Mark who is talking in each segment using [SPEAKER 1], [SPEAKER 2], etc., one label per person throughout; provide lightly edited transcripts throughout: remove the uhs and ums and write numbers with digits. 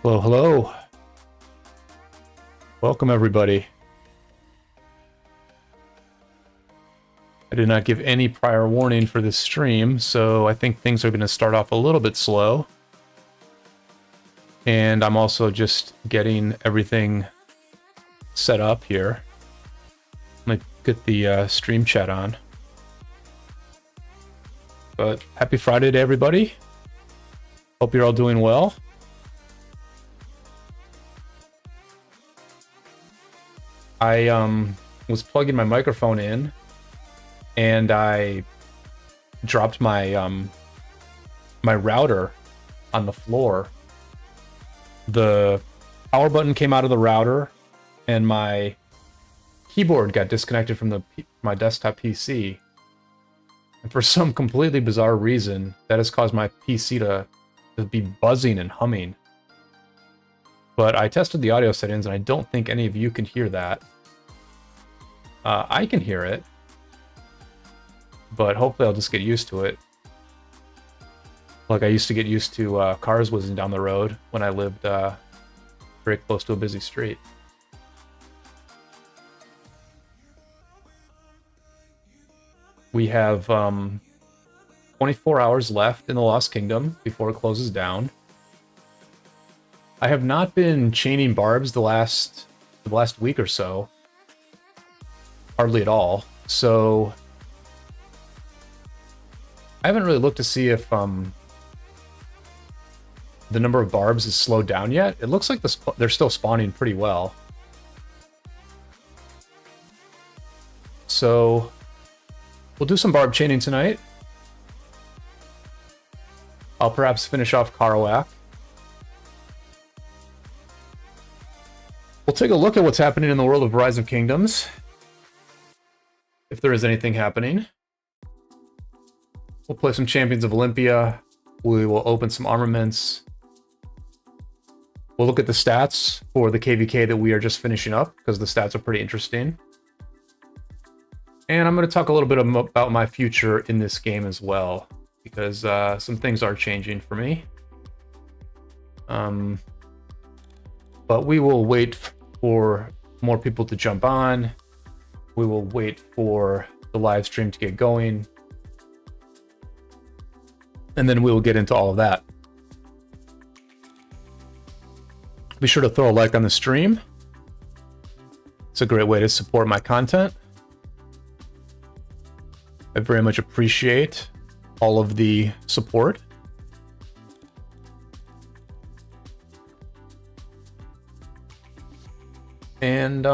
[SPEAKER 1] Hello, hello. Welcome, everybody. I did not give any prior warning for this stream, so I think things are going to start off a little bit slow. And I'm also just getting everything set up here. Let me get the stream chat on. But happy Friday to everybody. Hope you're all doing well. I was plugging my microphone in, and I dropped my my router on the floor. The power button came out of the router, and my keyboard got disconnected from my desktop PC. And for some completely bizarre reason, that has caused my PC to be buzzing and humming. But I tested the audio settings, and I don't think any of you can hear that. I can hear it, but hopefully I'll just get used to it. Like I used to get used to cars whizzing down the road when I lived very close to a busy street. We have 24 hours left in the Lost Kingdom before it closes down. I have not been chaining barbs the last week or so. Hardly at all. So I haven't really looked to see if the number of barbs is slowed down yet. It looks like they're still spawning pretty well. So we'll do some barb chaining tonight. I'll perhaps finish off KvK. We'll take a look at what's happening in the world of Rise of Kingdoms. If there is anything happening. We'll play some Champions of Olympia. We will open some armaments. We'll look at the stats for the KvK that we are just finishing up, because the stats are pretty interesting. And I'm going to talk a little bit about my future in this game as well, because some things are changing for me. But we will wait for more people to jump on. We will wait for the live stream to get going. And then we will get into all of that. Be sure to throw a like on the stream. It's a great way to support my content. I very much appreciate all of the support. And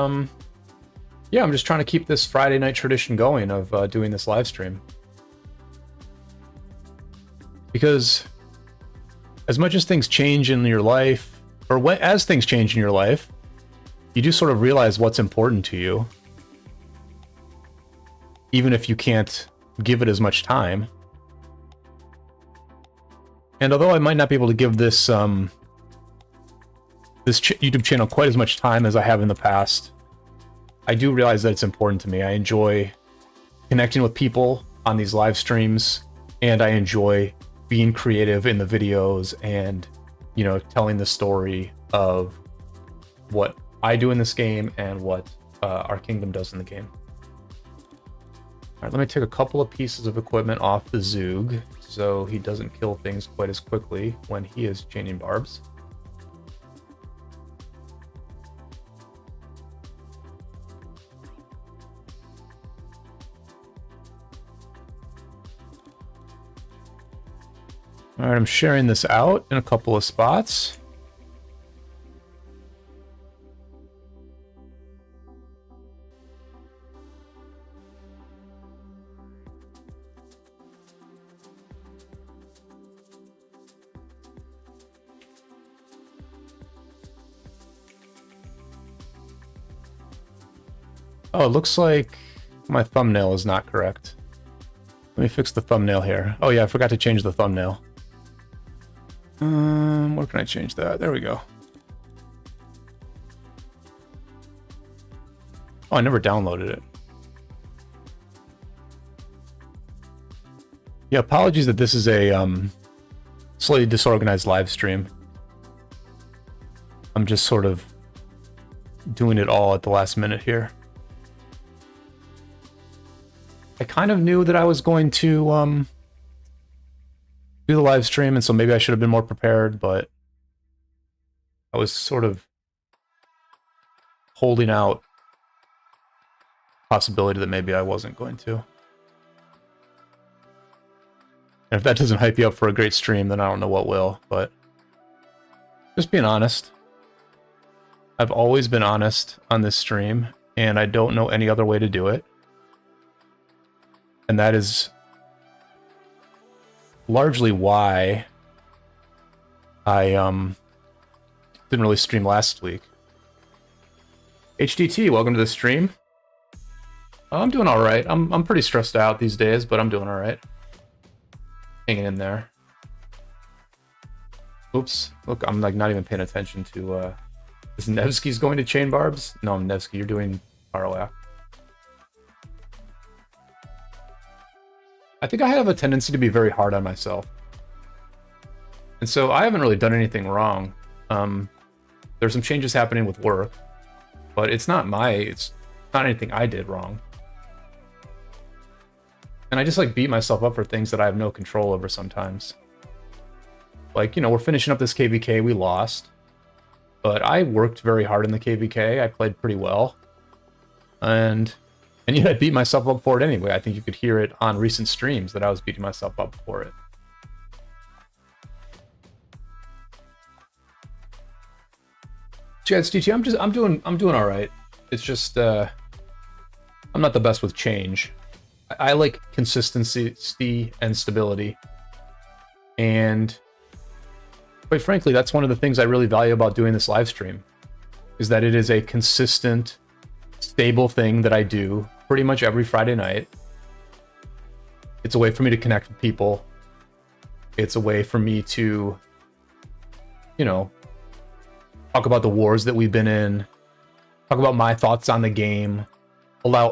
[SPEAKER 1] yeah, I'm just trying to keep this Friday night tradition going of doing this live stream. Because as much as things change in your life, or as things change in your life, you do sort of realize what's important to you. Even if you can't give it as much time. And although I might not be able to give this YouTube channel quite as much time as I have in the past, I do realize that it's important to me. I enjoy connecting with people on these live streams, and I enjoy being creative in the videos and, you know, telling the story of what I do in this game and what our kingdom does in the game. All right, let me take a couple of pieces of equipment off the Zoog so he doesn't kill things quite as quickly when he is chaining barbs. All right, I'm sharing this out in a couple of spots. Oh, it looks like my thumbnail is not correct. Let me fix the thumbnail here. Oh yeah, I forgot to change the thumbnail. Where can I change that? There we go. Oh, I never downloaded it. Yeah, apologies that this is a slightly disorganized live stream. I'm just sort of doing it all at the last minute here. I kind of knew that I was going to do the live stream, and so maybe I should have been more prepared, but I was sort of holding out possibility that maybe I wasn't going to. And if that doesn't hype you up for a great stream, then I don't know what will, but just being honest. I've always been honest on this stream, and I don't know any other way to do it. And that is largely why I didn't really stream last week. HDT, welcome to the stream. I'm doing all right. I'm pretty stressed out these days, but I'm doing all right. Hanging in there. Oops. Look, I'm like not even paying attention to is Nevsky's going to chain barbs? No, Nevsky, you're doing ROF. I think I have a tendency to be very hard on myself. And so I haven't really done anything wrong. There's some changes happening with work, but it's not anything I did wrong. And I just like beat myself up for things that I have no control over sometimes. Like, you know, we're finishing up this KvK, we lost. But I worked very hard in the KvK, I played pretty well. And yet I beat myself up for it anyway. I think you could hear it on recent streams that I was beating myself up for it. GSDT, I'm doing all right. It's just I'm not the best with change. I like consistency and stability. And quite frankly, that's one of the things I really value about doing this live stream, is that it is a consistent, stable thing that I do pretty much every Friday night. It's a way for me to connect with people. It's a way for me to, you know, talk about the wars that we've been in, talk about my thoughts on the game,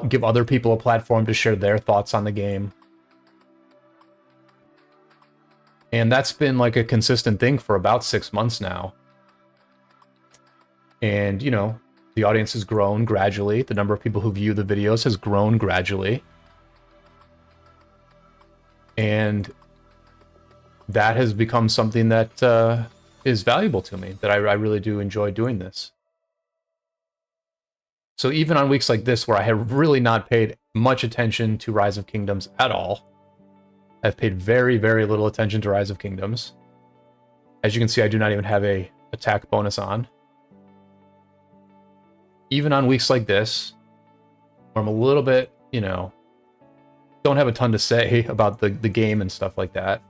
[SPEAKER 1] give other people a platform to share their thoughts on the game. And that's been like a consistent thing for about 6 months now. And, you know, the audience has grown gradually. The number of people who view the videos has grown gradually. And that has become something that is valuable to me, that I really do enjoy doing this. So even on weeks like this, where I have really not paid much attention to Rise of Kingdoms at all, I've paid very, very little attention to Rise of Kingdoms. As you can see, I do not even have a attack bonus on. Even on weeks like this, where I'm a little bit, you know, don't have a ton to say about the game and stuff like that,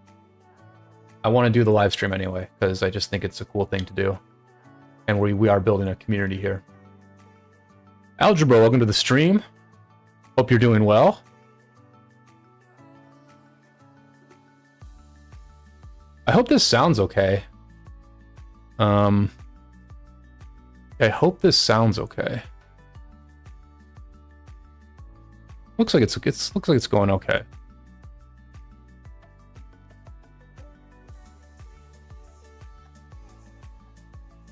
[SPEAKER 1] I want to do the live stream anyway, because I just think it's a cool thing to do. And we are building a community here. Algebra, welcome to the stream. Hope you're doing well. I hope this sounds okay. I hope this sounds okay. Looks like it's going okay.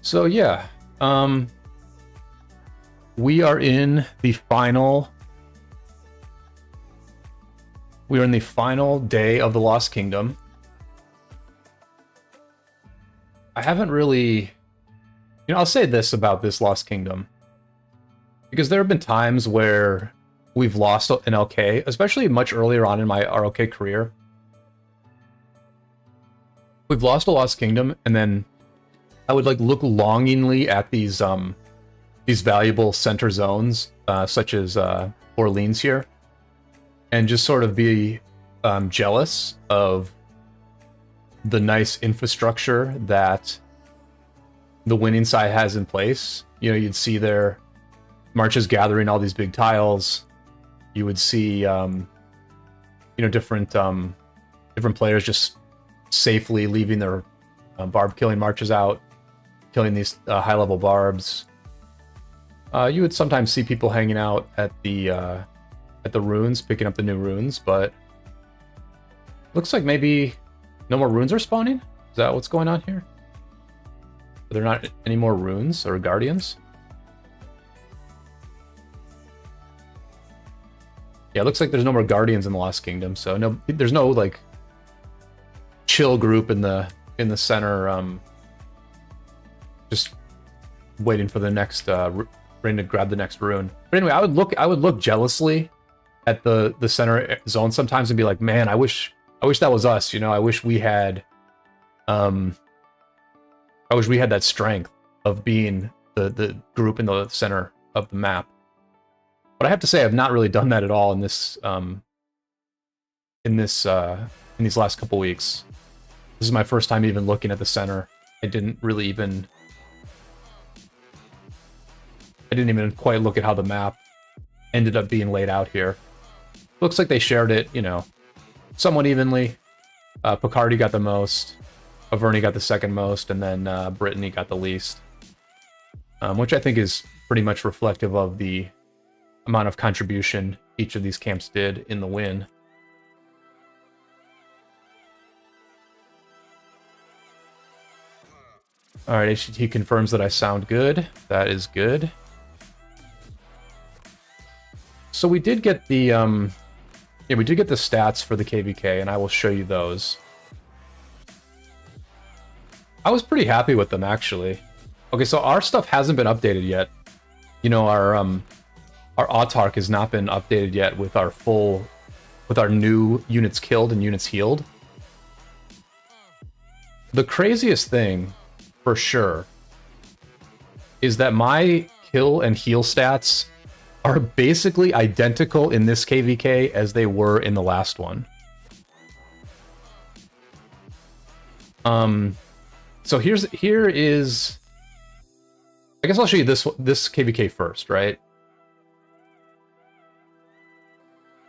[SPEAKER 1] So yeah, we are in the final. We are in the final day of the Lost Kingdom. I haven't really, you know, I'll say this about this Lost Kingdom, because there have been times where we've lost an LK, especially much earlier on in my ROK career. We've lost a Lost Kingdom, and then I would like look longingly at these valuable center zones, such as Orleans here, and just sort of be jealous of the nice infrastructure that the winning side has in place. You know, you'd see their marches gathering all these big tiles. You would see, you know, different players just safely leaving their barb killing marches out, killing these high-level barbs. You would sometimes see people hanging out at the runes, picking up the new runes, but looks like maybe no more runes are spawning? Is that what's going on here? Are there not any more runes or guardians? Yeah, it looks like there's no more guardians in the Lost Kingdom, so no, there's no like chill group in the center, just waiting for the next ready to grab the next rune. But anyway, I would look jealously at the center zone sometimes and be like, man, I wish that was us, you know. I wish we had that strength of being the group in the center of the map. But I have to say, I've not really done that at all in this in these last couple weeks. This is my first time even looking at the center. I didn't even quite look at how the map ended up being laid out here. Looks like they shared it, you know, somewhat evenly. Picardy got the most, Averni got the second most, and then Brittany got the least. Which I think is pretty much reflective of the amount of contribution each of these camps did in the win. Alright, HT confirms that I sound good. That is good. So we did get the we did get the stats for the KvK, and I will show you those. I was pretty happy with them, actually. Okay, so our stuff hasn't been updated yet. You know, our autarch has not been updated yet with our new units killed and units healed. The craziest thing, for sure, is that my kill and heal stats are basically identical in this KvK as they were in the last one. So here is, I guess I'll show you this KvK first, right?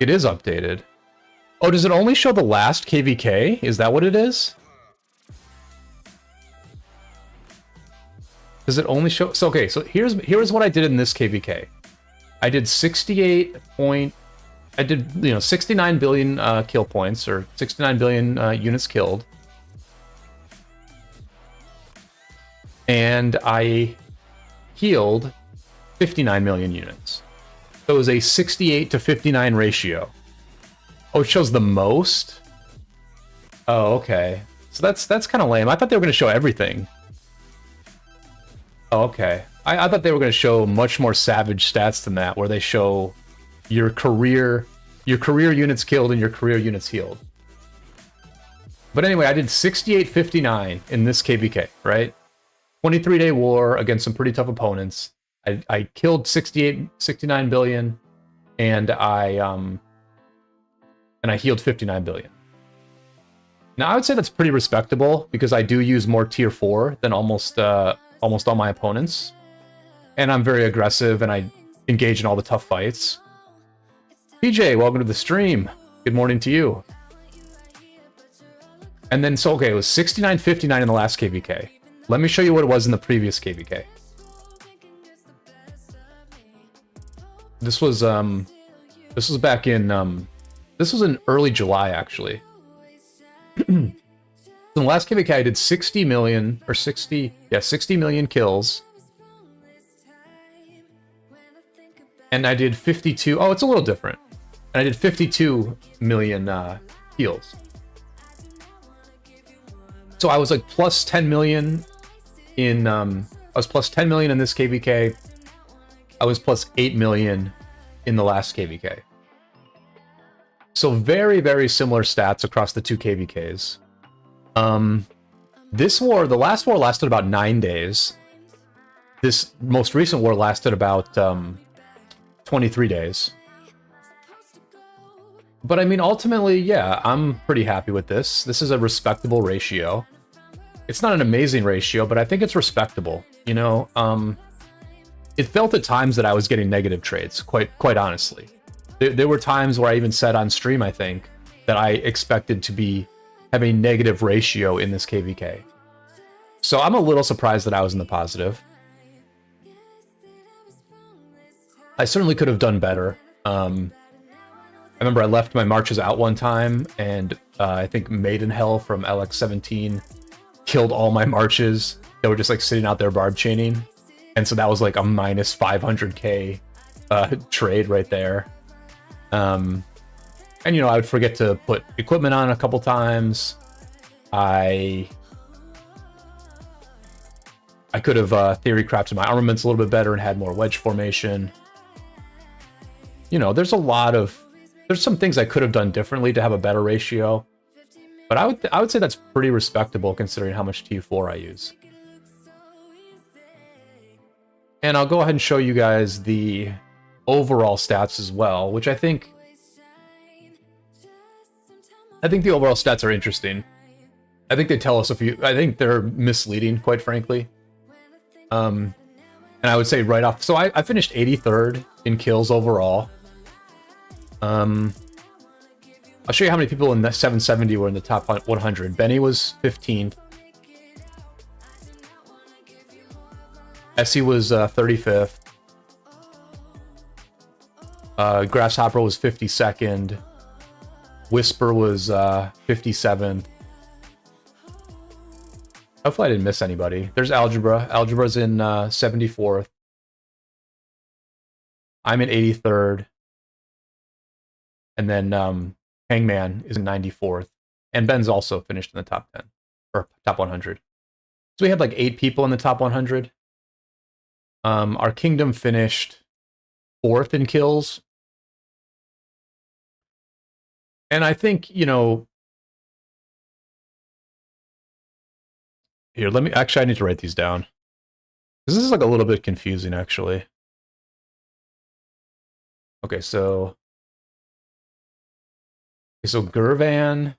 [SPEAKER 1] It is updated. Oh, does it only show the last KvK? Is that what it is? Does it only show? So okay, so here's what I did in this KvK. I did 69 billion kill points, or 69 billion units killed, and I healed 59 million units. So it was a 68 to 59 ratio. Oh, it shows the most? Oh, okay. So that's kind of lame. I thought they were going to show everything. Oh, okay. I thought they were going to show much more savage stats than that, where they show your career units killed and your career units healed. But anyway, I did 68-59 in this KvK, right? 23-day war against some pretty tough opponents. I killed 69 billion, and I healed 59 billion. Now I would say that's pretty respectable, because I do use more tier 4 than almost all my opponents, and I'm very aggressive and I engage in all the tough fights. PJ, welcome to the stream. Good morning to you. And then, so okay, it was 69-59 in the last KvK. Let me show you what it was in the previous KvK. This was back in this was in early July, actually. In the last KvK, I did 60 million kills. And I did 52, oh, it's a little different. And I did 52 million heals. So I was like plus 10 million in, I was plus 10 million in this KvK. I was plus 8 million in the last KvK. So very, very similar stats across the two KvKs. This war, the last war lasted about 9 days. This most recent war lasted about 23 days. But I mean, ultimately, yeah, I'm pretty happy with this. This is a respectable ratio. It's not an amazing ratio, but I think it's respectable. You know, it felt at times that I was getting negative trades, quite honestly. There were times where I even said on stream, I think, that I expected to have a negative ratio in this KvK. So I'm a little surprised that I was in the positive. I certainly could have done better. I remember I left my marches out one time, and I think Maidenhell from LX17 killed all my marches that were just like sitting out there barb chaining. And so that was like a minus 500k trade right there. And you know, I would forget to put equipment on a couple times. I could have theory crafted my armaments a little bit better and had more wedge formation. You know, there's some things I could have done differently to have a better ratio. But I would say that's pretty respectable considering how much T4 I use. And I'll go ahead and show you guys the overall stats as well, which I think the overall stats are interesting. I think they tell us I think they're misleading, quite frankly. And I would say right off, so I finished 83rd in kills overall. I'll show you how many people in the 770 were in the top 100. Benny was 15th. Essie was 35th. Grasshopper was 52nd. Whisper was 57th. Hopefully I didn't miss anybody. There's Algebra. Algebra's in 74th. I'm in 83rd. And then Hangman is in 94th. And Ben's also finished in the top 10. Or top 100. So we had like 8 people in the top 100. Our Kingdom finished 4th in kills. And I think, you know... Here, actually, I need to write these down. This is like a little bit confusing, actually. Okay, so Gurvan...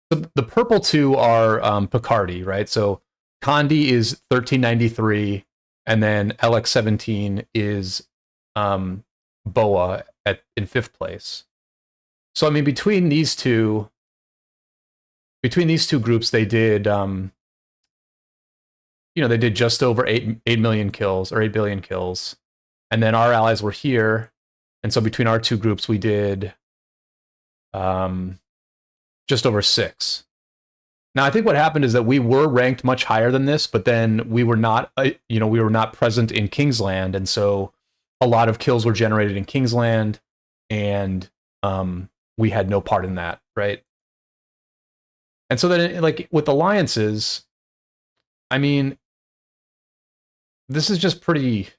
[SPEAKER 1] The purple two are Picardy, right? So Condi is 1393, and then LX17 is Boa in 5th place. So I mean, between these two groups, they did they did just over 8 million kills or 8 billion kills, and then our allies were here, and so between our two groups, we did just over 6. Now, I think what happened is that we were ranked much higher than this, but then we were not, we were not present in Kingsland, and so a lot of kills were generated in Kingsland, and we had no part in that, right? And so then, like, with alliances, I mean, this is just pretty...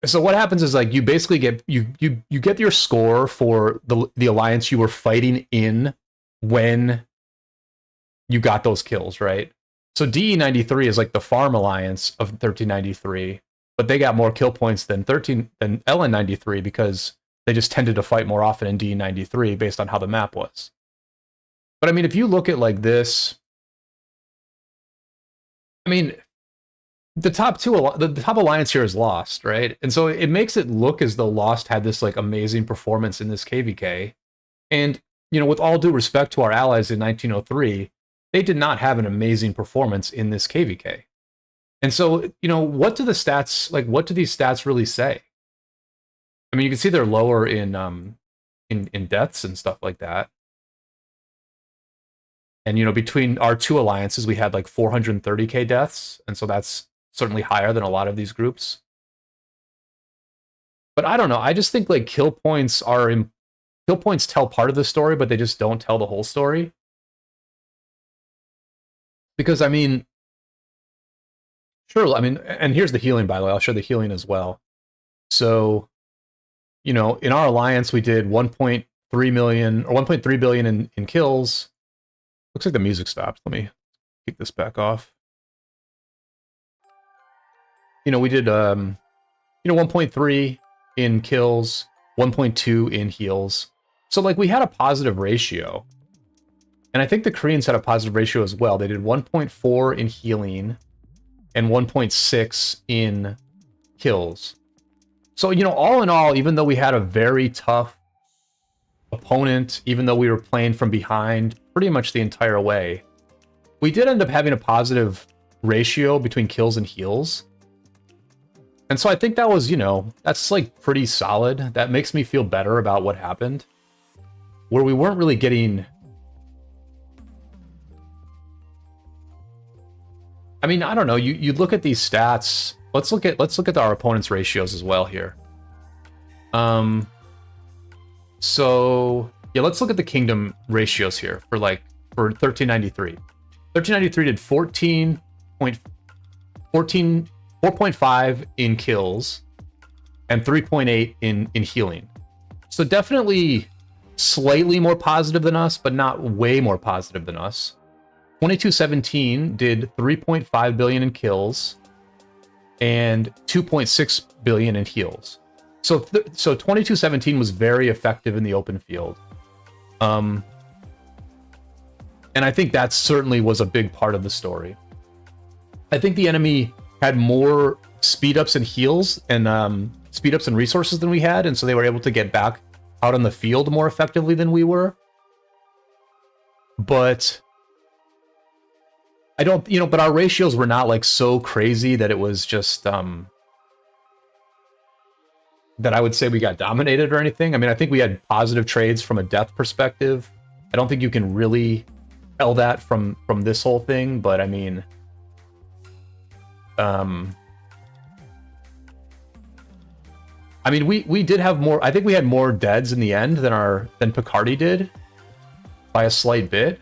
[SPEAKER 1] So what happens is, like, you basically get you get your score for the alliance you were fighting in when you got those kills, right? So DE93 is like the farm alliance of 1393, but they got more kill points than LN93 because they just tended to fight more often in DE93 based on how the map was. But I mean, if you look at like this, I mean, the top alliance here is Lost, right? And so it makes it look as though Lost had this like amazing performance in this KvK. And, with all due respect to our allies in 1903, they did not have an amazing performance in this KvK. And so, what do these stats really say? I mean, you can see they're lower in deaths and stuff like that. And, between our two alliances, we had like 430k deaths. And so that's certainly higher than a lot of these groups. But I don't know. I just think like kill points tell part of the story, but they just don't tell the whole story. Because I mean, sure. I mean, and here's the healing, by the way. I'll show the healing as well. So, in our alliance, we did 1.3 million or 1.3 billion in kills. Looks like the music stopped. Let me kick this back off. We did 1.3 in kills, 1.2 in heals. So like we had a positive ratio. And I think the Koreans had a positive ratio as well. They did 1.4 in healing and 1.6 in kills. So, all in all, even though we had a very tough opponent, even though we were playing from behind pretty much the entire way, we did end up having a positive ratio between kills and heals. And so I think that was, that's like pretty solid. That makes me feel better about what happened. Where we weren't really getting I mean, I don't know. You look at these stats. Let's look at our opponent's ratios as well here. So yeah, let's look at the kingdom ratios here for 1393. 1393 did 4.5 in kills and 3.8 in healing. So definitely slightly more positive than us, but not way more positive than us. 2217 did 3.5 billion in kills and 2.6 billion in heals. So 2217 was very effective in the open field. And I think that certainly was a big part of the story. I think the enemy had more speed ups and heals and speed ups and resources than we had, and so they were able to get back out on the field more effectively than we were. But I don't, but our ratios were not like so crazy that it was just that I would say we got dominated or anything. I mean, I think we had positive trades from a death perspective. I don't think you can really tell that from this whole thing, but I mean, we did have more. I think we had more deads in the end than Picardy did by a slight bit.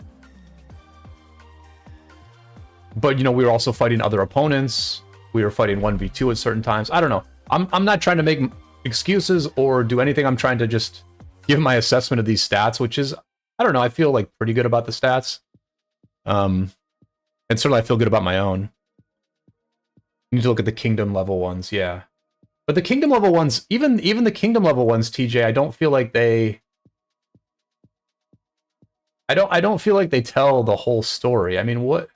[SPEAKER 1] But we were also fighting other opponents. We were fighting 1v2 at certain times. I don't know. I'm not trying to make excuses or do anything. I'm trying to just give my assessment of these stats, which is, I don't know, I feel like pretty good about the stats. And certainly I feel good about my own. You need to look at the kingdom level ones, yeah. But the kingdom level ones, even the kingdom level ones, TJ, I don't feel like they I don't feel like they tell the whole story. I mean, what?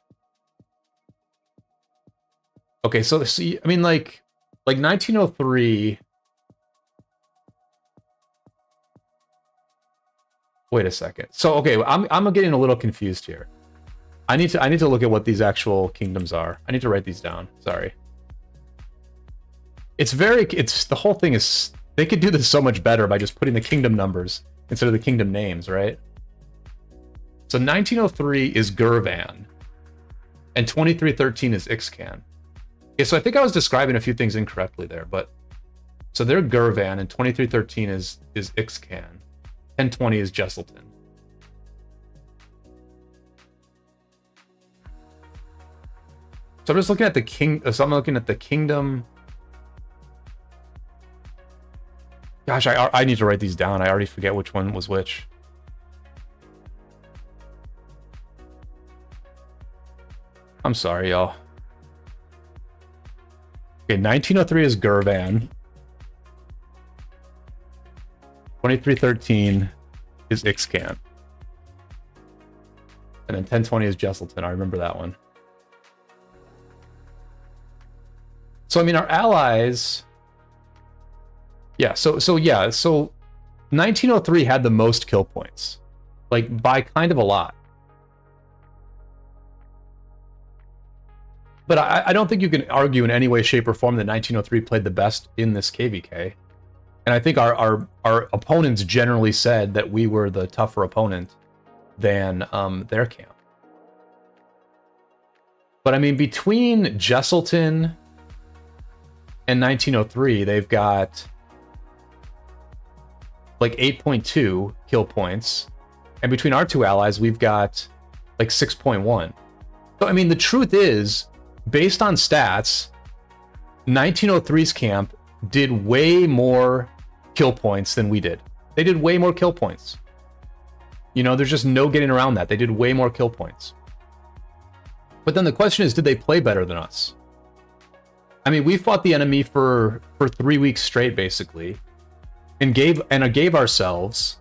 [SPEAKER 1] Okay, so see, I mean, like 1903. Wait a second. So okay, I'm getting a little confused here. I need to look at what these actual kingdoms are. I need to write these down. Sorry. It's the whole thing is, they could do this so much better by just putting the kingdom numbers instead of the kingdom names, right? So 1903 is Gurvan, and 2313 is Ixcan. Okay, so I think I was describing a few things incorrectly there, but so they're Gurvan and 2313 is Ixcan. 1020 is Jesselton. So I'm just looking at the so I'm looking at the kingdom. Gosh, I need to write these down. I already forget which one was which. I'm sorry, y'all. Okay, 1903 is Gurvan. 2313 is Ixcan. And then 1020 is Jesselton. I remember that one. So, I mean, our allies... Yeah, so 1903 had the most kill points. Like, by kind of a lot. But I don't think you can argue in any way, shape, or form that 1903 played the best in this KvK. And I think our opponents generally said that we were the tougher opponent than their camp. But I mean, between Jesselton and 1903, they've got like 8.2 kill points. And between our two allies, we've got like 6.1. So, I mean, the truth is, based on stats, 1903's camp did way more kill points than we did. They did way more kill points. There's just no getting around that. They did way more kill points. But then the question is, did they play better than us? I mean, we fought the enemy for 3 weeks straight, basically, and gave ourselves,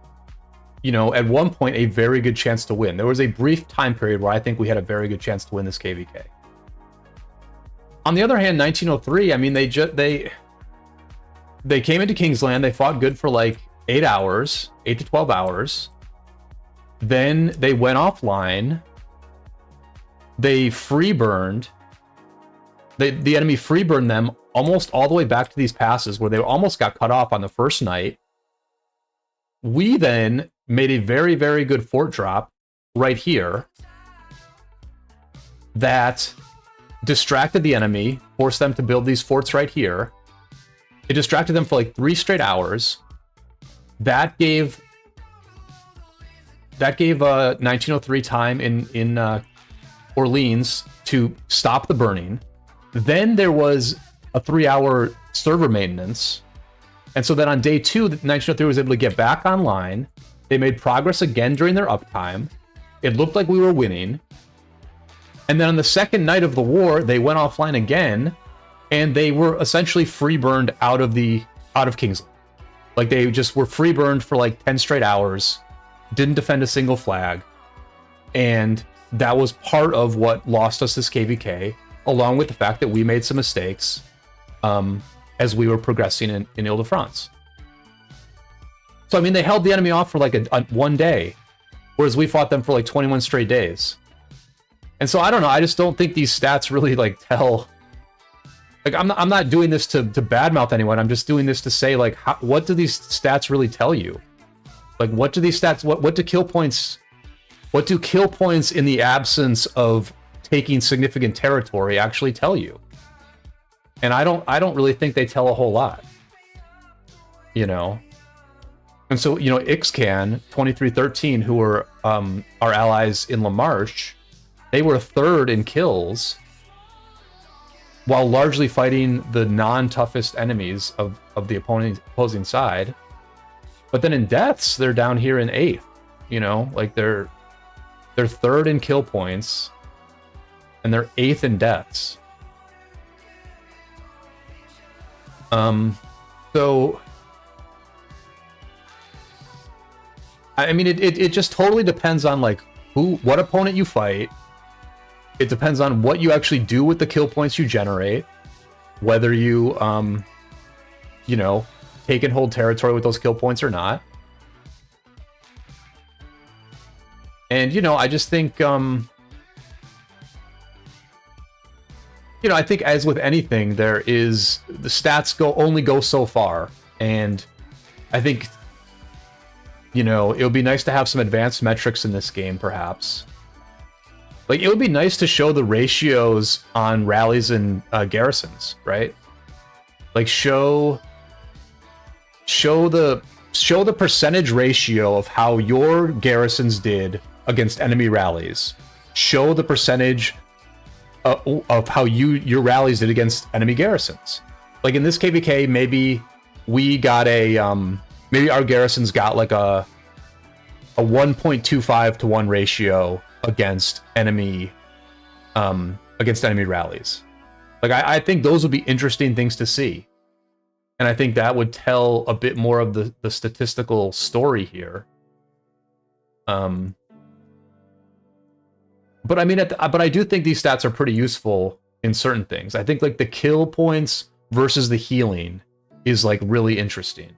[SPEAKER 1] at one point, a very good chance to win. There was a brief time period where I think we had a very good chance to win this KvK. On the other hand, 1903, I mean, they came into Kingsland, they fought good for like 8 hours, 8 to 12 hours. Then they went offline. They free burned. The enemy free burned them almost all the way back to these passes where they almost got cut off on the first night. We then made a very, very good fort drop right here that distracted the enemy, forced them to build these forts right here. It distracted them for like 3 straight hours. That gave 1903 time in Orleans to stop the burning. Then there was a 3-hour server maintenance. And so then on day 2, 1903 was able to get back online. They made progress again during their uptime. It looked like we were winning. And then on the second night of the war, they went offline again, and they were essentially free burned out of King's Landing. Like, they just were free burned for like 10 straight hours, didn't defend a single flag, and that was part of what lost us this KvK, along with the fact that we made some mistakes as we were progressing in Ile-de-France. So, I mean, they held the enemy off for like a 1 day, whereas we fought them for like 21 straight days. And so, I don't know, I just don't think these stats really like tell... Like, I'm not doing this to badmouth anyone, I'm just doing this to say, like, what do these stats really tell you? Like, what do these stats, what do kill points in the absence of taking significant territory actually tell you? And I don't really think they tell a whole lot, you know? And so, you know, Ixcan 2313, who were our allies in La Marche, they were 3rd in kills, while largely fighting the non-toughest enemies of the opposing side. But then in deaths, they're down here in 8th. You know, like they're 3rd in kill points, and they're 8th in deaths. So I mean, it just totally depends on like what opponent you fight. It depends on what you actually do with the kill points you generate, whether you, you know, take and hold territory with those kill points or not. And, you know, I just think, you know, I think as with anything, the stats only go so far. And I think, you know, it would be nice to have some advanced metrics in this game, perhaps. Like, it would be nice to show the ratios on rallies and garrisons, right? Like, show the percentage ratio of how your garrisons did against enemy rallies. Show the percentage of how your rallies did against enemy garrisons. Like in this KvK, maybe we got maybe our garrisons got like a 1.25 to 1 ratio against enemy rallies. Like I think those would be interesting things to see. And I think that would tell a bit more of the statistical story here. But I mean, but I do think these stats are pretty useful in certain things. I think like the kill points versus the healing is like really interesting.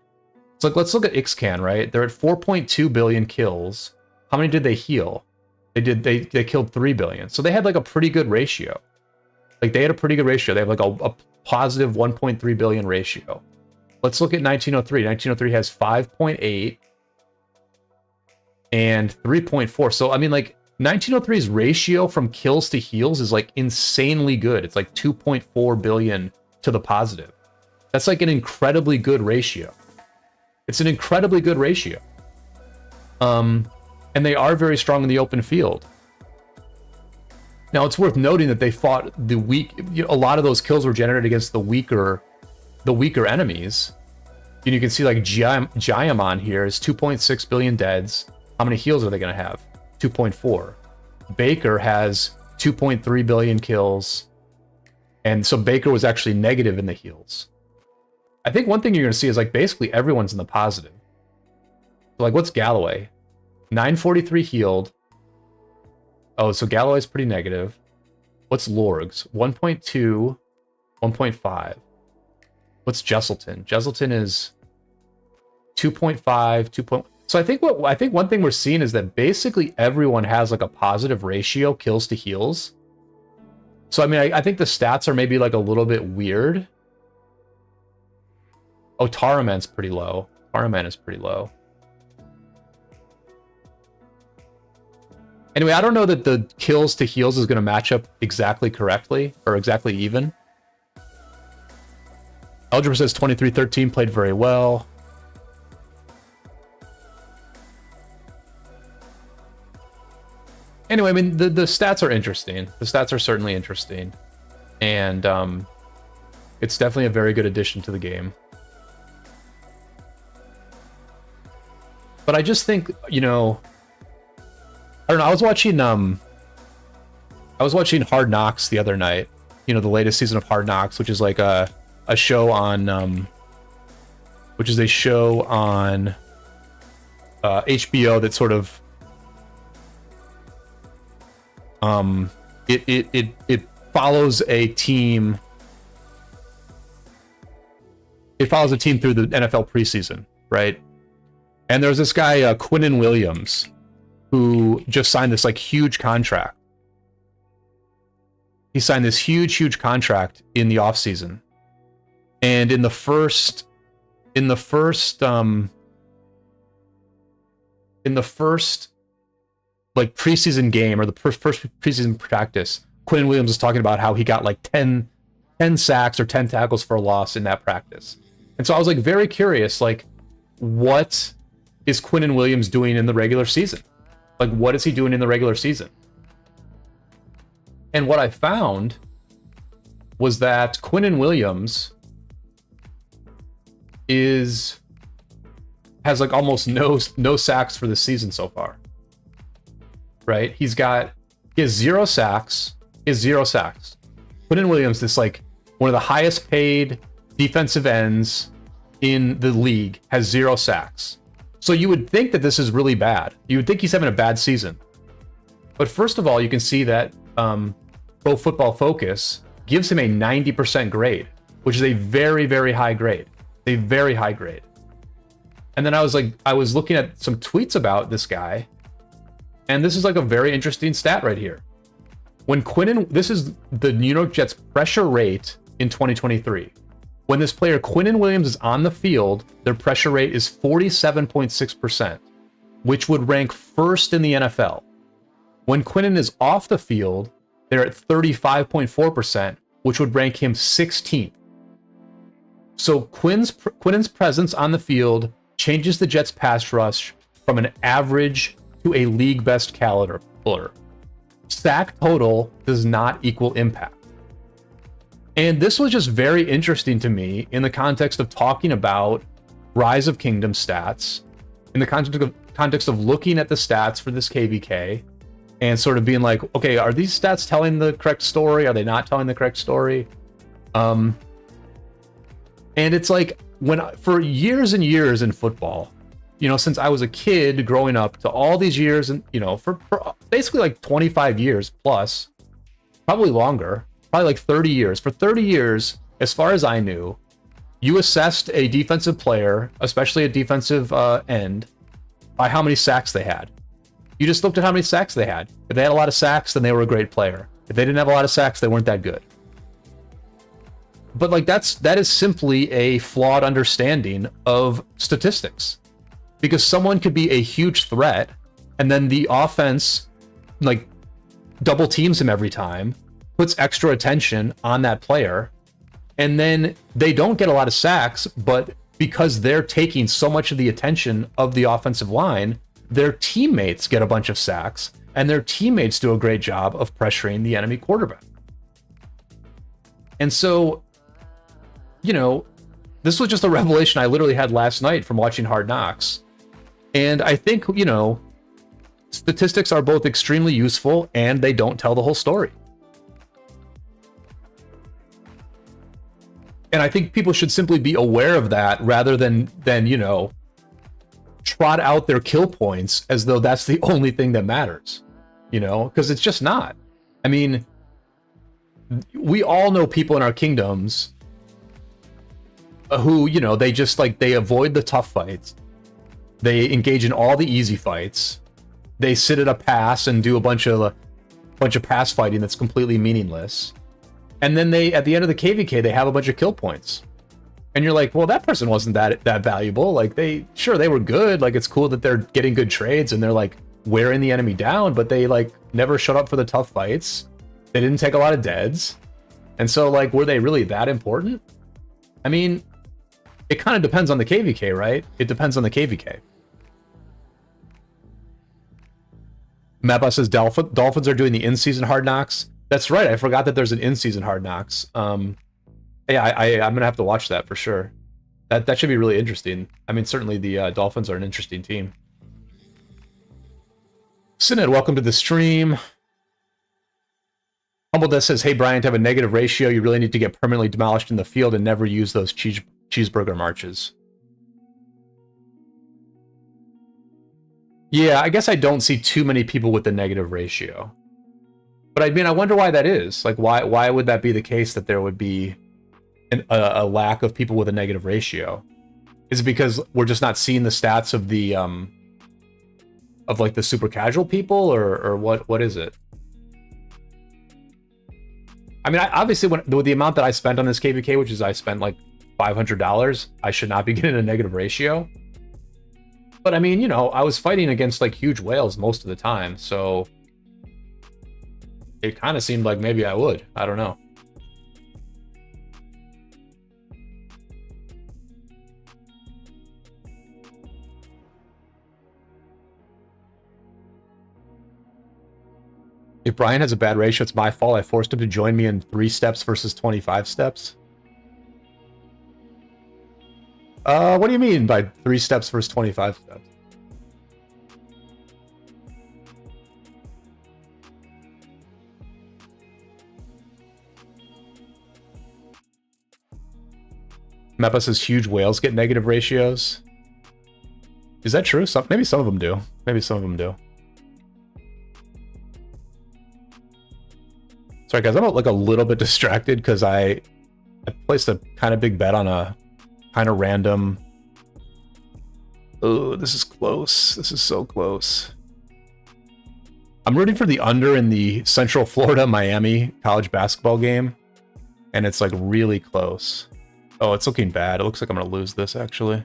[SPEAKER 1] So like, let's look at Ixcan, right? They're at 4.2 billion kills. How many did they heal? They killed 3 billion. So they had like a pretty good ratio. Like they had a pretty good ratio. They have like a positive 1.3 billion ratio. Let's look at 1903. 1903 has 5.8 and 3.4. So I mean, like 1903's ratio from kills to heals is like insanely good. It's like 2.4 billion to the positive. That's like an incredibly good ratio. It's an incredibly good ratio. And they are very strong in the open field. Now it's worth noting that they fought the weak. A lot of those kills were generated against the weaker enemies. And you can see like Jayamon here is 2.6 billion deads. How many heals are they going to have? 2.4. Baker has 2.3 billion kills. And so Baker was actually negative in the heals. I think one thing you're going to see is like basically everyone's in the positive. So like what's Galloway? 943 healed. Oh, so Galloway's pretty negative. What's Lorg's? 1.2, 1.5. What's Jesselton? Jesselton is 2.5, 2. So I think one thing we're seeing is that basically everyone has like a positive ratio kills to heals. So I mean, I think the stats are maybe like a little bit weird. Oh, Taraman's pretty low. Taraman is pretty low. Anyway, I don't know that the kills to heals is going to match up exactly correctly or exactly even. Algebra says 23-13 played very well. Anyway, I mean, the stats are interesting. The stats are certainly interesting. And it's definitely a very good addition to the game. But I just think, you know, I don't know, I was watching Hard Knocks the other night. You know, the latest season of Hard Knocks, which is like a show on HBO that sort of it follows a team. It follows a team through the NFL preseason, right? And there's this guy Quinnen Williams who just signed this like huge contract. He signed this huge contract in the offseason. And in the first like preseason game, or the first preseason practice, Quinnen Williams was talking about how he got like 10 sacks or 10 tackles for a loss in that practice. And so I was like very curious, like, what is Quinnen Williams doing in the regular season? Like, what is he doing in the regular season? And what I found was that Quinnen Williams has like almost no sacks for the season so far. Right? He has 0 sacks. Quinnen Williams, this like one of the highest paid defensive ends in the league, has 0 sacks. So you would think that this is really bad. You would think he's having a bad season. But first of all, you can see that Pro Football Focus gives him a 90% grade, which is a very, very high grade. A very high grade. And then I was looking at some tweets about this guy, and this is like a very interesting stat right here. This is the New York Jets pressure rate in 2023. When this player Quinnen Williams is on the field, their pressure rate is 47.6%, which would rank first in the NFL. When Quinnen is off the field, they're at 35.4%, which would rank him 16th. So Quinnen's presence on the field changes the Jets' pass rush from an average to a league best caliber. Sack total does not equal impact. And this was just very interesting to me in the context of talking about Rise of Kingdom stats, in the context of looking at the stats for this KvK and sort of being like, okay, are these stats telling the correct story? Are they not telling the correct story? And it's like, for years and years in football, you know, since I was a kid growing up to all these years, and, you know, for basically like 25 years plus, probably longer, probably like 30 years. For 30 years, as far as I knew, you assessed a defensive player, especially a defensive end, by how many sacks they had. You just looked at how many sacks they had. If they had a lot of sacks, then they were a great player. If they didn't have a lot of sacks, they weren't that good. But like that is simply a flawed understanding of statistics. Because someone could be a huge threat, and then the offense like double teams him every time, puts extra attention on that player, and then they don't get a lot of sacks, but because they're taking so much of the attention of the offensive line, their teammates get a bunch of sacks, and their teammates do a great job of pressuring the enemy quarterback. And so, you know, this was just a revelation I literally had last night from watching Hard Knocks. And I think, you know, statistics are both extremely useful and they don't tell the whole story. And I think people should simply be aware of that rather than you know, trot out their kill points as though that's the only thing that matters, you know, because it's just not. I mean, we all know people in our kingdoms who, you know, they just like, they avoid the tough fights. They engage in all the easy fights. They sit at a pass and do a bunch of pass fighting that's completely meaningless. And then they, at the end of the KvK, they have a bunch of kill points. And you're like, well, that person wasn't that valuable. Like, they were good. Like, it's cool that they're getting good trades and they're like wearing the enemy down, but they like never showed up for the tough fights. They didn't take a lot of deads. And so like, were they really that important? I mean, it kind of depends on the KvK, right? It depends on the KvK. Mappa says Dolphins are doing the in-season Hard Knocks. That's right. I forgot that there's an in-season Hard Knocks. Yeah, I'm gonna have to watch that for sure. That should be really interesting. I mean, certainly the Dolphins are an interesting team. Synod, welcome to the stream. Humbledeath says, hey, Brian, to have a negative ratio, you really need to get permanently demolished in the field and never use those cheeseburger marches. Yeah, I guess I don't see too many people with the negative ratio. But I mean, I wonder why that is. Like, why would that be the case that there would be a lack of people with a negative ratio? Is it because we're just not seeing the stats of the of like the super casual people, or what is it? I mean, obviously, with the amount that I spent on this KvK, which is I spent like $500, I should not be getting a negative ratio. But I mean, you know, I was fighting against like huge whales most of the time, so it kind of seemed like maybe I would. I don't know. If Brian has a bad ratio, it's my fault. I forced him to join me in 3 steps versus 25 steps. What do you mean by 3 steps versus 25 steps? Meppa says huge whales get negative ratios. Is that true? Maybe some of them do. Maybe some of them do. Sorry guys, I'm like a little bit distracted because I placed a kind of big bet on a kind of random. Oh, this is close. This is so close. I'm rooting for the under in the Central Florida Miami college basketball game, and it's like really close. Oh, it's looking bad. It looks like I'm gonna lose this actually.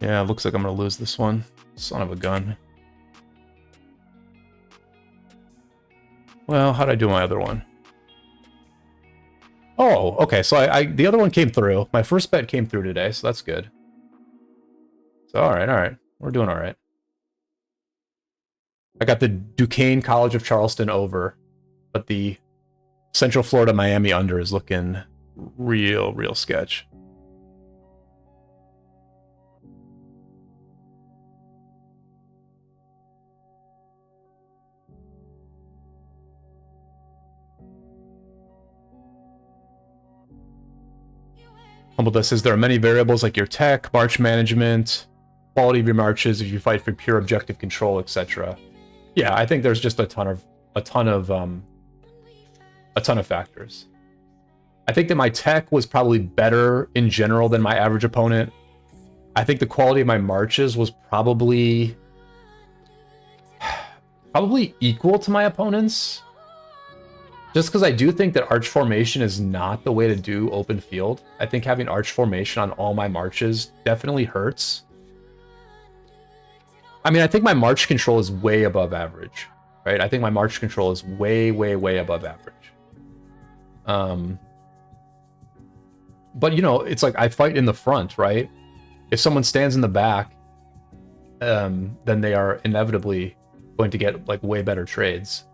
[SPEAKER 1] Yeah, it looks like I'm gonna lose this one. Son of a gun. Well, how'd I do my other one? Oh, okay. So the other one came through. My first bet came through today, so that's good. So all right. We're doing all right. I got the Duquesne College of Charleston over, but the Central Florida Miami under is looking real sketch. Humbledeath says there are many variables like your tech, march management, quality of your marches, if you fight for pure objective control, etc. Yeah, I think there's just a ton of factors. I think that my tech was probably better in general than my average opponent. I think the quality of my marches was probably equal to my opponent's. Just because I do think that arch formation is not the way to do open field. I think having arch formation on all my marches definitely hurts. I mean, I think my march control is way above average, right? I think my march control is way above average. But, you know, it's like I fight in the front, right? If someone stands in the back, then they are inevitably going to get, like, way better trades.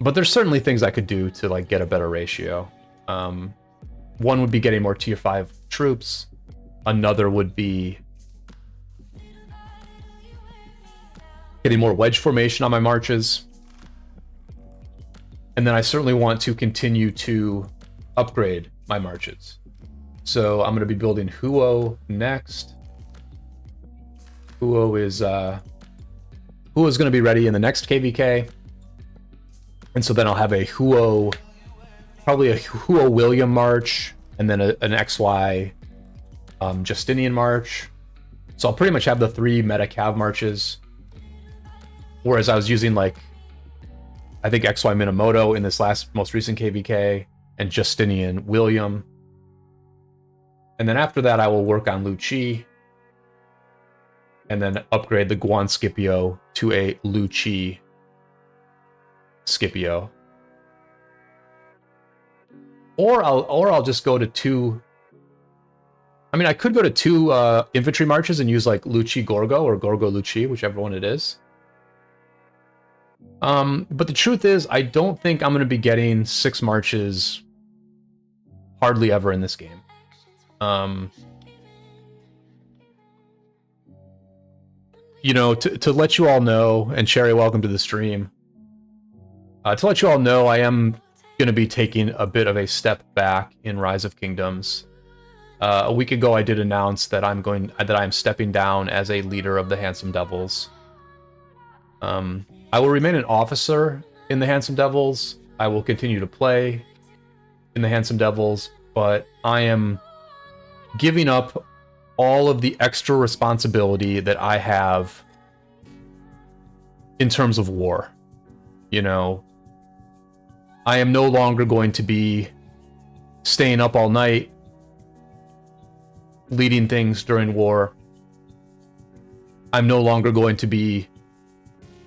[SPEAKER 1] But there's certainly things I could do to like get a better ratio. One would be getting more tier 5 troops. Another would be getting more wedge formation on my marches. And then I certainly want to continue to upgrade my marches. So I'm going to be building Huo next. Huo is going to be ready in the next KvK. And so then I'll have a Huo, probably a Huo William march, and then an XY Justinian march. So I'll pretty much have the 3 meta cav marches. Whereas I was using like, I think XY Minamoto in this most recent KvK, and Justinian William. And then after that, I will work on Lu Chi, and then upgrade the Guan Scipio to a Lu Chi Scipio. Or I'll just go to 2. I mean, I could go to 2 infantry marches and use like Lu Chi Gorgo or Gorgo Lu Chi, whichever one it is. But the truth is, I don't think I'm going to be getting 6 marches hardly ever in this game. You know, to let you all know, and Sherry, welcome to the stream. To let you all know, I am going to be taking a bit of a step back in Rise of Kingdoms. A week ago, I did announce that I'm stepping down as a leader of the Handsome Devils. I will remain an officer in the Handsome Devils. I will continue to play in the Handsome Devils, but I am giving up all of the extra responsibility that I have in terms of war. You know, I am no longer going to be staying up all night leading things during war. I'm no longer going to be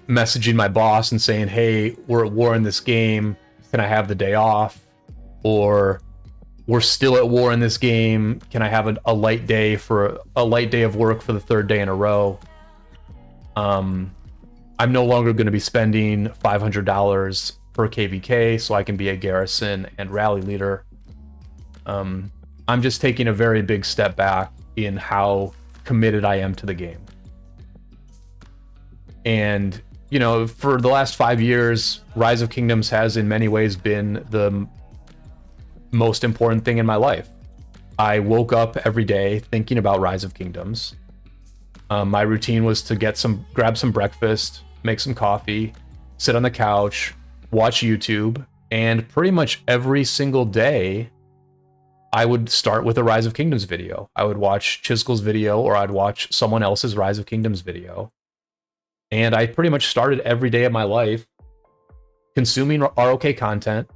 [SPEAKER 1] messaging my boss and saying, hey, we're at war in this game, can I have the day off? Or we're still at war in this game, can I have a light day of work for the 3rd day in a row? I'm no longer going to be spending $500 per KvK so I can be a garrison and rally leader. I'm just taking a very big step back in how committed I am to the game. And, you know, for the last 5 years, Rise of Kingdoms has in many ways been the most important thing in my life. I woke up every day thinking about Rise of Kingdoms. My routine was to grab some breakfast, make some coffee, sit on the couch, watch YouTube, and pretty much every single day, I would start with a Rise of Kingdoms video. I would watch Chiskel's video, or I'd watch someone else's Rise of Kingdoms video. And I pretty much started every day of my life consuming ROK content,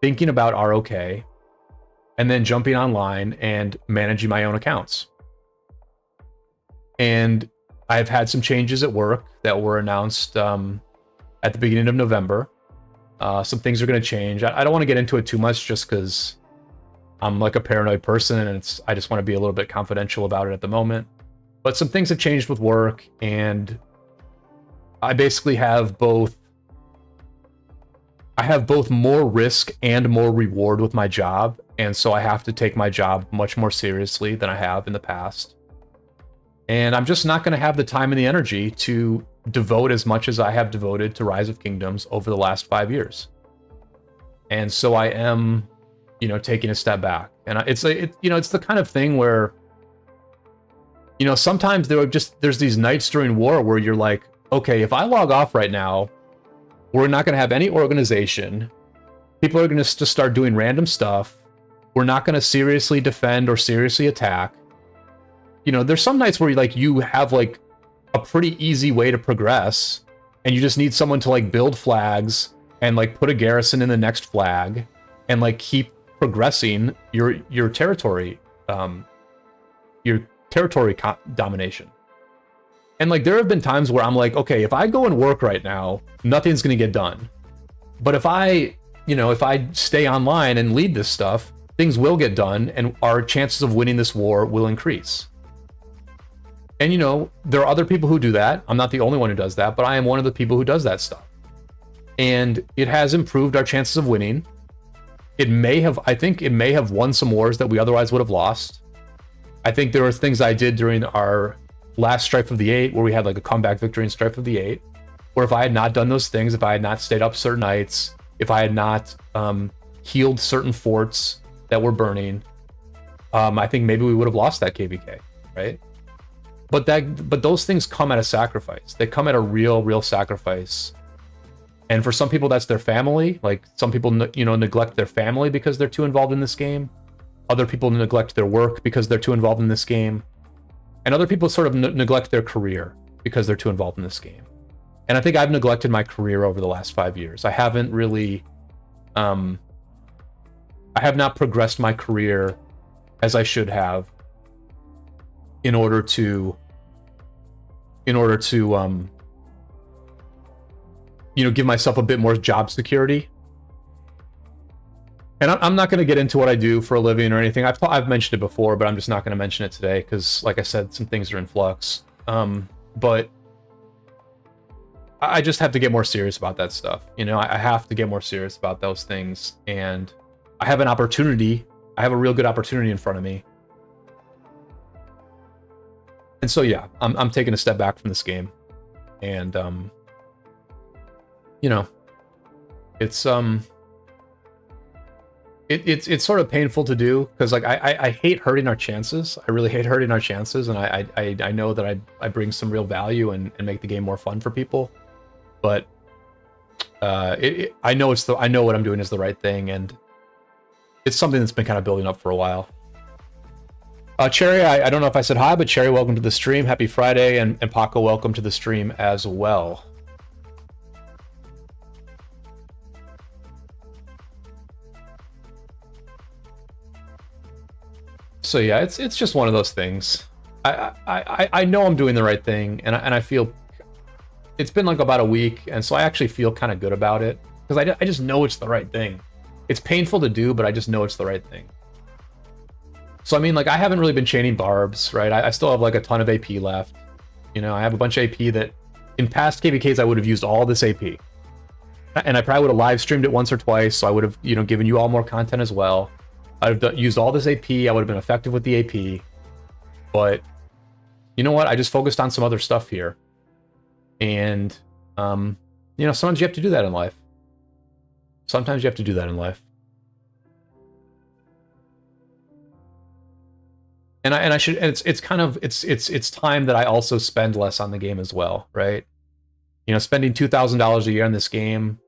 [SPEAKER 1] thinking about ROK, and then jumping online and managing my own accounts. And I've had some changes at work that were announced at the beginning of November. Some things are going to change. I don't want to get into it too much just because I'm like a paranoid person, and I just want to be a little bit confidential about it at the moment. But some things have changed with work, and I basically have both more risk and more reward with my job, and so I have to take my job much more seriously than I have in the past. And I'm just not going to have the time and the energy to devote as much as I have devoted to Rise of Kingdoms over the last 5 years. And so I am, you know, taking a step back. And it's the kind of thing where, you know, sometimes there's these nights during war where you're like, okay, if I log off right now, we're not going to have any organization. People are going to just start doing random stuff. We're not going to seriously defend or seriously attack. You know, there's some nights where you have like a pretty easy way to progress, and you just need someone to like build flags and like put a garrison in the next flag and like keep progressing your territory, domination. And like there have been times where I'm like, okay, if I go and work right now, nothing's gonna get done. But if I stay online and lead this stuff, things will get done, and our chances of winning this war will increase. And you know, there are other people who do that. I'm not the only one who does that, but I am one of the people who does that stuff. And it has improved our chances of winning. I think it may have won some wars that we otherwise would have lost. I think there were things I did during our last Strife of the Eight where we had like a comeback victory in Strife of the Eight, where if I had not done those things, if I had not stayed up certain nights, if I had not healed certain forts that were burning, I think maybe we would have lost that KvK, right? But those things come at a sacrifice. They come at a real sacrifice. And for some people, that's their family. Like some people, neglect their family because they're too involved in this game. Other people neglect their work because they're too involved in this game. And other people sort of neglect their career because they're too involved in this game. And I think I've neglected my career over the last 5 years. I haven't really, I have not progressed my career as I should have in order to give myself a bit more job security. And I'm not going to get into what I do for a living or anything. I've mentioned it before, but I'm just not going to mention it today because, like I said, some things are in flux. But I just have to get more serious about that stuff. I have to get more serious about those things. And I have an opportunity. I have a real good opportunity in front of me. And so, yeah, I'm taking a step back from this game. And, it's it's sort of painful to do because, like, I hate hurting our chances. I really hate hurting our chances, and I know that I bring some real value and make the game more fun for people. But I know what I'm doing is the right thing, and it's something that's been kind of building up for a while. Cherry, I don't know if I said hi, but Cherry, welcome to the stream. Happy Friday, and Paco, welcome to the stream as well. So yeah, it's just one of those things. I know I'm doing the right thing, and I feel it's been like about a week, and so I actually feel kind of good about it because I just know it's the right thing. It's painful to do, but I just know it's the right thing. So I mean, like, I haven't really been chaining barbs, right? I still have like a ton of AP left. I have a bunch of AP that in past KvKs I would have used all this AP, and I probably would have live streamed it once or twice, so I would have given you all more content as well. I've used all this AP. I would have been effective with the AP, but you know what? I just focused on some other stuff here, and sometimes you have to do that in life. Sometimes you have to do that in life, and I should. And it's time that I also spend less on the game as well, right? Spending $2,000 a year on this game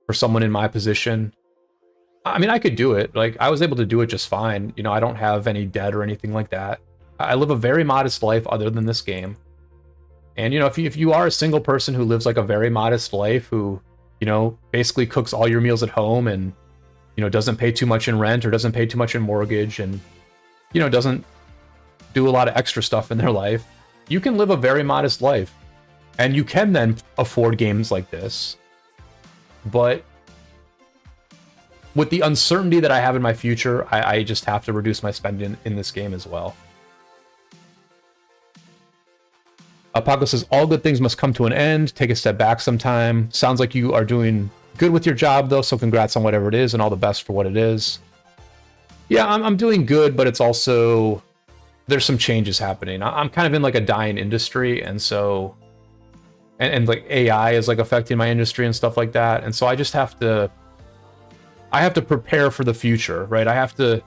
[SPEAKER 1] for someone in my position. I mean, I could do it. Like, I was able to do it just fine. I don't have any debt or anything like that. I live a very modest life other than this game. And, if you are a single person who lives like a very modest life, who, basically cooks all your meals at home and, doesn't pay too much in rent or doesn't pay too much in mortgage and, doesn't do a lot of extra stuff in their life, you can live a very modest life. And you can then afford games like this. But with the uncertainty that I have in my future, I just have to reduce my spending in this game as well. Paco says, all good things must come to an end. Take a step back sometime. Sounds like you are doing good with your job, though, so congrats on whatever it is and all the best for what it is. Yeah, I'm doing good, but it's also... there's some changes happening. I'm kind of in like a dying industry, and so... and like AI is like affecting my industry and stuff like that, and so I just have to... I have to prepare for the future, right? I have to,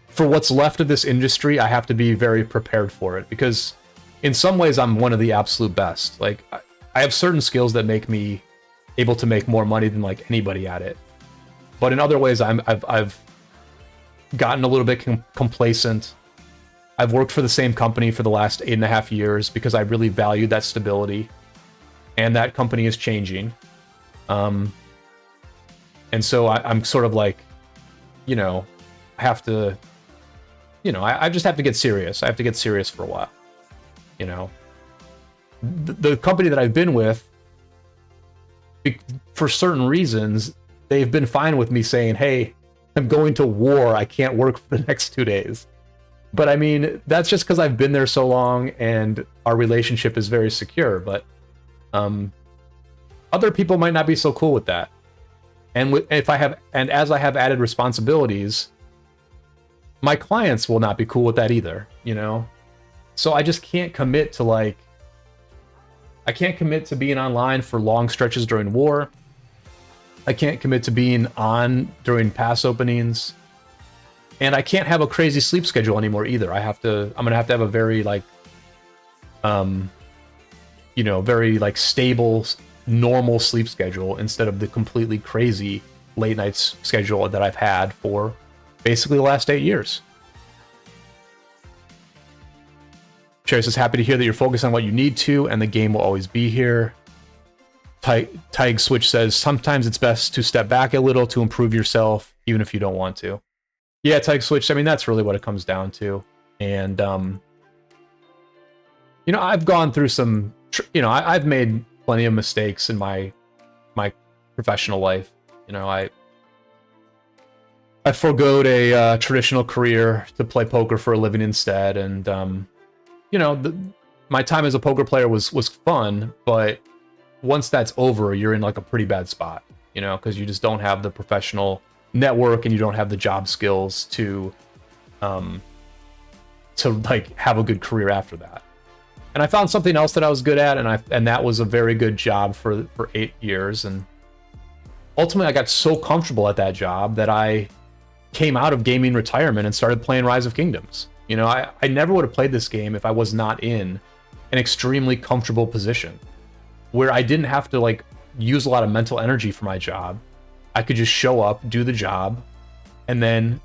[SPEAKER 1] for what's left of this industry, I have to be very prepared for it, because in some ways I'm one of the absolute best. Like, I have certain skills that make me able to make more money than like anybody at it. But in other ways, I've gotten a little bit complacent. I've worked for the same company for the last 8.5 years because I really valued that stability, and that company is changing. And so I'm sort of like, I have to, I just have to get serious. I have to get serious for a while. The company that I've been with, for certain reasons, they've been fine with me saying, hey, I'm going to war. I can't work for the next 2 days. But I mean, that's just because I've been there so long and our relationship is very secure. But other people might not be so cool with that. And as I have added responsibilities, my clients will not be cool with that either, So I just can't commit to I can't commit to being online for long stretches during war. I can't commit to being on during pass openings. And I can't have a crazy sleep schedule anymore either. I'm gonna have to have a very very stable, normal sleep schedule instead of the completely crazy late nights schedule that I've had for basically the last 8 years. Cherry says, happy to hear that you're focused on what you need to, and the game will always be here. Tig Switch says, sometimes it's best to step back a little to improve yourself, even if you don't want to. Yeah, tag switch. I mean, that's really what it comes down to. And you know, I've gone through some. You know, I've made plenty of mistakes in my professional life. You know, I forgoed a traditional career to play poker for a living instead, and you know, my time as a poker player was fun, but once that's over, you're in like a pretty bad spot, you know, because you just don't have the professional network and you don't have the job skills to like have a good career after that. And I found something else that I was good at, and that was a very good job for 8 years. And ultimately, I got so comfortable at that job that I came out of gaming retirement and started playing Rise of Kingdoms. You know, I never would have played this game if I was not in an extremely comfortable position where I didn't have to like use a lot of mental energy for my job. I could just show up, do the job, and then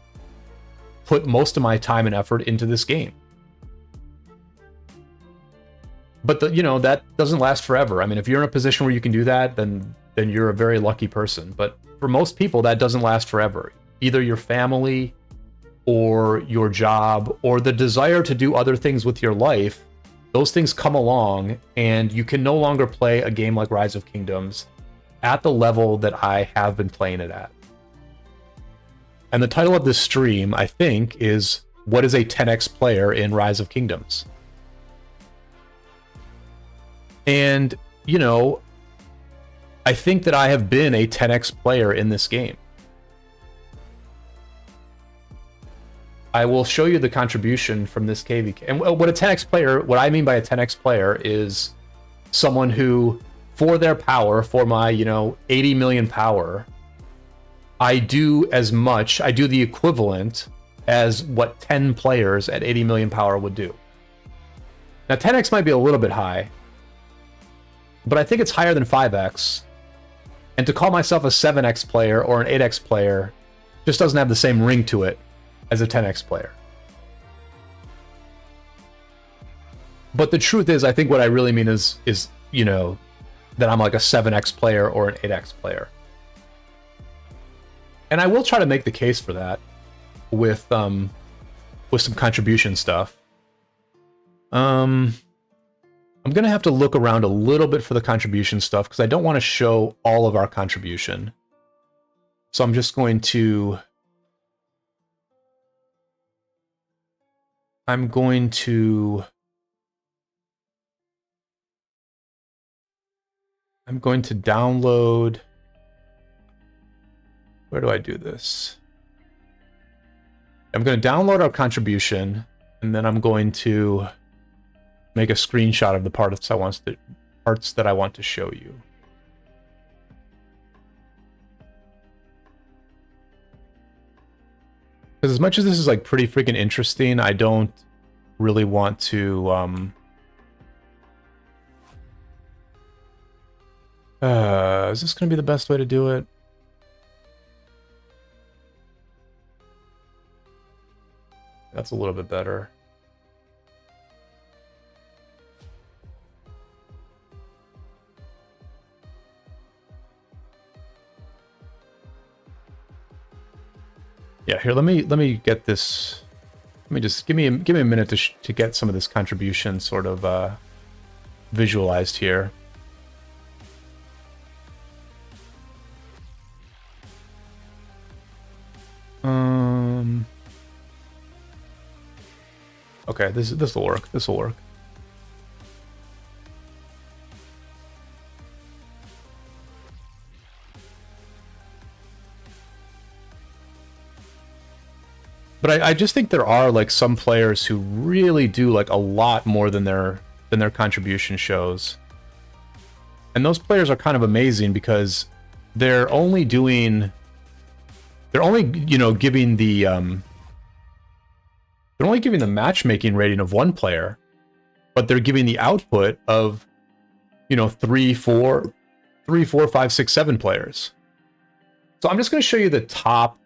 [SPEAKER 1] put most of my time and effort into this game. But you know, that doesn't last forever. I mean, if you're in a position where you can do that, then you're a very lucky person. But for most people, that doesn't last forever. Either your family or your job or the desire to do other things with your life, those things come along and you can no longer play a game like Rise of Kingdoms at the level that I have been playing it at. And the title of this stream, I think, is What is a 10x Player in Rise of Kingdoms? And, you know, I think that I have been a 10x player in this game. I will show you the contribution from this KvK. And what a 10x player, what I mean by a 10x player is someone who, for their power, for my, you know, 80 million power, I do as much, I do the equivalent as what 10 players at 80 million power would do. Now 10x might be a little bit high, but I think it's higher than 5x. And to call myself a 7x player or an 8x player just doesn't have the same ring to it as a 10x player. But the truth is, I think what I really mean is you know, that I'm like a 7x player or an 8x player. And I will try to make the case for that with some contribution stuff. I'm gonna have to look around a little bit for the contribution stuff because I don't want to show all of our contribution. So I'm just going to download. Where do I do this? I'm going to download our contribution, and then I'm going to make a screenshot of the parts that I want to show you. Because as much as this is like pretty freaking interesting, I don't really want to is this going to be the best way to do it? That's a little bit better. Yeah, here, let me get this. Let me just give me a minute to get some of this contribution sort of visualized here. Okay, this will work. This will work. But I just think there are like some players who really do like a lot more than their contribution shows. And those players are kind of amazing because they're only, you know, giving the they're only giving the matchmaking rating of one player, but they're giving the output of, you know, 3, 4, 5, 6, 7 players. So I'm just going to show you the top.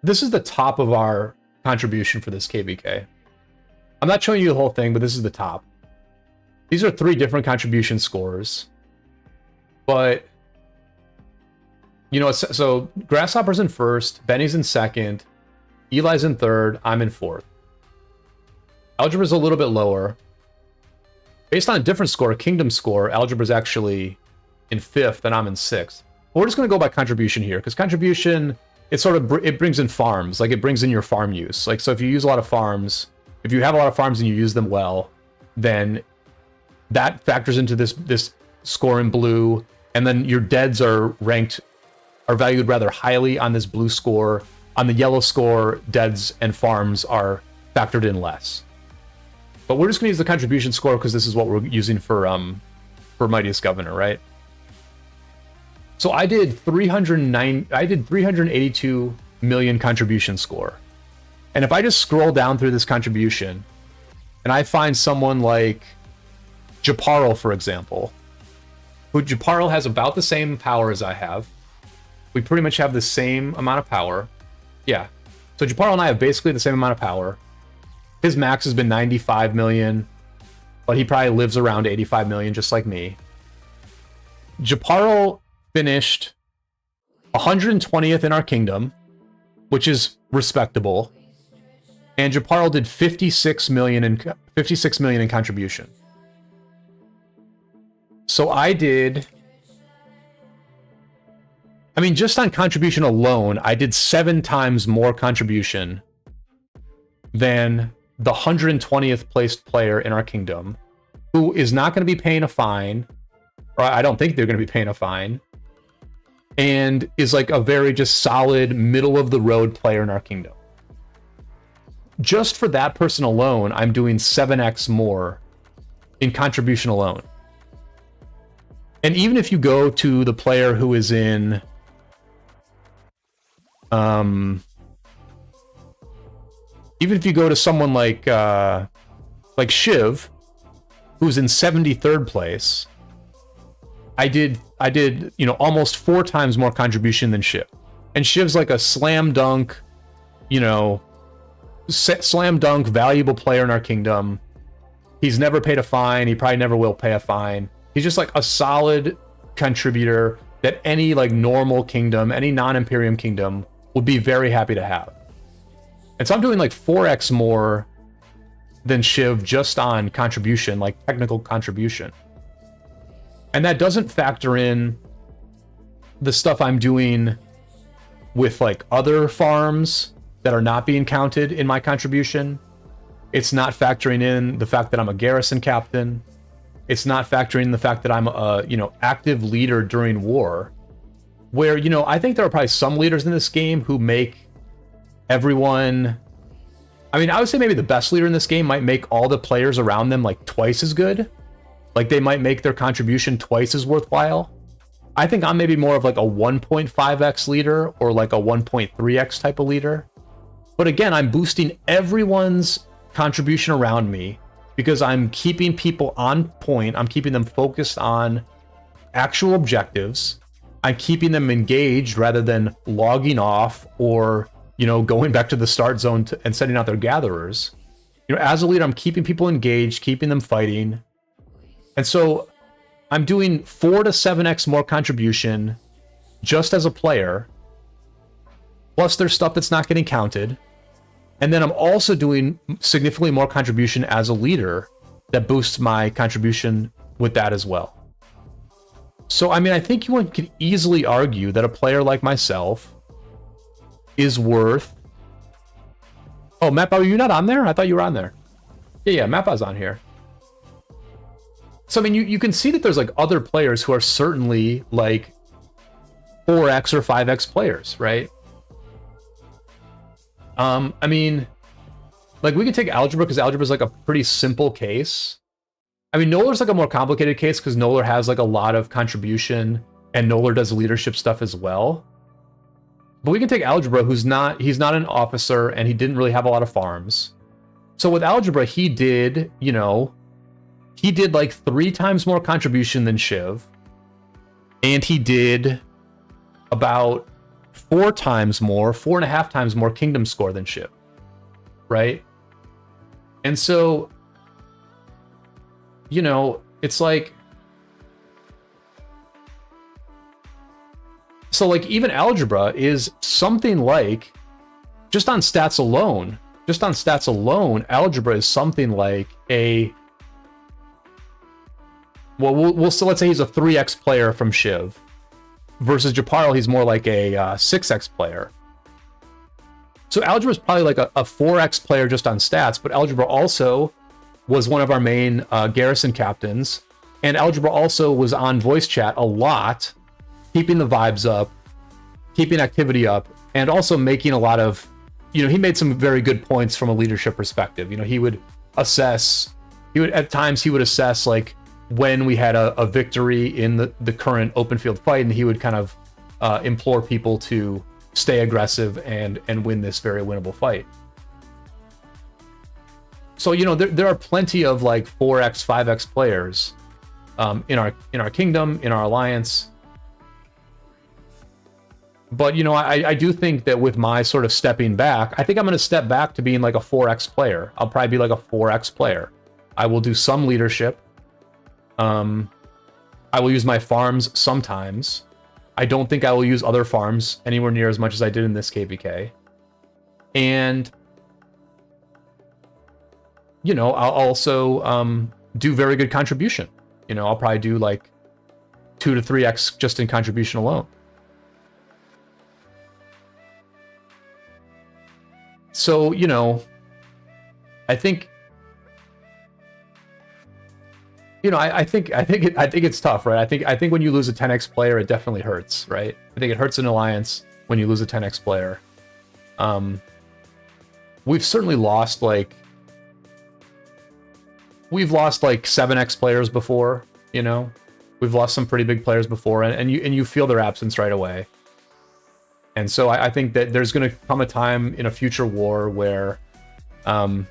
[SPEAKER 1] This is the top of our contribution for this KvK. I'm not showing you the whole thing, but this is the top. These are 3 different contribution scores. But You know, so Grasshopper's in first, Benny's in second, Eli's in third, I'm in fourth. Algebra's a little bit lower. Based on a different score, Kingdom score, Algebra's actually in fifth and I'm in sixth. But we're just going to go by contribution here, because contribution, it sort of it brings in farms, like it brings in your farm use. Like, so if you use a lot of farms, if you have a lot of farms and you use them well, then that factors into this score in blue, and then your deads are valued rather highly on this blue score. On the yellow score, deads and farms are factored in less. But we're just gonna use the contribution score because this is what we're using for Mightiest Governor, right? So I did 382 million contribution score. And if I just scroll down through this contribution and I find someone like Japarl, for example, who Japarl has about the same power as I have. We pretty much have the same amount of power. Yeah. So Japarl and I have basically the same amount of power. His max has been 95 million, but he probably lives around 85 million, just like me. Japarl finished 120th in our kingdom, which is respectable. And Japarl did 56 million in contribution. So I did, I mean, just on contribution alone, I did 7 times more contribution than the 120th placed player in our kingdom, who is not going to be paying a fine, or I don't think they're going to be paying a fine, and is like a very just solid middle of the road player in our kingdom. Just for that person alone, I'm doing 7x more in contribution alone. And even if you go to the player who is in even if you go to someone like Shiv, who's in 73rd place, I did, you know, almost 4 times more contribution than Shiv. And Shiv's like a slam dunk, you know, slam dunk valuable player in our kingdom. He's never paid a fine. He probably never will pay a fine. He's just like a solid contributor that any like normal kingdom, any non-Imperium kingdom would be very happy to have. And so I'm doing like 4x more than Shiv just on contribution, like technical contribution. And that doesn't factor in the stuff I'm doing with like other farms that are not being counted in my contribution. It's not factoring in the fact that I'm a garrison captain. It's not factoring in the fact that I'm a, you know, active leader during war, where, you know, I think there are probably some leaders in this game who make everyone, I mean, I would say maybe the best leader in this game might make all the players around them like twice as good. Like they might make their contribution twice as worthwhile. I think I'm maybe more of like a 1.5x leader or like a 1.3x type of leader. But again, I'm boosting everyone's contribution around me because I'm keeping people on point. I'm keeping them focused on actual objectives. I'm keeping them engaged rather than logging off or, you know, going back to the start zone and sending out their gatherers. You know, as a leader, I'm keeping people engaged, keeping them fighting. And so I'm doing 4 to 7x more contribution just as a player. Plus there's stuff that's not getting counted. And then I'm also doing significantly more contribution as a leader that boosts my contribution with that as well. So, I mean, I think you could easily argue that a player like myself is worth... Oh, Mappa, are you not on there? I thought you were on there. Yeah, Mappa's on here. So, I mean, you can see that there's like other players who are certainly like 4x or 5x players, right? I mean, like we can take algebra because algebra is like a pretty simple case. I mean, Nolar's like a more complicated case because Nolar has like a lot of contribution and Nolar does leadership stuff as well. But we can take algebra, he's not an officer and he didn't really have a lot of farms. So with algebra, he did, you know, he did like 3 times more contribution than Shiv. And he did about 4 times more, 4.5 times more kingdom score than Shiv, right? And so, you know, it's like So like even algebra is something like, just on stats alone, algebra is something like a, well, so let's say he's a 3x player from Shiv, versus Japarl, he's more like a 6x player. So algebra is probably like a 4x player just on stats, but algebra also was one of our main garrison captains, and algebra also was on voice chat a lot, keeping the vibes up, keeping activity up, and also making a lot of, he made some very good points from a leadership perspective. He would assess, at times he would assess like when we had a victory in the current open field fight, and he would kind of implore people to stay aggressive and win this very winnable fight. So there are plenty of like 4x 5x players in our kingdom, in our alliance, but I do think that with my sort of stepping back, I think I'm going to step back to being like a 4x player. I'll probably be like a 4x player. I will do some leadership. I will use my farms sometimes. I don't think I will use other farms anywhere near as much as I did in this KvK. And, I'll also do very good contribution. I'll probably do like 2 to 3x just in contribution alone. So, I think, I think it's tough, right? I think when you lose a 10x player, it definitely hurts, right? I think it hurts an alliance when you lose a 10x player. We've certainly lost like 7x players before, We've lost some pretty big players before, and you feel their absence right away. And so I think that there's going to come a time in a future war where I'm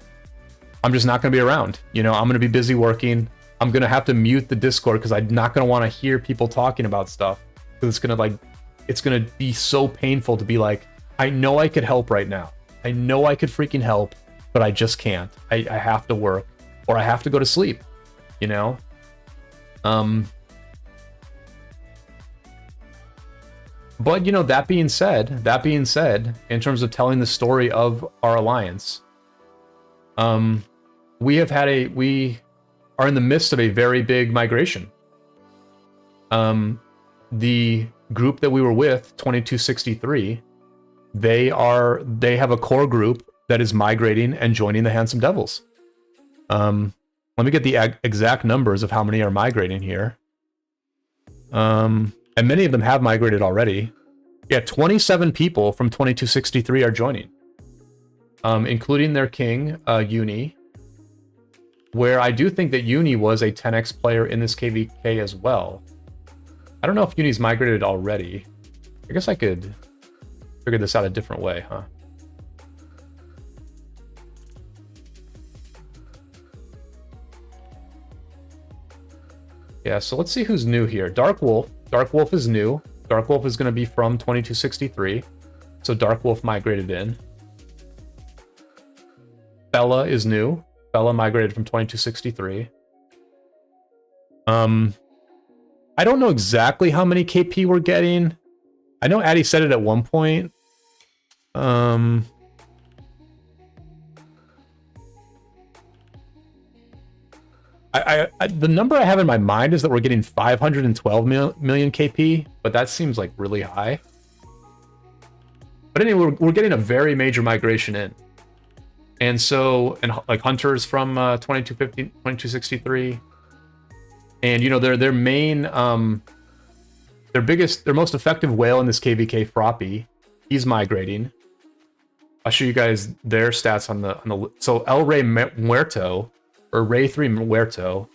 [SPEAKER 1] just not going to be around. I'm going to be busy working. I'm going to have to mute the Discord because I'm not going to want to hear people talking about stuff, because it's going to be so painful to be like, I know I could help right now. I know I could freaking help, but I just can't. I have to work, or I have to go to sleep, But that being said, in terms of telling the story of our alliance, we are in the midst of a very big migration. The group that we were with, 2263, they have a core group that is migrating and joining the Handsome Devils. Let me get the exact numbers of how many are migrating here. And many of them have migrated already. Yeah, 27 people from 2263 are joining, including their king, Uni, where I do think that Uni was a 10x player in this KvK as well. I don't know if Uni's migrated already. I guess I could figure this out a different way, huh? Yeah, so let's see who's new here. Dark Wolf. Dark Wolf is new. Dark Wolf is going to be from 2263. So Dark Wolf migrated in. Bella is new. Bella migrated from 2263. I don't know exactly how many KP we're getting. I know Addy said it at one point. The number I have in my mind is that we're getting 512 million KP, but that seems like really high. But anyway, we're getting a very major migration in. And so, and like Hunters from 2250, 2263. And their main, their most effective whale in this KvK, Froppy, he's migrating. I'll show you guys their stats on the so El Rey Muerto, or Ray 3 Muerto,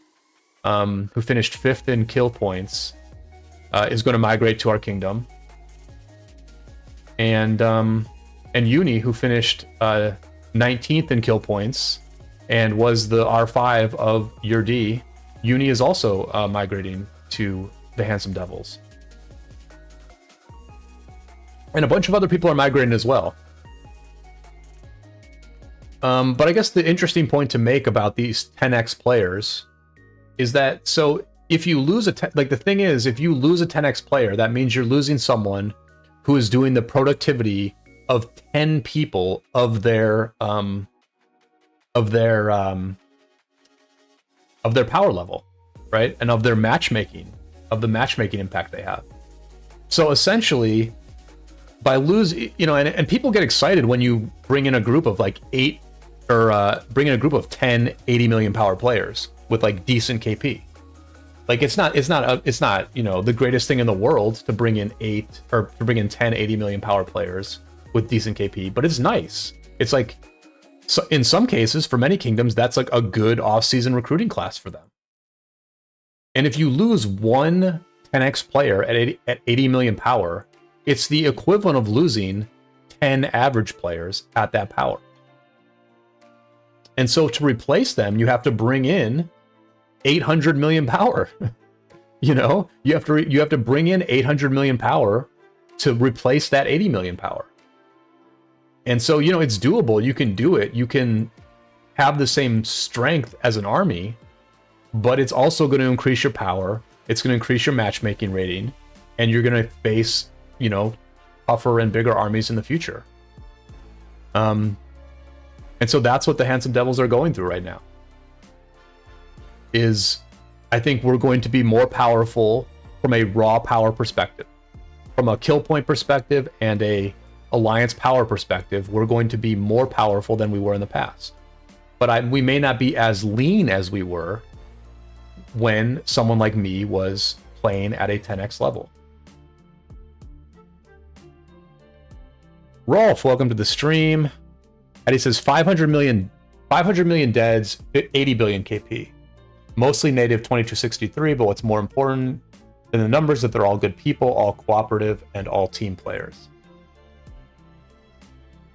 [SPEAKER 1] who finished 5th in kill points, is going to migrate to our kingdom. And Uni, who finished 19th in kill points and was the R5 of Your D, Uni is also migrating to the Handsome Devils. And a bunch of other people are migrating as well. But I guess the interesting point to make about these 10x players is that, so, if you lose like the thing is, if you lose a 10x player, that means you're losing someone who is doing the productivity of 10 people of their power level, right? And of their matchmaking, of the matchmaking impact they have. So essentially, by losing, you know, and people get excited when you bring in a group of like 8 or bring in a group of 10 80 million power players with like decent KP. Like it's not you know, the greatest thing in the world to bring in 10 80 million power players with decent KP, but it's nice. It's like, so in some cases, for many kingdoms, that's like a good off-season recruiting class for them. And if you lose one 10x player at 80 million power, it's the equivalent of losing 10 average players at that power. And so to replace them, you have to bring in 800 million power. You know, you have to bring in 800 million power to replace that 80 million power. And so, you know, it's doable. You can do it. You can have the same strength as an army, but it's also going to increase your power. It's going to increase your matchmaking rating, and you're going to face, you know, tougher and bigger armies in the future. And so that's what the Handsome Devils are going through right now. I think we're going to be more powerful from a raw power perspective. From a kill point perspective and a alliance power perspective, we're going to be more powerful than we were in the past. But we may not be as lean as we were when someone like me was playing at a 10x level. Rolf, welcome to the stream. And he says 500 million deads, 80 billion KP. Mostly native 2263, but what's more important than the numbers that they're all good people, all cooperative, and all team players.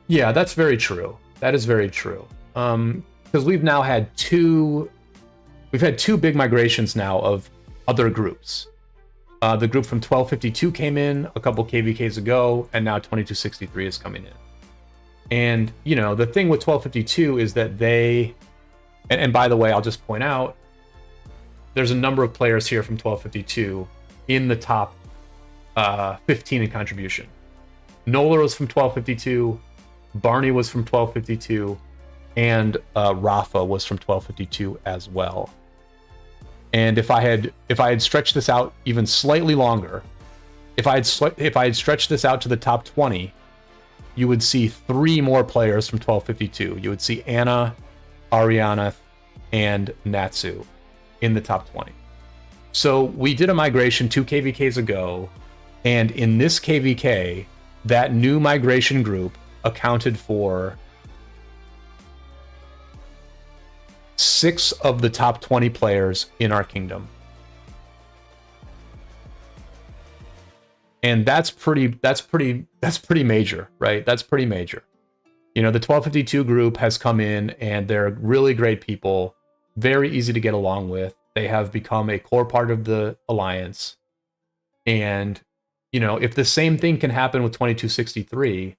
[SPEAKER 1] Yeah, that's very true. That is very true. Because we've now had two big migrations now of other groups. The group from 1252 came in a couple KvKs ago, and now 2263 is coming in. And, you know, the thing with 1252 is that and by the way, I'll just point out, there's a number of players here from 1252 in the top 15 in contribution. Nola was from 1252, Barney was from 1252, and Rafa was from 1252 as well. And if I had stretched this out even slightly longer, if I had stretched this out to the top 20, you would see 3 more players from 1252. You would see Anna, Ariana, and Natsu in the top 20. So we did a migration 2 KvKs ago, and in this KvK, that new migration group accounted for 6 of the top 20 players in our kingdom. And that's pretty major, right? That's pretty major. You know, the 1252 group has come in, and they're really great people, very easy to get along with. They have become a core part of the alliance. And, you know, if the same thing can happen with 2263,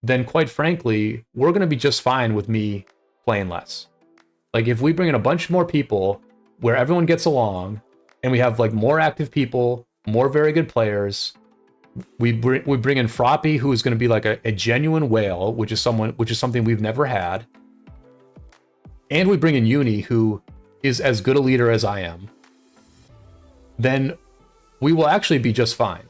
[SPEAKER 1] then quite frankly, we're going to be just fine with me playing less. Like, if we bring in a bunch more people where everyone gets along, and we have like more active people, more very good players, we bring in Froppy, who is going to be like a genuine whale, which is something we've never had. And we bring in Uni, who is as good a leader as I am, then we will actually be just fine.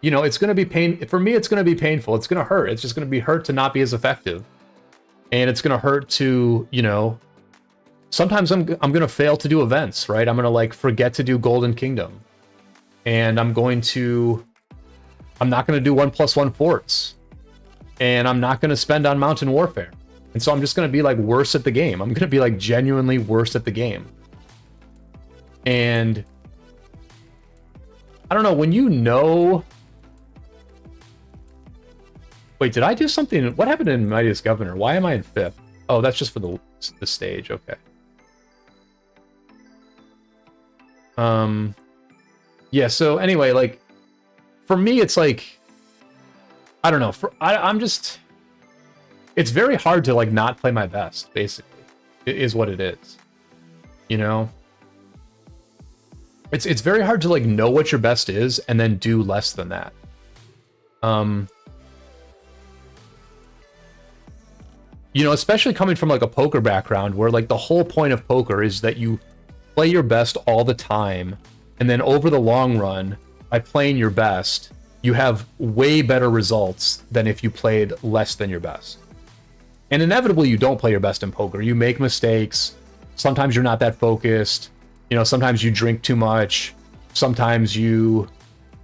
[SPEAKER 1] You know, it's going to be for me, it's going to be painful. It's going to hurt. It's just going to be hurt to not be as effective. And it's going to hurt to, you know, sometimes I'm going to fail to do events, right? I'm going to like forget to do Golden Kingdom. And I'm not going to do 1+1 forts. And I'm not going to spend on Mountain Warfare. And so I'm just going to be like worse at the game. I'm going to be like genuinely worse at the game. And I don't know, when you know... Wait, did I do something? What happened in Mightiest Governor? Why am I in 5th? Oh, that's just for the stage. Okay. Yeah, so anyway, like, for me, it's like, I don't know. I'm just... It's very hard to, like, not play my best, basically, is what it is. you know? It's very hard to like know what your best is and then do less than that. You know, especially coming from like a poker background where like the whole point of poker is that you play your best all the time, and then over the long run, by playing your best, you have way better results than if you played less than your best. And inevitably, you don't play your best in poker. You make mistakes. Sometimes you're not that focused. You know, sometimes you drink too much. Sometimes you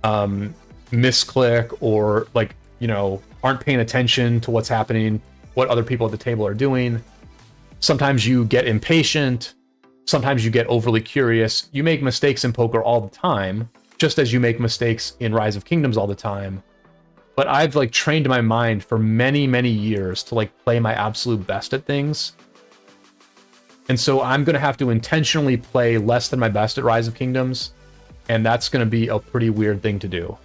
[SPEAKER 1] misclick, or like, you know, aren't paying attention to what's happening, what other people at the table are doing. Sometimes you get impatient. Sometimes you get overly curious. You make mistakes in poker all the time, just as you make mistakes in Rise of Kingdoms all the time. But I've like trained my mind for many, many years to like play my absolute best at things. And so I'm going to have to intentionally play less than my best at Rise of Kingdoms. And that's going to be a pretty weird thing to do.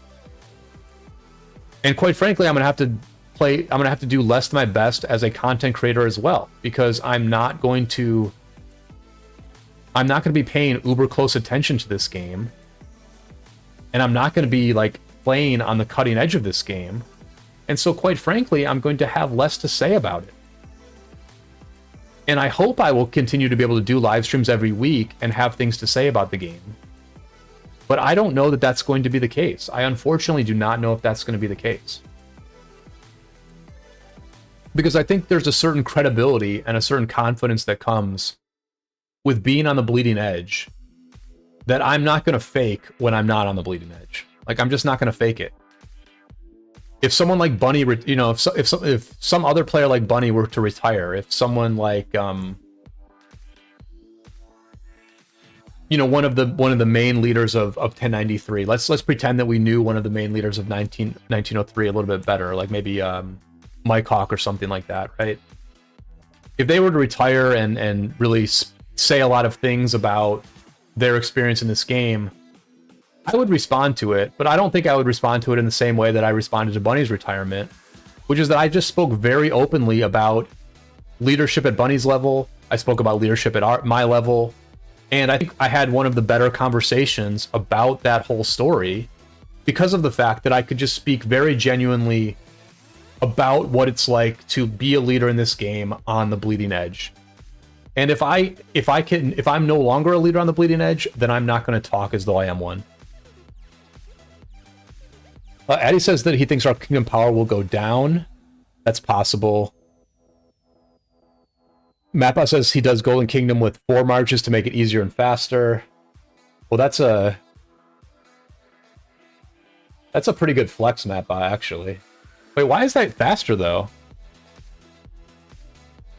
[SPEAKER 1] And quite frankly, I'm going to have to do less than my best as a content creator as well, because I'm not going to be paying uber close attention to this game. And I'm not going to be like playing on the cutting edge of this game. And so quite frankly, I'm going to have less to say about it. And I hope I will continue to be able to do live streams every week and have things to say about the game. But I don't know that that's going to be the case. I unfortunately do not know if that's going to be the case. Because I think there's a certain credibility and a certain confidence that comes with being on the bleeding edge that I'm not going to fake when I'm not on the bleeding edge. Like, I'm just not going to fake it. If someone like Bunny, you know, if some other player like Bunny were to retire, if someone like, you know, one of the main leaders of 1093, let's pretend that we knew one of the main leaders of 1903 a little bit better, like maybe Mike Hawk or something like that, right? If they were to retire and really say a lot of things about their experience in this game, I would respond to it, but I don't think I would respond to it in the same way that I responded to Bunny's retirement, which is that I just spoke very openly about leadership at Bunny's level. I spoke about leadership at my level, and I think I had one of the better conversations about that whole story because of the fact that I could just speak very genuinely about what it's like to be a leader in this game on the bleeding edge. And if I'm no longer a leader on the bleeding edge, then I'm not going to talk as though I am one. Addy says that he thinks our Kingdom Power will go down. That's possible. Mappa says he does Golden Kingdom with 4 marches to make it easier and faster. Well, that's a pretty good flex, Mappa, actually. Wait, why is that faster, though?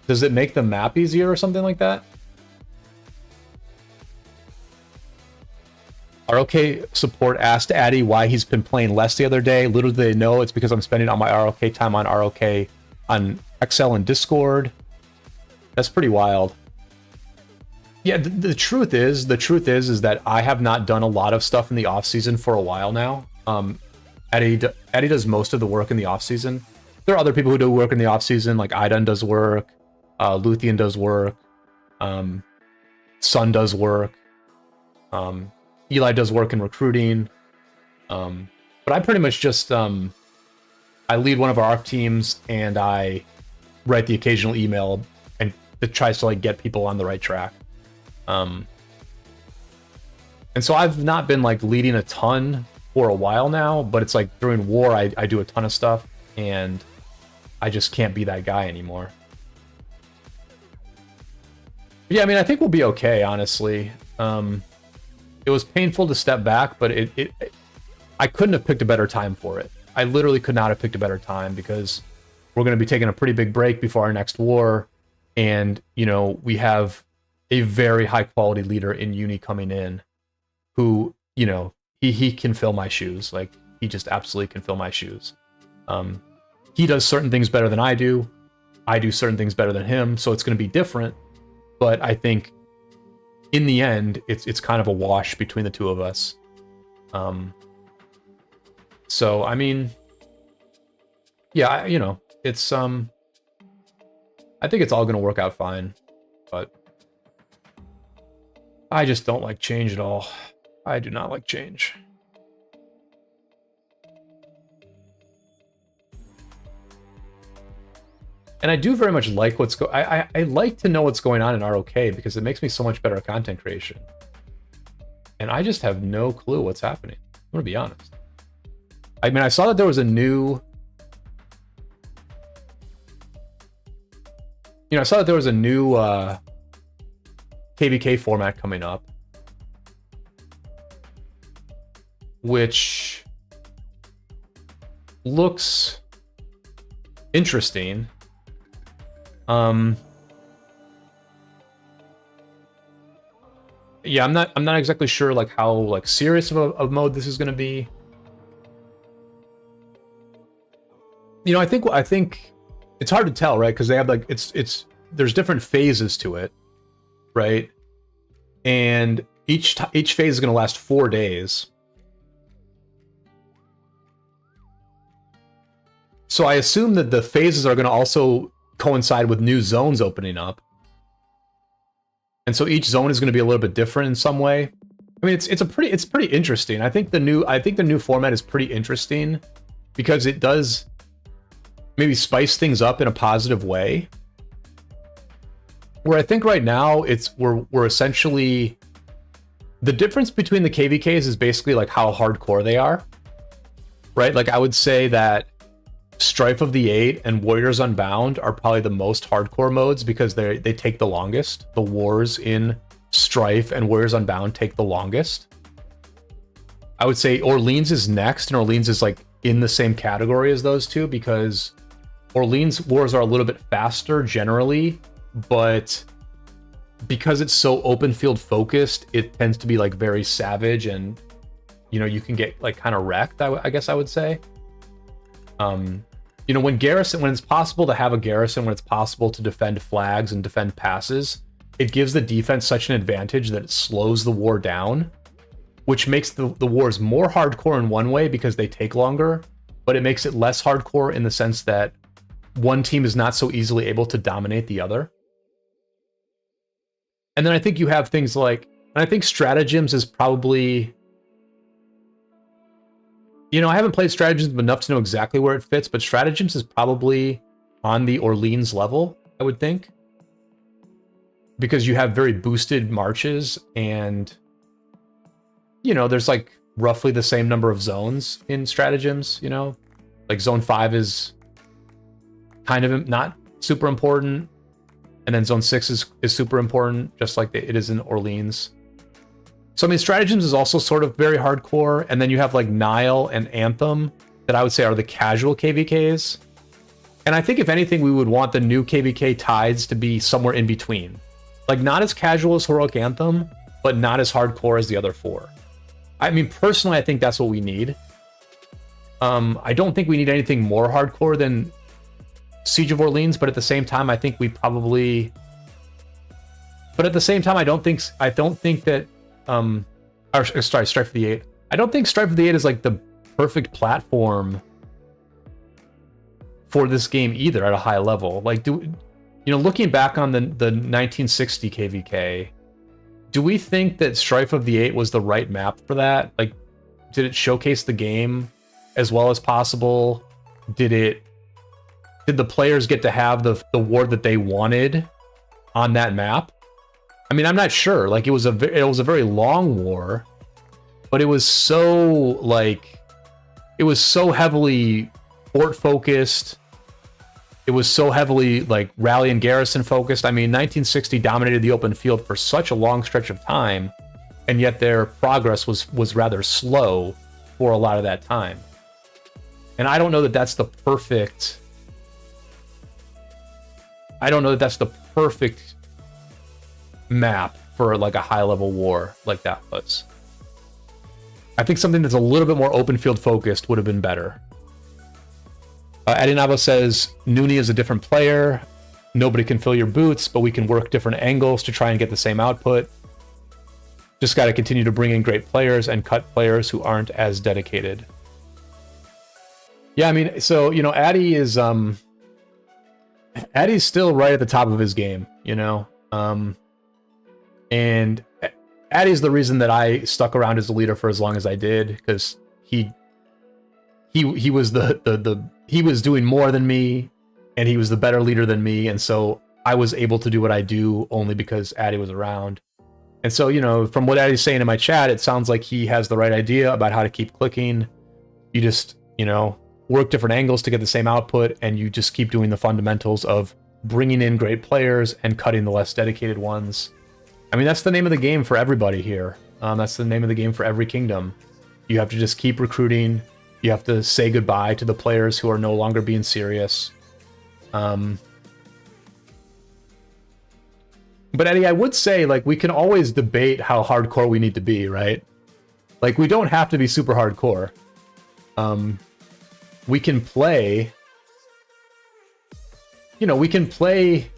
[SPEAKER 1] Does it make the map easier or something like that? ROK support asked Addy why he's been playing less the other day. Little do they know it's because I'm spending all my ROK time on ROK on Excel and Discord. That's pretty wild. Yeah, the truth is that I have not done a lot of stuff in the off season for a while now. Addy does most of the work in the off season. There are other people who do work in the off season, like Idan does work, Luthien does work, Sun does work. Eli does work in recruiting, but I pretty much just I lead one of our ARC teams and I write the occasional email and it tries to like get people on the right track. And so I've not been like leading a ton for a while now, but it's like during war I do a ton of stuff and I just can't be that guy anymore. Yeah, I mean, I think we'll be okay, honestly. It was painful to step back, but I couldn't have picked a better time for it. I literally could not have picked a better time because we're going to be taking a pretty big break before our next war. And, you know, we have a very high quality leader in Uni coming in who, you know, he can fill my shoes. Like, he just absolutely can fill my shoes. He does certain things better than I do. I do certain things better than him. So it's going to be different. But I think in the end, it's kind of a wash between the two of us. So, I mean, yeah, you know, it's, I think it's all going to work out fine, but I just don't like change at all. I do not like change. And I do very much like what's I like to know what's going on in ROK because it makes me so much better at content creation. And I just have no clue what's happening. I'm gonna be honest. I mean, I saw that there was a new, I saw that there was a new KvK format coming up, which looks interesting. Yeah, I'm not exactly sure like how like serious of a mode this is going to be. I think it's hard to tell, right? Because they have like there's different phases to it, right? And each phase is going to last 4 days. So I assume that the phases are going to also coincide with new zones opening up. And so each zone is going to be a little bit different in some way. I mean, it's pretty interesting. I think the new format is pretty interesting because it does maybe spice things up in a positive way. Where I think right now we're essentially, the difference between the KvKs is basically like how hardcore they are, right? Like I would say that Strife of the Eight and Warriors Unbound are probably the most hardcore modes because they take the longest. The wars in Strife and Warriors Unbound take the longest. I would say Orleans is next, and Orleans is like in the same category as those two because Orleans wars are a little bit faster generally, but because it's so open field focused, it tends to be like very savage, and you can get like kind of wrecked. I guess I would say. When it's possible to have a garrison, when it's possible to defend flags and defend passes, it gives the defense such an advantage that it slows the war down, which makes the wars more hardcore in one way because they take longer, but it makes it less hardcore in the sense that one team is not so easily able to dominate the other. And then I think you have things like, and I think stratagems is probably, I haven't played stratagems enough to know exactly where it fits, but stratagems is probably on the Orleans level, I would think. Because you have very boosted marches and, there's like roughly the same number of zones in stratagems, Like zone 5 is kind of not super important. And then zone 6 is super important, just like it is in Orleans. So, I mean, stratagems is also sort of very hardcore. And then you have like Nile and Anthem that I would say are the casual KvKs. And I think if anything, we would want the new KvK tides to be somewhere in between. Like not as casual as Heroic Anthem, but not as hardcore as the other 4. I mean, personally, I think that's what we need. I don't think we need anything more hardcore than Siege of Orleans, but at the same time, I think we probably... But at the same time, I don't think that... Strife of the Eight. I don't think Strife of the Eight is like the perfect platform for this game either at a high level. Like, looking back on the 1960 KvK, do we think that Strife of the Eight was the right map for that? Like, did it showcase the game as well as possible? Did the players get to have the war that they wanted on that map? I mean, I'm not sure. Like, it was a very long war, but it was so heavily fort focused. It was so heavily like rally and garrison focused. I mean, 1960 dominated the open field for such a long stretch of time, and yet their progress was rather slow for a lot of that time. And I don't know that that's the perfect. I don't know that that's the perfect map for like a high level war like that was. I think something that's a little bit more open field focused would have been better. Adinavo says, Nooney is a different player. Nobody can fill your boots, but we can work different angles to try and get the same output. Just got to continue to bring in great players and cut players who aren't as dedicated. Yeah, I mean, so, Addy is, Addy's still right at the top of his game, And Addy's the reason that I stuck around as a leader for as long as I did, because he was he was doing more than me, and he was the better leader than me, and so I was able to do what I do only because Addy was around. And so, you know, from what Addy's saying in my chat, it sounds like he has the right idea about how to keep clicking. You just, you know, work different angles to get the same output, and you just keep doing the fundamentals of bringing in great players and cutting the less dedicated ones. I mean, that's the name of the game for everybody here. That's the name of the game for every kingdom. You have to just keep recruiting. You have to say goodbye to the players who are no longer being serious. But Eddie, I would say, like, we can always debate how hardcore we need to be, right? Like, we don't have to be super hardcore. We can play... You know, we can play...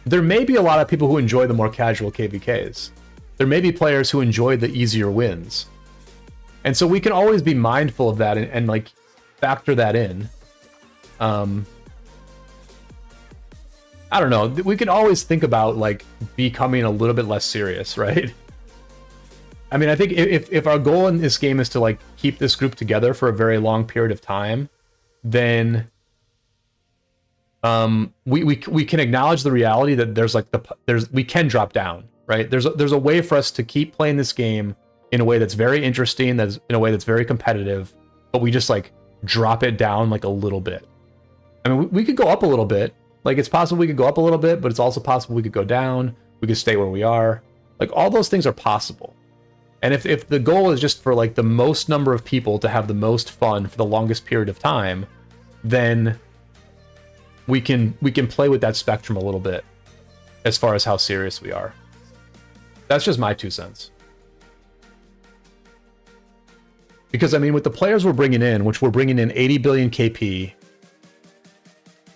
[SPEAKER 1] There may be a lot of people who enjoy the more casual KvKs. There may be players who enjoy the easier wins. And so we can always be mindful of that and like, factor that in. I don't know. We can always think about, like, becoming a little bit less serious, right? I mean, I think if our goal in this game is to, like, keep this group together for a very long period of time, then... we can acknowledge the reality that we can drop down, right? There's a way for us to keep playing this game in a way that's very interesting, that's in a way that's very competitive, but we just, like, drop it down, like, a little bit. I mean, we could go up a little bit. Like, it's possible we could go up a little bit, but it's also possible we could go down. We could stay where we are. Like, all those things are possible. And if the goal is just for, like, the most number of people to have the most fun for the longest period of time, then we can play with that spectrum a little bit as far as how serious we are. That's just my 2 cents. Because, I mean, with the players we're bringing in, which we're bringing in 80 billion KP,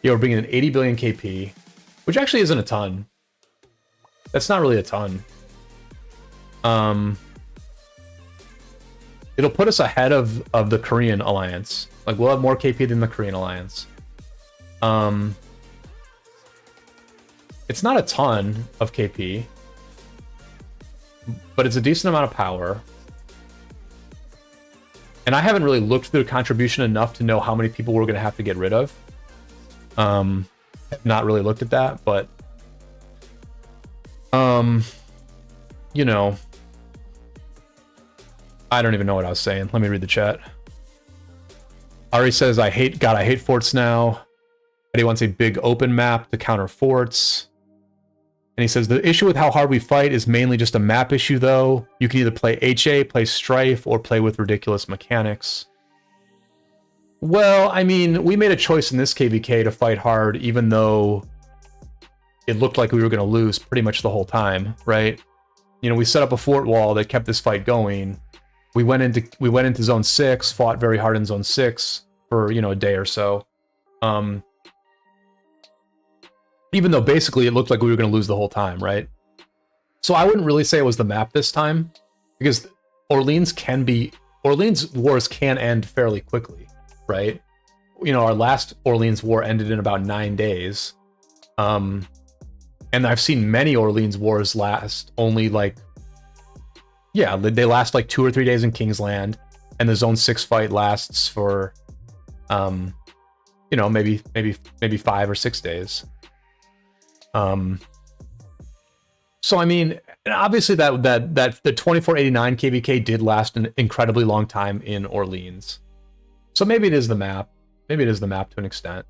[SPEAKER 1] yeah, we're bringing in 80 billion KP, which actually isn't a ton. That's not really a ton. It'll put us ahead of the Korean alliance. Like, we'll have more KP than the Korean alliance. It's not a ton of KP, but it's a decent amount of power. And I haven't really looked through the contribution enough to know how many people we're going to have to get rid of. Not really looked at that, but you know, I don't even know what I was saying. Let me read the chat. Ari says, I hate forts now. He wants a big open map to counter forts. And he says, the issue with how hard we fight is mainly just a map issue, though. You can either play HA, play Strife, or play with ridiculous mechanics. Well, I mean, we made a choice in this KvK to fight hard, even though it looked like we were going to lose pretty much the whole time, right? You know, we set up a fort wall that kept this fight going. We went into Zone 6, fought very hard in Zone 6 for, you know, a day or so. Even though basically it looked like we were going to lose the whole time, right? So I wouldn't really say it was the map this time, because Orleans wars can end fairly quickly, right? You know, our last Orleans war ended in about 9 days. And I've seen many Orleans wars last only, like, yeah, they last like 2 or 3 days in Kingsland, and the Zone 6 fight lasts for, you know, maybe 5 or 6 days. So I mean, obviously that the 2489 KvK did last an incredibly long time in Orleans. So maybe it is the map. Maybe it is the map to an extent.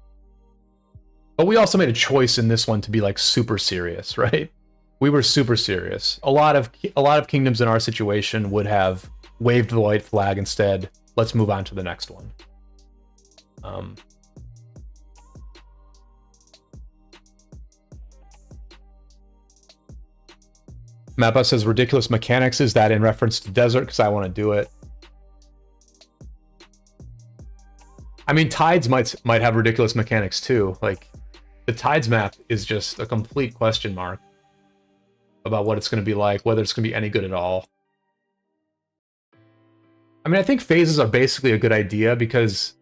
[SPEAKER 1] But we also made a choice in this one to be, like, super serious, right? We were super serious. A lot of kingdoms in our situation would have waved the white flag instead. Let's move on to the next one. Mappa says ridiculous mechanics. Is that in reference to desert? Because I want to do it. I mean, Tides might have ridiculous mechanics too. Like, the Tides map is just a complete question mark about what it's going to be like, whether it's going to be any good at all. I mean, I think phases are basically a good idea, because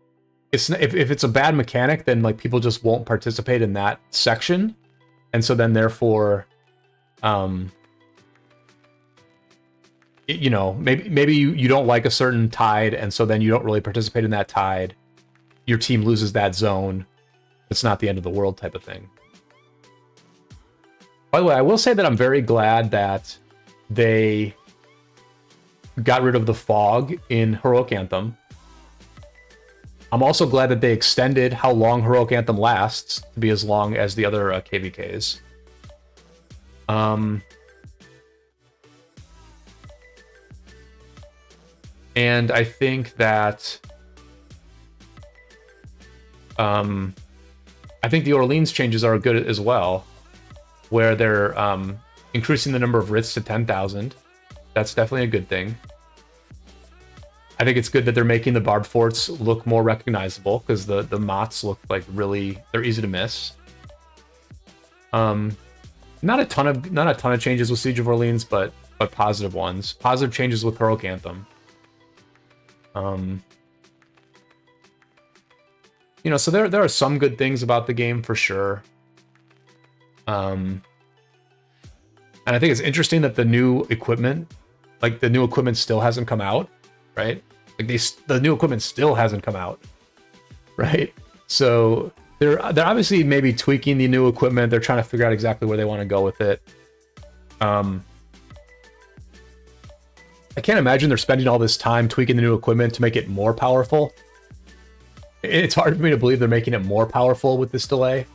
[SPEAKER 1] it's if it's a bad mechanic, then, like, people just won't participate in that section, and so then therefore, you know, maybe you don't like a certain tide, and so then you don't really participate in that tide. Your team loses that zone. It's not the end of the world type of thing. By the way, I will say that I'm very glad that they got rid of the fog in Heroic Anthem. I'm also glad that they extended how long Heroic Anthem lasts to be as long as the other KvKs. And I think that I think the Orleans changes are good as well, where they're increasing the number of writs to 10,000. That's definitely a good thing. I think it's good that they're making the barbed forts look more recognizable, because the mots look like really, they're easy to miss. Not a ton of changes with Siege of Orleans, but positive ones. Positive changes with Heroic Anthem. You know, so there are some good things about the game for sure. And I think it's interesting that the new equipment, like the new equipment still hasn't come out, right? Like the new equipment still hasn't come out, right? So they're obviously maybe tweaking the new equipment. They're trying to figure out exactly where they want to go with it. I can't imagine they're spending all this time tweaking the new equipment to make it more powerful. It's hard for me to believe they're making it more powerful with this delay.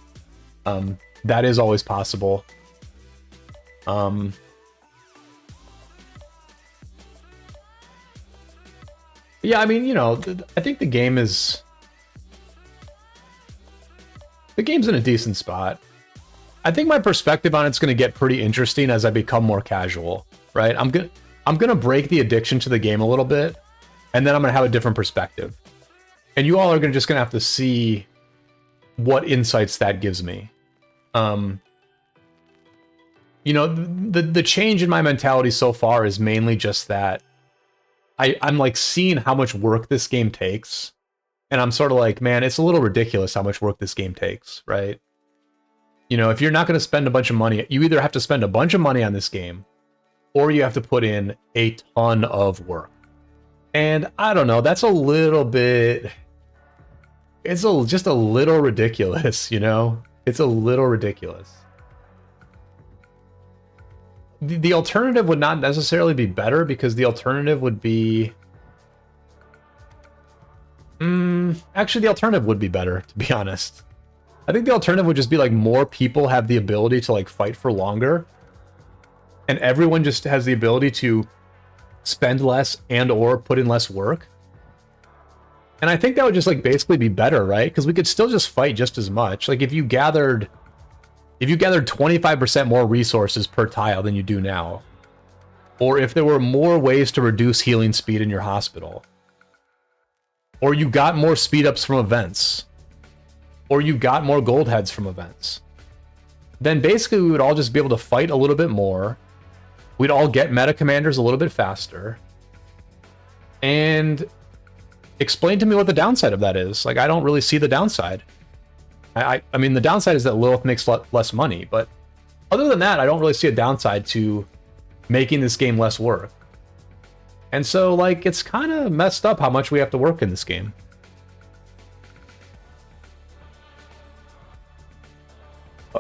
[SPEAKER 1] That is always possible. Yeah, I mean, you know, I think the game's in a decent spot. I think my perspective on it's going to get pretty interesting as I become more casual, right? I'm gonna break the addiction to the game a little bit, and then I'm gonna have a different perspective. And you all are just gonna have to see what insights that gives me. You know, the change in my mentality so far is mainly just that I'm like seeing how much work this game takes, and I'm sort of like, man, it's a little ridiculous how much work this game takes, right? You know, if you're not going to spend a bunch of money, you either have to spend a bunch of money on this game, or you have to put in a ton of work. And I don't know, that's a little bit, just a little ridiculous, you know? It's a little ridiculous. The alternative would not necessarily be better, because the alternative would be... actually, the alternative would be better, to be honest. I think the alternative would just be like more people have the ability to like fight for longer, and everyone just has the ability to spend less and or put in less work. And I think that would just like basically be better, right? Because we could still just fight just as much. Like if you gathered 25% more resources per tile than you do now, or if there were more ways to reduce healing speed in your hospital, or you got more speed ups from events, or you got more gold heads from events, then basically we would all just be able to fight a little bit more. We'd all get meta commanders a little bit faster. And explain to me what the downside of that is. Like, I don't really see the downside. I mean, the downside is that Lilith makes less money, but other than that, I don't really see a downside to making this game less work. And so, like, it's kind of messed up how much we have to work in this game.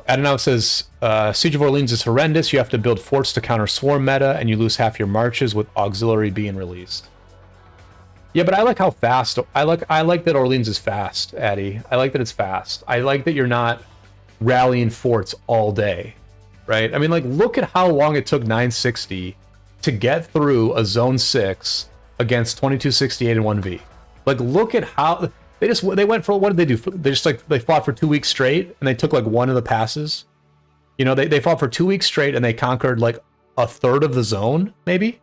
[SPEAKER 1] Adenau says, Siege of Orleans is horrendous. You have to build forts to counter swarm meta, and you lose half your marches with auxiliary being released. Yeah, but I like how fast... I like that Orleans is fast, Addy. I like that it's fast. I like that you're not rallying forts all day, right? I mean, like, look at how long it took 960 to get through a Zone 6 against 2268 and 1v. Like, look at how... They went for... What did they do? They fought for 2 weeks straight, and they took, like, one of the passes. You know, they fought for 2 weeks straight, and they conquered, like, a third of the zone, maybe?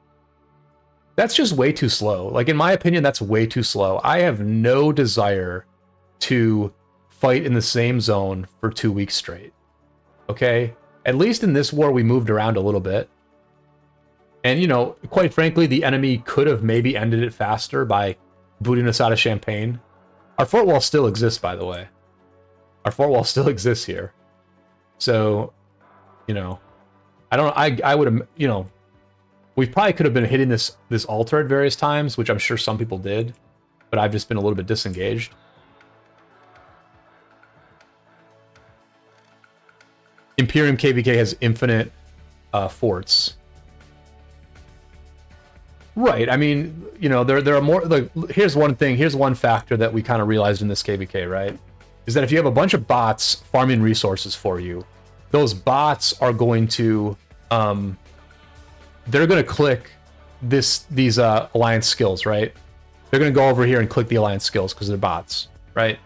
[SPEAKER 1] That's just way too slow. Like, in my opinion, that's way too slow. I have no desire to fight in the same zone for 2 weeks straight. Okay? At least in this war, we moved around a little bit. And, you know, quite frankly, the enemy could have maybe ended it faster by booting us out of Champagne. Our fort wall still exists, by the way. Our fort wall still exists here. So, you know, I would, you know, We probably could have been hitting this altar at various times, which I'm sure some people did, but I've just been a little bit disengaged. Imperium KvK has infinite forts. Right. I mean, you know, there are more. Like, here's one thing. Here's one factor that we kind of realized in this KvK, right? Is that if you have a bunch of bots farming resources for you, those bots are going to, they're going to click these alliance skills, right? They're going to go over here and click the alliance skills because they're bots, right?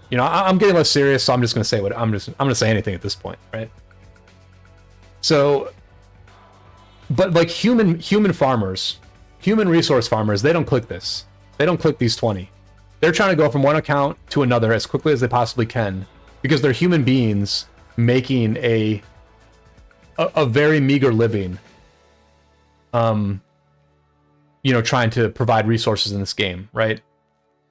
[SPEAKER 1] You know, I'm getting less serious, so I'm just going to say what I'm going to say anything at this point, right? So, but like human farmers, human resource farmers, they don't click this. They don't click these 20. They're trying to go from one account to another as quickly as they possibly can because they're human beings making a very meager living, you know, trying to provide resources in this game, right?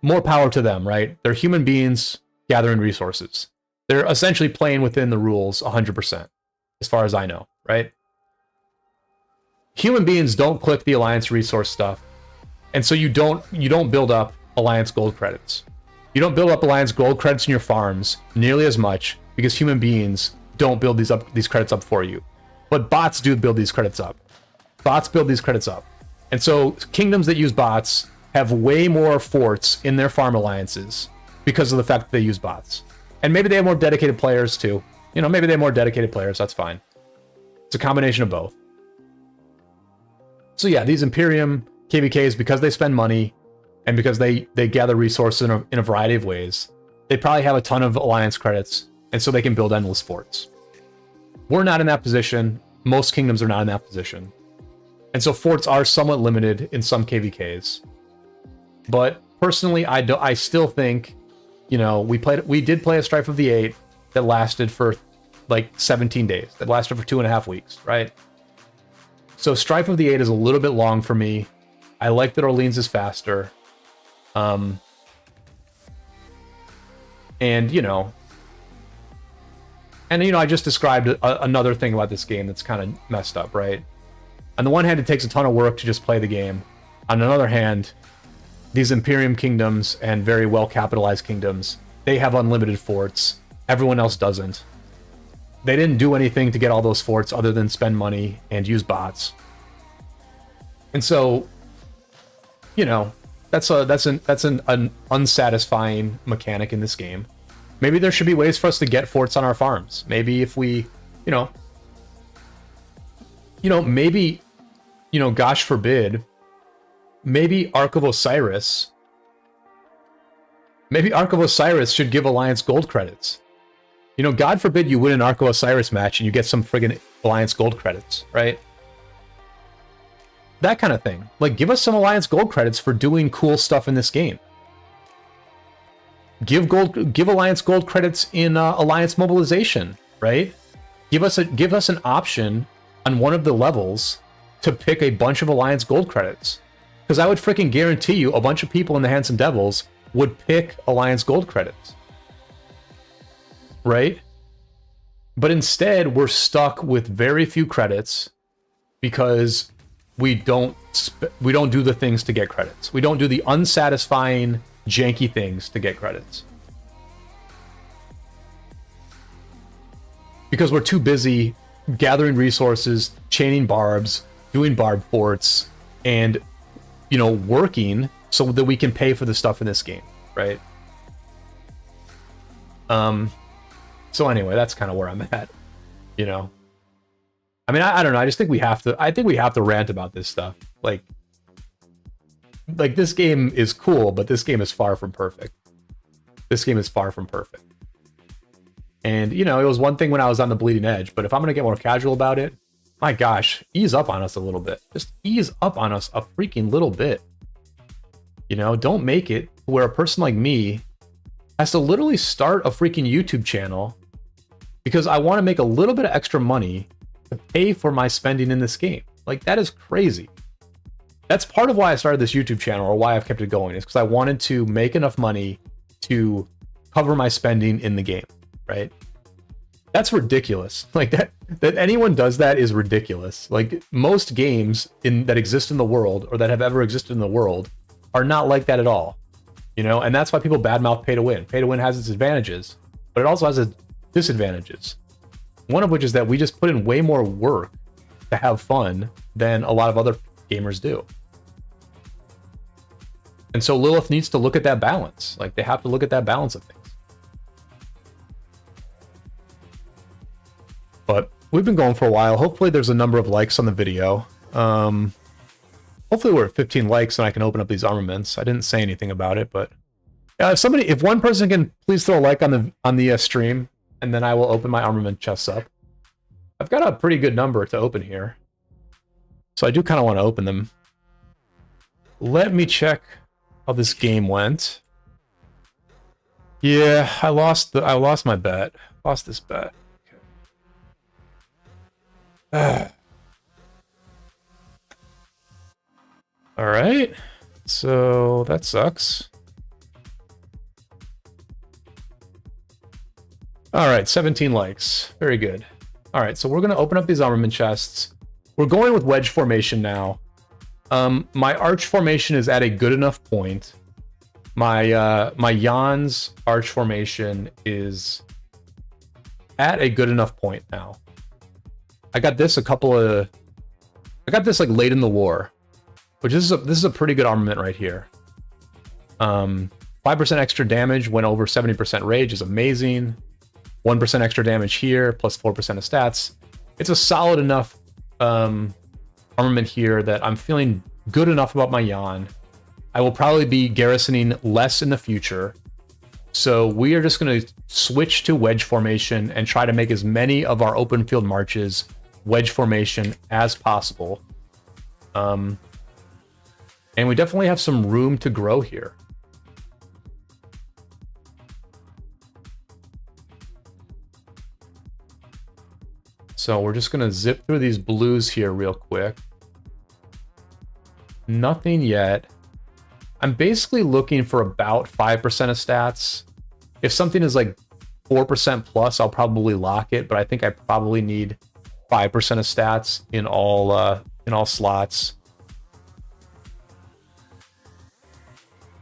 [SPEAKER 1] More power to them, right? They're human beings gathering resources. They're essentially playing within the rules 100%, as far as I know, right? Human beings don't click the alliance resource stuff, and so you don't build up alliance gold credits. You don't build up alliance gold credits in your farms nearly as much because human beings don't build these credits up for you. But bots do build these credits up. Bots build these credits up. And so kingdoms that use bots have way more forts in their farm alliances because of the fact that they use bots. And maybe they have more dedicated players too. You know, maybe they have more dedicated players, that's fine. It's a combination of both. So yeah, these Imperium KvKs, because they spend money and because they gather resources in a variety of ways, they probably have a ton of alliance credits, and so they can build endless forts. We're not in that position. Most kingdoms are not in that position. And so forts are somewhat limited in some KvKs. But personally, I still think, you know, we did play a Strife of the Eight that lasted for like 17 days. That lasted for 2.5 weeks, right? So Strife of the Eight is a little bit long for me. I like that Orleans is faster. And you know, I just described another thing about this game that's kind of messed up, right? On the one hand, it takes a ton of work to just play the game. On the other hand, these Imperium kingdoms and very well-capitalized kingdoms, they have unlimited forts. Everyone else doesn't. They didn't do anything to get all those forts other than spend money and use bots. And so, you know, that's an unsatisfying mechanic in this game. Maybe there should be ways for us to get forts on our farms. Maybe if we, maybe, gosh forbid, maybe Ark of Osiris should give Alliance gold credits. You know, God forbid you win an Ark of Osiris match and you get some friggin' Alliance gold credits, right? That kind of thing. Like, give us some Alliance gold credits for doing cool stuff in this game. Give Alliance gold credits in Alliance mobilization, right? Give us an option on one of the levels to pick a bunch of Alliance gold credits. Because I would freaking guarantee you a bunch of people in the Handsome Devils would pick Alliance gold credits. Right? But instead, we're stuck with very few credits because we don't do the things to get credits. We don't do the unsatisfying, janky things to get credits. Because we're too busy gathering resources, chaining barbs, doing barb forts, and, working so that we can pay for the stuff in this game, right? So anyway, that's kind of where I'm at, I mean, I don't know. I just think we have to rant about this stuff. Like this game is cool, but this game is far from perfect. This game is far from perfect. And, it was one thing when I was on the bleeding edge, but if I'm going to get more casual about it, my gosh, ease up on us a little bit. Just ease up on us a freaking little bit. Don't make it where a person like me has to literally start a freaking YouTube channel because I want to make a little bit of extra money to pay for my spending in this game. Like, that is crazy. That's part of why I started this YouTube channel, or why I've kept it going, is because I wanted to make enough money to cover my spending in the game, right? That's ridiculous. Like that anyone does that is ridiculous. Like most games that exist in the world or that have ever existed in the world are not like that at all. You know, and that's why people badmouth pay to win. Pay to win has its advantages, but it also has its disadvantages. One of which is that we just put in way more work to have fun than a lot of other gamers do. And so Lilith needs to look at that balance. Like they have to look at that balance of things. But we've been going for a while. Hopefully there's a number of likes on the video. Hopefully we're at 15 likes and I can open up these armaments. I didn't say anything about it, but if one person can please throw a like on the stream, and then I will open my armament chests up. I've got a pretty good number to open here, so I do kind of want to open them. Let me check how this game went. Yeah, I lost my bet. Lost this bet. Okay. All right, so that sucks. All right, 17 likes. Very good. All right, so we're going to open up these armament chests. We're going with wedge formation now. My arch formation is at a good enough point. My Jan's arch formation is at a good enough point now. I got this like late in the war, which this is a pretty good armament right here. 5% extra damage when over 70% rage is amazing. 1% extra damage here, plus 4% of stats. It's a solid enough armament here that I'm feeling good enough about my Jan. I will probably be garrisoning less in the future. So we are just going to switch to wedge formation and try to make as many of our open field marches wedge formation as possible. And we definitely have some room to grow here. So we're just going to zip through these blues here real quick. Nothing yet. I'm basically looking for about 5% of stats. If something is like 4% plus, I'll probably lock it, but I think I probably need 5% of stats in all slots.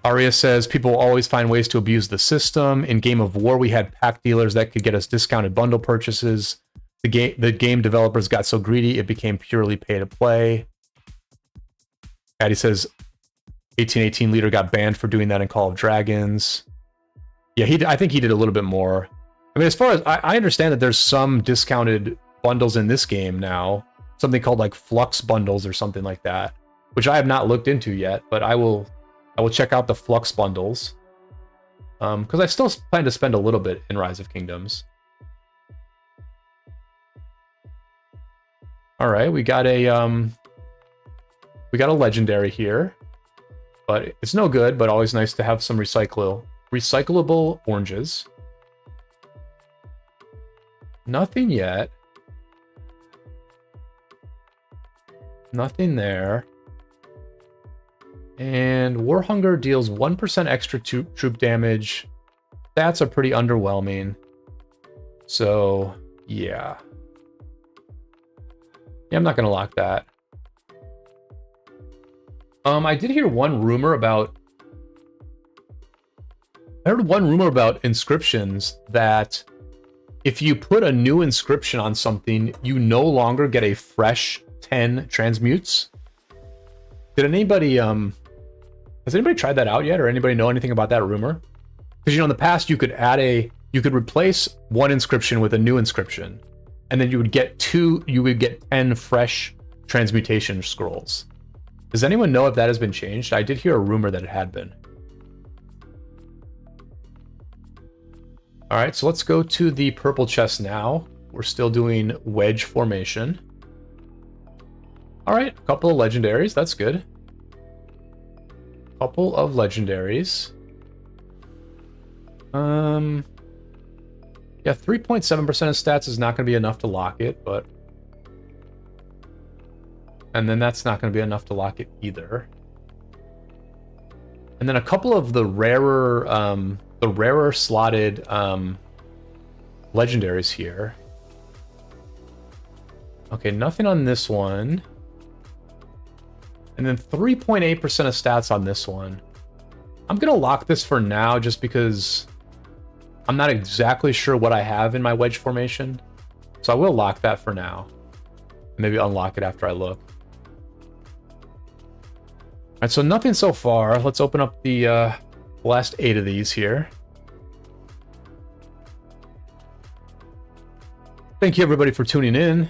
[SPEAKER 1] Aria says, people always find ways to abuse the system. In Game of War, we had pack dealers that could get us discounted bundle purchases. The game developers got so greedy, it became purely pay to play. Patty says, 1818 leader got banned for doing that in Call of Dragons. Yeah, I think he did a little bit more. I mean, as far as I understand that there's some discounted bundles in this game now, something called like Flux bundles or something like that, which I have not looked into yet, but I will check out the Flux bundles. Because I still plan to spend a little bit in Rise of Kingdoms. All right, we got a legendary here, but it's no good, but always nice to have some recyclable oranges. Nothing yet. Nothing there. And Warhunger deals 1% extra troop damage. Stats are pretty underwhelming. So, yeah. Yeah, I'm not going to lock that. I did hear one rumor about... I heard one rumor about inscriptions that if you put a new inscription on something, you no longer get a fresh 10 transmutes. Did anybody... has anybody tried that out yet, or anybody know anything about that rumor? Because, you know, in the past, you could replace one inscription with a new inscription, and then you would get 10 fresh transmutation scrolls. Does anyone know if that has been changed? I did hear a rumor that it had been. All right, so let's go to the purple chest now. We're still doing wedge formation. All right, a couple of legendaries. That's good. Couple of legendaries. Yeah, 3.7% of stats is not going to be enough to lock it, but... And then that's not going to be enough to lock it either. And then a couple of the rarer slotted legendaries here. Okay, nothing on this one. And then 3.8% of stats on this one. I'm going to lock this for now just because I'm not exactly sure what I have in my wedge formation. So I will lock that for now. Maybe unlock it after I look. All right, so nothing so far. Let's open up the last 8 of these here. Thank you everybody for tuning in.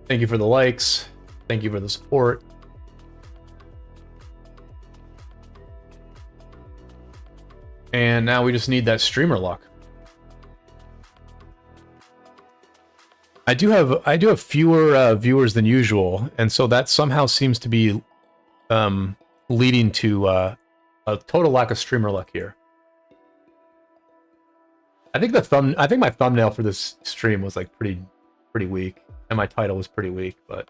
[SPEAKER 1] Thank you for the likes. Thank you for the support. And now we just need that streamer luck. I do have fewer viewers than usual, and so that somehow seems to be leading to a total lack of streamer luck here. I think my thumbnail for this stream was like pretty weak, and my title was pretty weak, but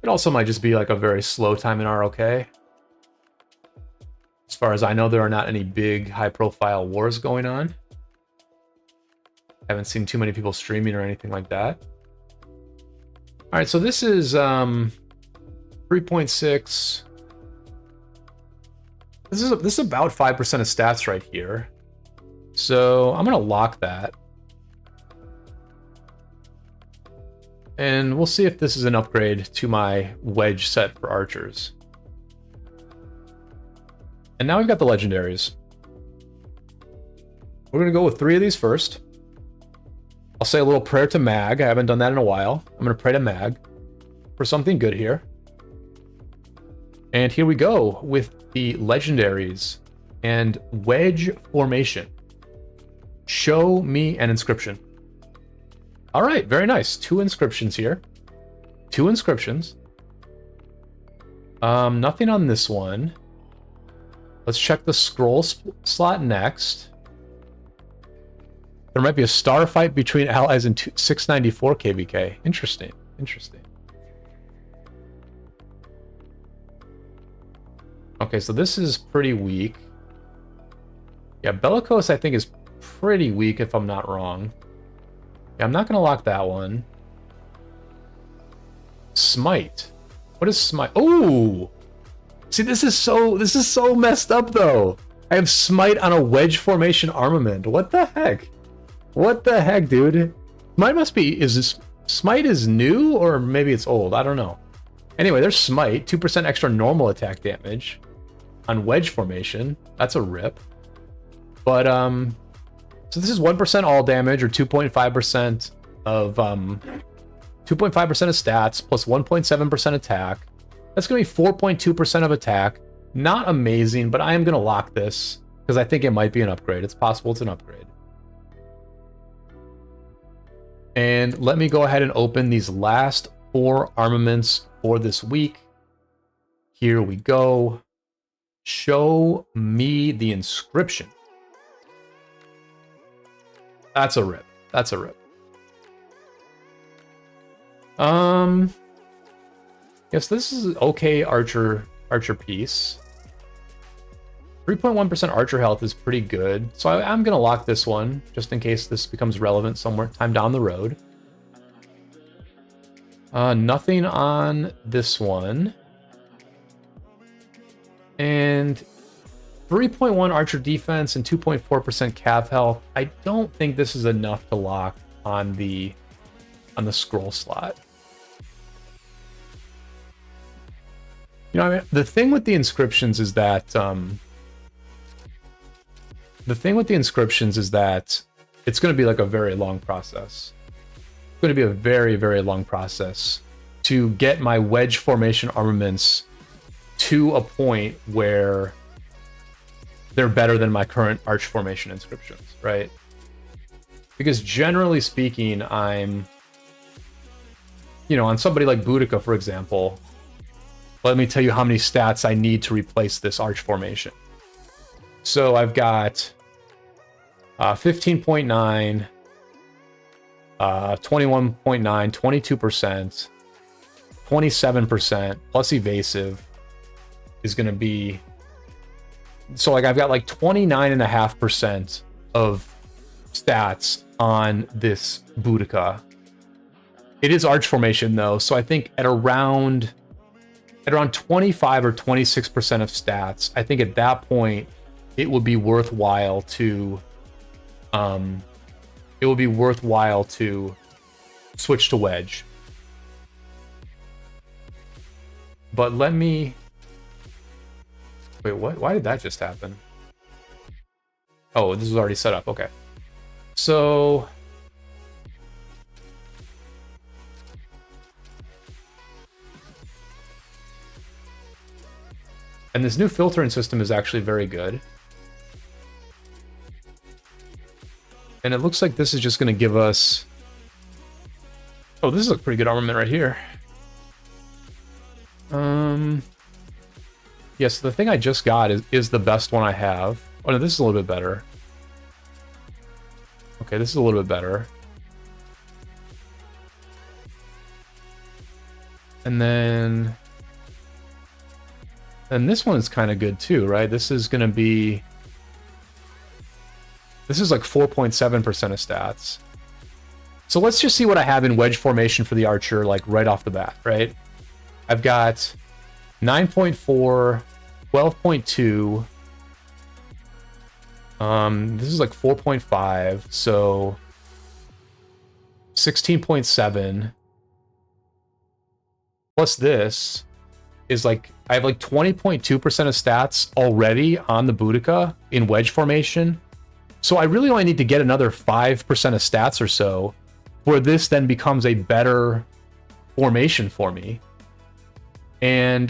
[SPEAKER 1] it also might just be like a very slow time in ROK. As far as I know, there are not any big high-profile wars going on. I haven't seen too many people streaming or anything like that. All right, so this is 3.6. This is about 5% of stats right here. So I'm gonna lock that. And we'll see if this is an upgrade to my wedge set for archers. And now we've got the legendaries. We're gonna go with 3 of these first. I'll say a little prayer to Mag. I haven't done that in a while. I'm gonna pray to Mag for something good here. And here we go with the legendaries and wedge formation. Show me an inscription. All right, very nice. 2 inscriptions here. 2 inscriptions. Nothing on this one. Let's check the scroll slot next. There might be a star fight between allies in 694 KvK. Interesting. Interesting. Okay, so this is pretty weak. Yeah, Bellicose I think is pretty weak if I'm not wrong. Yeah, I'm not gonna lock that one. Smite. What is Smite? Oh! See, this is so messed up though. I have Smite on a wedge formation armament. What the heck? What the heck, dude? Smite must be, Smite is new or maybe it's old? I don't know. Anyway, there's Smite, 2% extra normal attack damage on wedge formation. That's a rip. But so this is 1% all damage or 2.5% of 2.5% of stats plus 1.7% attack. That's going to be 4.2% of attack. Not amazing, but I am going to lock this because I think it might be an upgrade. It's possible it's an upgrade. And let me go ahead and open these last 4 armaments for this week. Here we go. Show me the inscription. That's a rip. That's a rip. Yes, this is okay archer piece. 3.1% archer health is pretty good. So I'm gonna lock this one just in case this becomes relevant somewhere time down the road. Nothing on this one. And 3.1 archer defense and 2.4% cav health. I don't think this is enough to lock on the scroll slot. You know, I mean, the thing with the inscriptions is that it's going to be like a very long process. It's going to be a very, very long process to get my wedge formation armaments to a point where they're better than my current arch formation inscriptions, right? Because generally speaking, I'm, you know, on somebody like Boudica, for example, let me tell you how many stats I need to replace this arch formation. So I've got 15.9, 21.9, 22%, 27%, plus evasive is going to be... So like I've got like 29.5% of stats on this Boudica. It is arch formation though, so I think at around 25 or 26% of stats, I think at that point it would be worthwhile to switch to wedge. But let me wait, what? Why did that just happen? Oh, this was already set up. Okay. So and this new filtering system is actually very good. And it looks like this is just going to give us... Oh, this is a pretty good armament right here. Yes, the thing I just got is the best one I have. Oh no, this is a little bit better. Okay, this is a little bit better. And then this one is kind of good too, right? This is going to be... This is like 4.7% of stats. So let's just see what I have in wedge formation for the archer, like right off the bat, right? I've got 9.4, 12.2. This is like 4.5, so 16.7. Plus this is like, I have like 20.2% of stats already on the Boudica in wedge formation. So I really only need to get another 5% of stats or so where this then becomes a better formation for me. And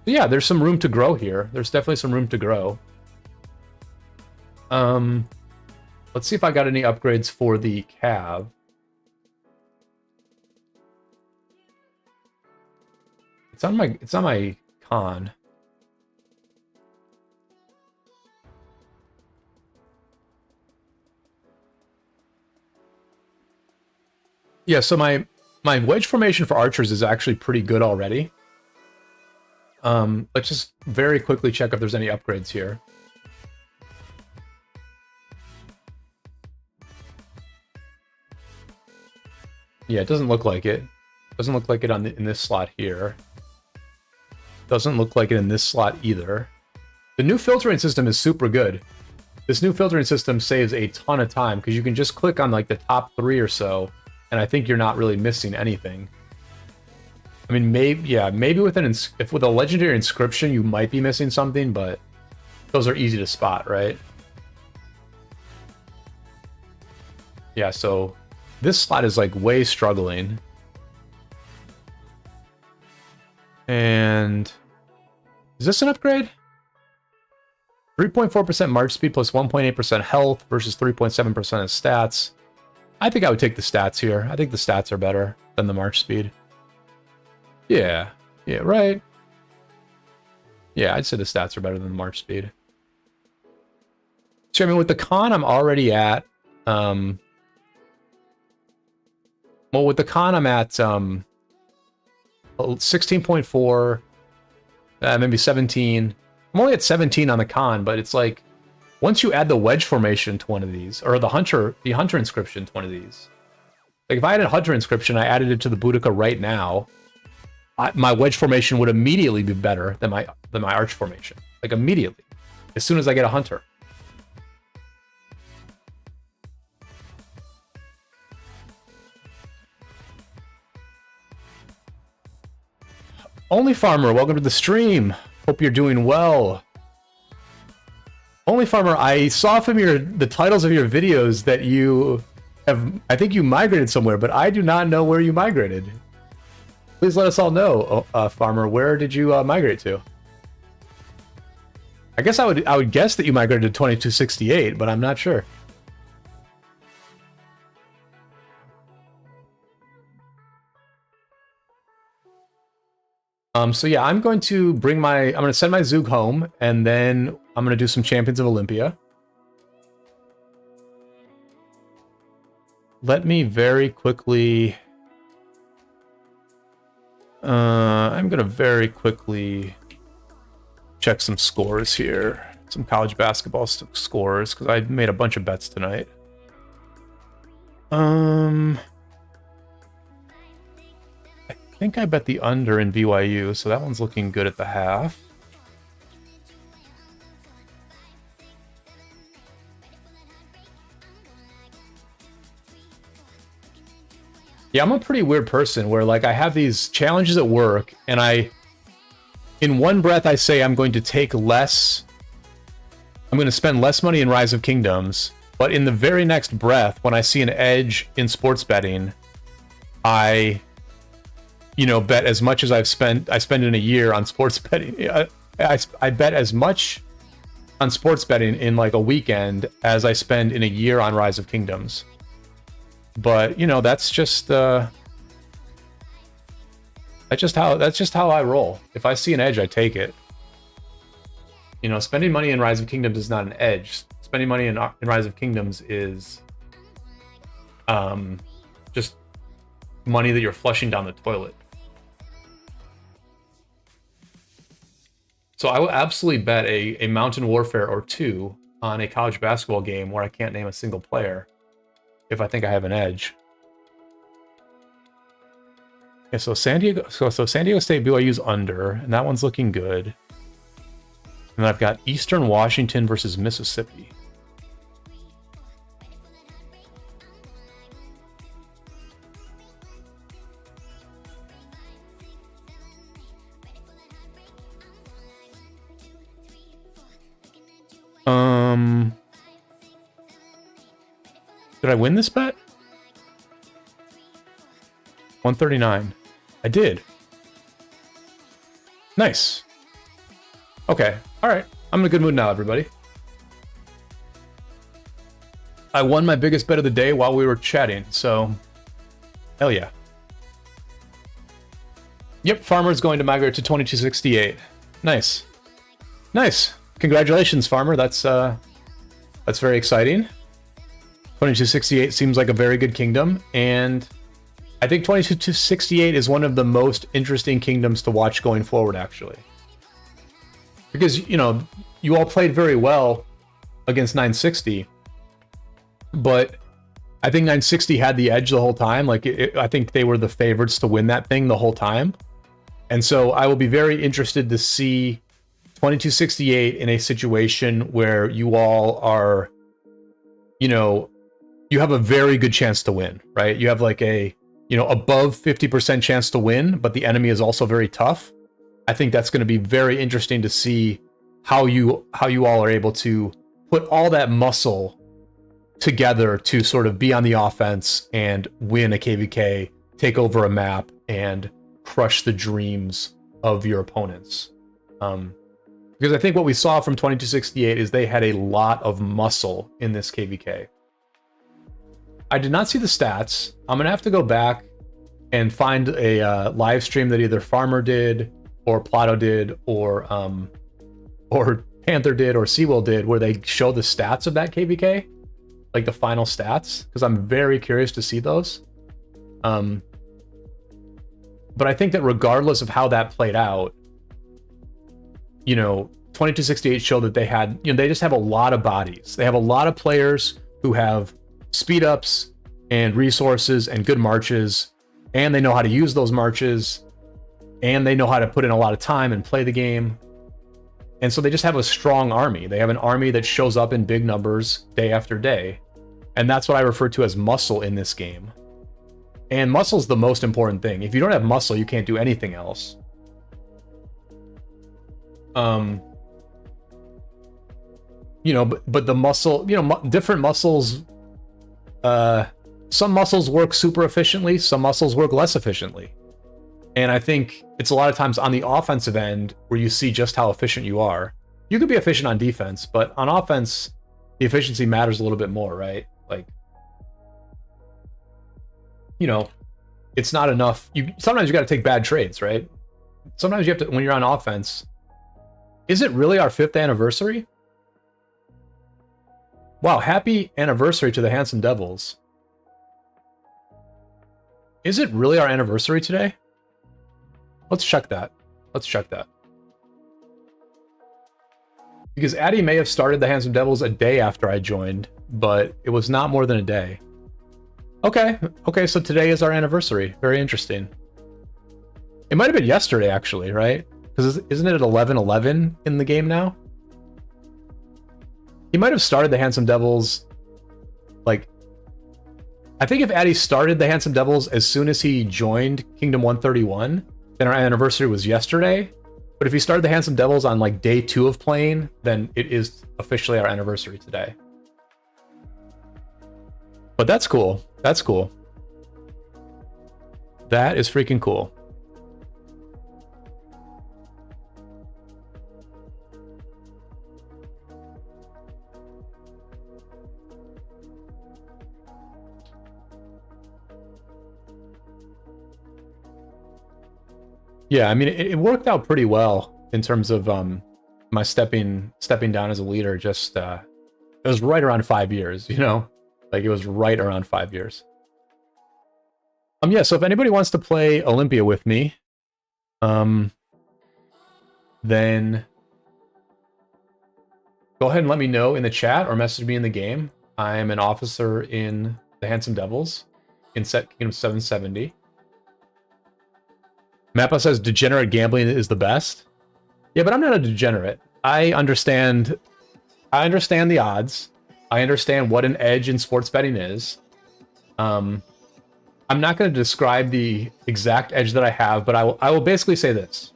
[SPEAKER 1] yeah, there's some room to grow here. There's definitely some room to grow. Let's see if I got any upgrades for the Cav. It's on my con. Yeah, so my wedge formation for archers is actually pretty good already. Let's just very quickly check if there's any upgrades here. Yeah, it doesn't look like it. Doesn't look like it in this slot here. Doesn't look like it in this slot either. The new filtering system is super good. This new filtering system saves a ton of time because you can just click on like the top 3 or so, and I think you're not really missing anything. I mean, maybe with with a legendary inscription you might be missing something, but those are easy to spot, right? Yeah, so this slot is like way struggling. And is this an upgrade? 3.4% march speed plus 1.8% health versus 3.7% of stats. I think I would take the stats here. I think the stats are better than the march speed. Yeah, right. Yeah, I'd say the stats are better than the march speed. So I mean, with the con, I'm already at. Well, with the con, I'm at 16.4, maybe 17. I'm only at 17 on the con, but it's like once you add the wedge formation to one of these, or the hunter inscription to one of these, like if I added hunter inscription, I added it to the Boudica right now, my wedge formation would immediately be better than my arch formation, like immediately, as soon as I get a hunter. Only Farmer, welcome to the stream. Hope you're doing well. Only Farmer, I saw from the titles of your videos that you have, I think you migrated somewhere, but I do not know where you migrated. Please let us all know, Farmer, where did you migrate to? I guess I would guess that you migrated to 2268, but I'm not sure. So yeah, I'm going to send my Zoog home, and then I'm going to do some Champions of Olympia. Let me very quickly... I'm going to very quickly check some scores here. some college basketball scores because I made a bunch of bets tonight. I think I bet the under in BYU, so that one's looking good at the half. Yeah, I'm a pretty weird person where like I have these challenges at work and in one breath I say I'm going to spend less money in Rise of Kingdoms, but in the very next breath when I see an edge in sports betting, I bet as much as I spend in a year on sports betting. I bet as much on sports betting in like a weekend as I spend in a year on Rise of Kingdoms. But that's just how I roll. If I see an edge, I take it. Spending money in Rise of Kingdoms is not an edge. Spending money in Rise of Kingdoms is just money that you're flushing down the toilet. So I will absolutely bet a Mountain Warfare or two on a college basketball game where I can't name a single player if I think I have an edge. Okay, so San Diego State BYU's under, and that one's looking good. And then I've got Eastern Washington versus Mississippi. Did I win this bet? 139. I did. Nice. Okay. All right. I'm in a good mood now, everybody. I won my biggest bet of the day while we were chatting, so hell yeah. Yep, Farmer's going to migrate to 2268. Nice. Nice. Congratulations, Farmer. That's very exciting. 2268 seems like a very good kingdom, and I think 2268 is one of the most interesting kingdoms to watch going forward, actually. Because, you all played very well against 960, but I think 960 had the edge the whole time. Like, I think they were the favorites to win that thing the whole time. And so I will be very interested to see 2268 in a situation where you all are, you have a very good chance to win, right? You have like a, above 50% chance to win, but the enemy is also very tough. I think that's going to be very interesting to see how you all are able to put all that muscle together to sort of be on the offense and win a KvK, take over a map, and crush the dreams of your opponents. Because I think what we saw from 2268 is they had a lot of muscle in this KvK. I did not see the stats. I'm going to have to go back and find a live stream that either Farmer did, or Plato did, or Panther did, or Seawell did, where they show the stats of that KvK, like the final stats, because I'm very curious to see those. But I think that regardless of how that played out, 2268 showed that they had, they just have a lot of bodies. They have a lot of players who have speed ups and resources and good marches, and they know how to use those marches, and they know how to put in a lot of time and play the game. And so they just have a strong army. They have an army that shows up in big numbers day after day. And that's what I refer to as muscle in this game. And muscle's the most important thing. If you don't have muscle, you can't do anything else. But the muscle, different muscles, some muscles work super efficiently, some muscles work less efficiently. And I think it's a lot of times on the offensive end where you see just how efficient you are. You could be efficient on defense, but on offense, the efficiency matters a little bit more, right? Like, it's not enough. Sometimes you got to take bad trades, right? Sometimes you have to, when you're on offense. Is it really our 5th anniversary? Wow, happy anniversary to the Handsome Devils. Is it really our anniversary today? Let's check that. Because Addy may have started the Handsome Devils a day after I joined, but it was not more than a day. Okay, so today is our anniversary. Very interesting. It might have been yesterday, actually, right? Because isn't it at 11:11 in the game now? He might have started the Handsome Devils, like... I think if Addy started the Handsome Devils as soon as he joined Kingdom 131, then our anniversary was yesterday. But if he started the Handsome Devils on like day 2 of playing, then it is officially our anniversary today. But that's cool. That's cool. That is freaking cool. Yeah, I mean, it worked out pretty well in terms of my stepping down as a leader. Just it was right around 5 years, you know, like it was right around 5 years. Yeah. So if anybody wants to play Olympia with me, then go ahead and let me know in the chat or message me in the game. I am an officer in the Handsome Devils in Set Kingdom 770. Mappa says degenerate gambling is the best. Yeah, but I'm not a degenerate. I understand the odds. I understand what an edge in sports betting is. I'm not going to describe the exact edge that I have, but I will basically say this.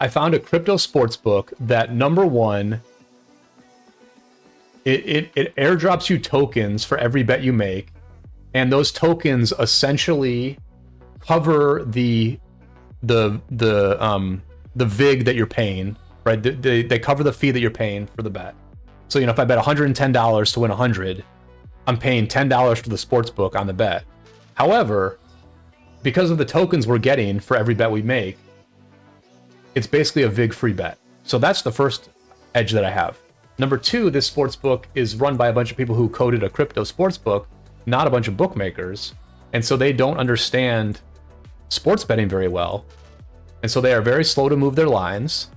[SPEAKER 1] I found a crypto sports book that, number one, it airdrops you tokens for every bet you make, and those tokens essentially cover the vig that you're paying, right? They cover the fee that you're paying for the bet. So, you know, if I bet $110 to win 100, I'm paying $10 for the sports book on the bet. However, because of the tokens we're getting for every bet we make, it's basically a vig free bet. So that's the first edge that I have. Number two, this sports book is run by a bunch of people who coded a crypto sports book, not a bunch of bookmakers. And so they don't understand sports betting very well. And so they are very slow to move their lines.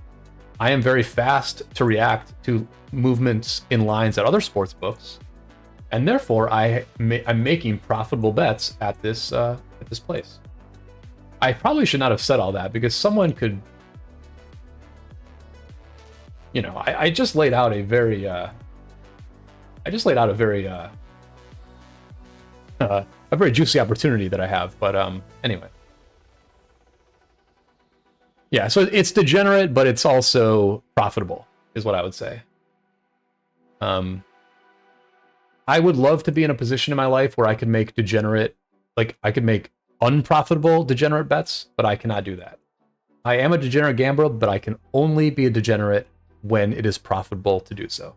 [SPEAKER 1] I am very fast to react to movements in lines at other sports books. And therefore, I'm making profitable bets at this place. I probably should not have said all that because someone could, you know, I just laid out a very, a very juicy opportunity that I have. But anyway. Yeah, so it's degenerate, but it's also profitable, is what I would say. I would love to be in a position in my life where I could make degenerate, like I could make unprofitable degenerate bets, but I cannot do that. I am a degenerate gambler, but I can only be a degenerate when it is profitable to do so.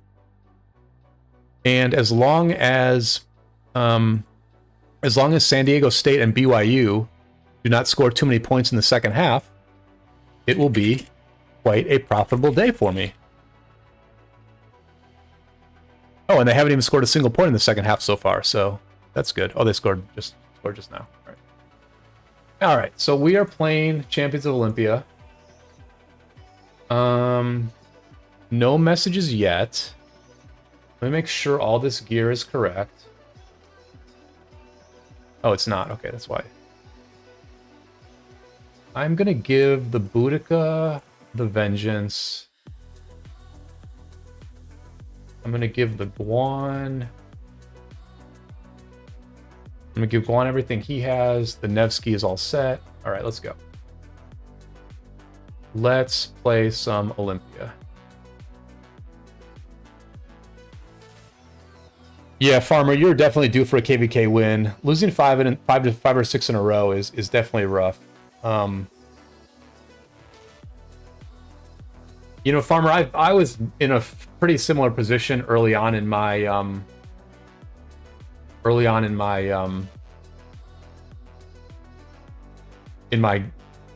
[SPEAKER 1] And as long as San Diego State and BYU do not score too many points in the second half, it will be quite a profitable day for me. Oh, and they haven't even scored a single point in the second half so far, so that's good. Oh, they scored just now. All right, so we are playing Champions of Olympia. No messages yet. Let me make sure all this gear is correct. Oh, it's not. Okay, that's why. I'm gonna give the Boudica the Vengeance. I'm gonna give the Guan. I'm gonna give Guan everything he has. The Nevsky is all set. All right, let's go. Let's play some Olympia. Yeah, Farmer, you're definitely due for a KvK win. Losing five or six in a row is definitely rough. You know, Farmer, I was in a pretty similar position early on in my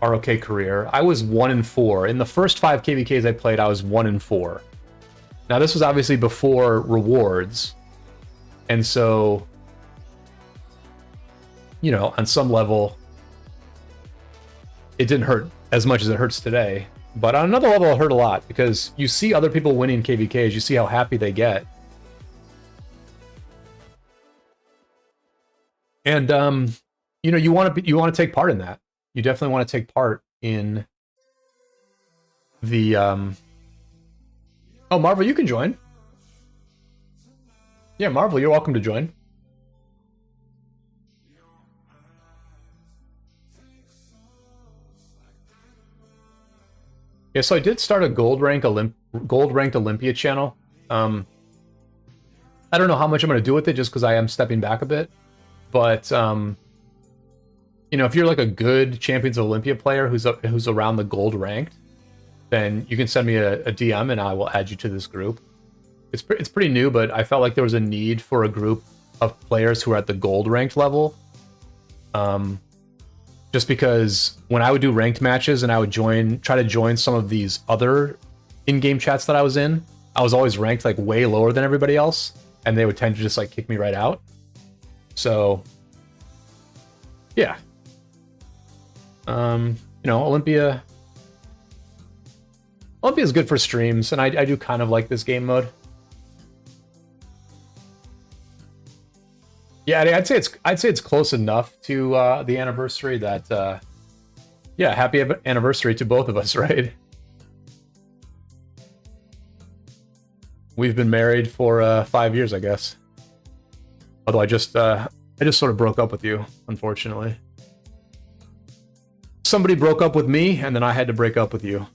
[SPEAKER 1] ROK career. I was 1-4 in the first 5 KvKs I played. I was 1-4. Now this was obviously before rewards, and so, you know, on some level, it didn't hurt as much as it hurts today. But on another level, it hurt a lot because you see other people winning KvKs, you see how happy they get. And you know, you want to take part in that. You definitely want to take part in the Oh, Marvel, you can join. Yeah, Marvel, you're welcome to join. Yeah, so I did start a gold ranked Olympia channel. I don't know how much I'm going to do with it, just because I am stepping back a bit. But you know, if you're like a good Champions of Olympia player who's around the gold ranked, then you can send me a DM and I will add you to this group. It's pretty new, but I felt like there was a need for a group of players who are at the gold ranked level. Just because when I would do ranked matches and I would try to join some of these other in-game chats that I was in, I was always ranked like way lower than everybody else, and they would tend to just like kick me right out. So, yeah. You know, Olympia is good for streams, and I do kind of like this game mode. Yeah, I'd say it's close enough to the anniversary that yeah, happy anniversary to both of us, right? We've been married for 5 years, I guess. Although I just sort of broke up with you, unfortunately. Somebody broke up with me, and then I had to break up with you.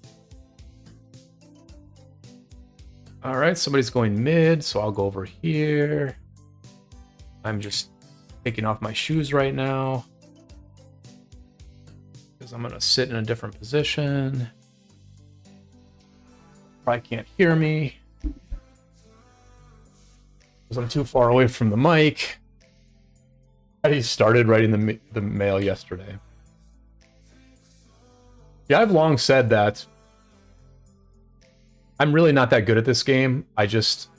[SPEAKER 1] All right, somebody's going mid, so I'll go over here. I'm just taking off my shoes right now because I'm gonna sit in a different position. Probably can't hear me because I'm too far away from the mic. I started writing the mail yesterday. Yeah, I've long said that I'm really not that good at this game. I just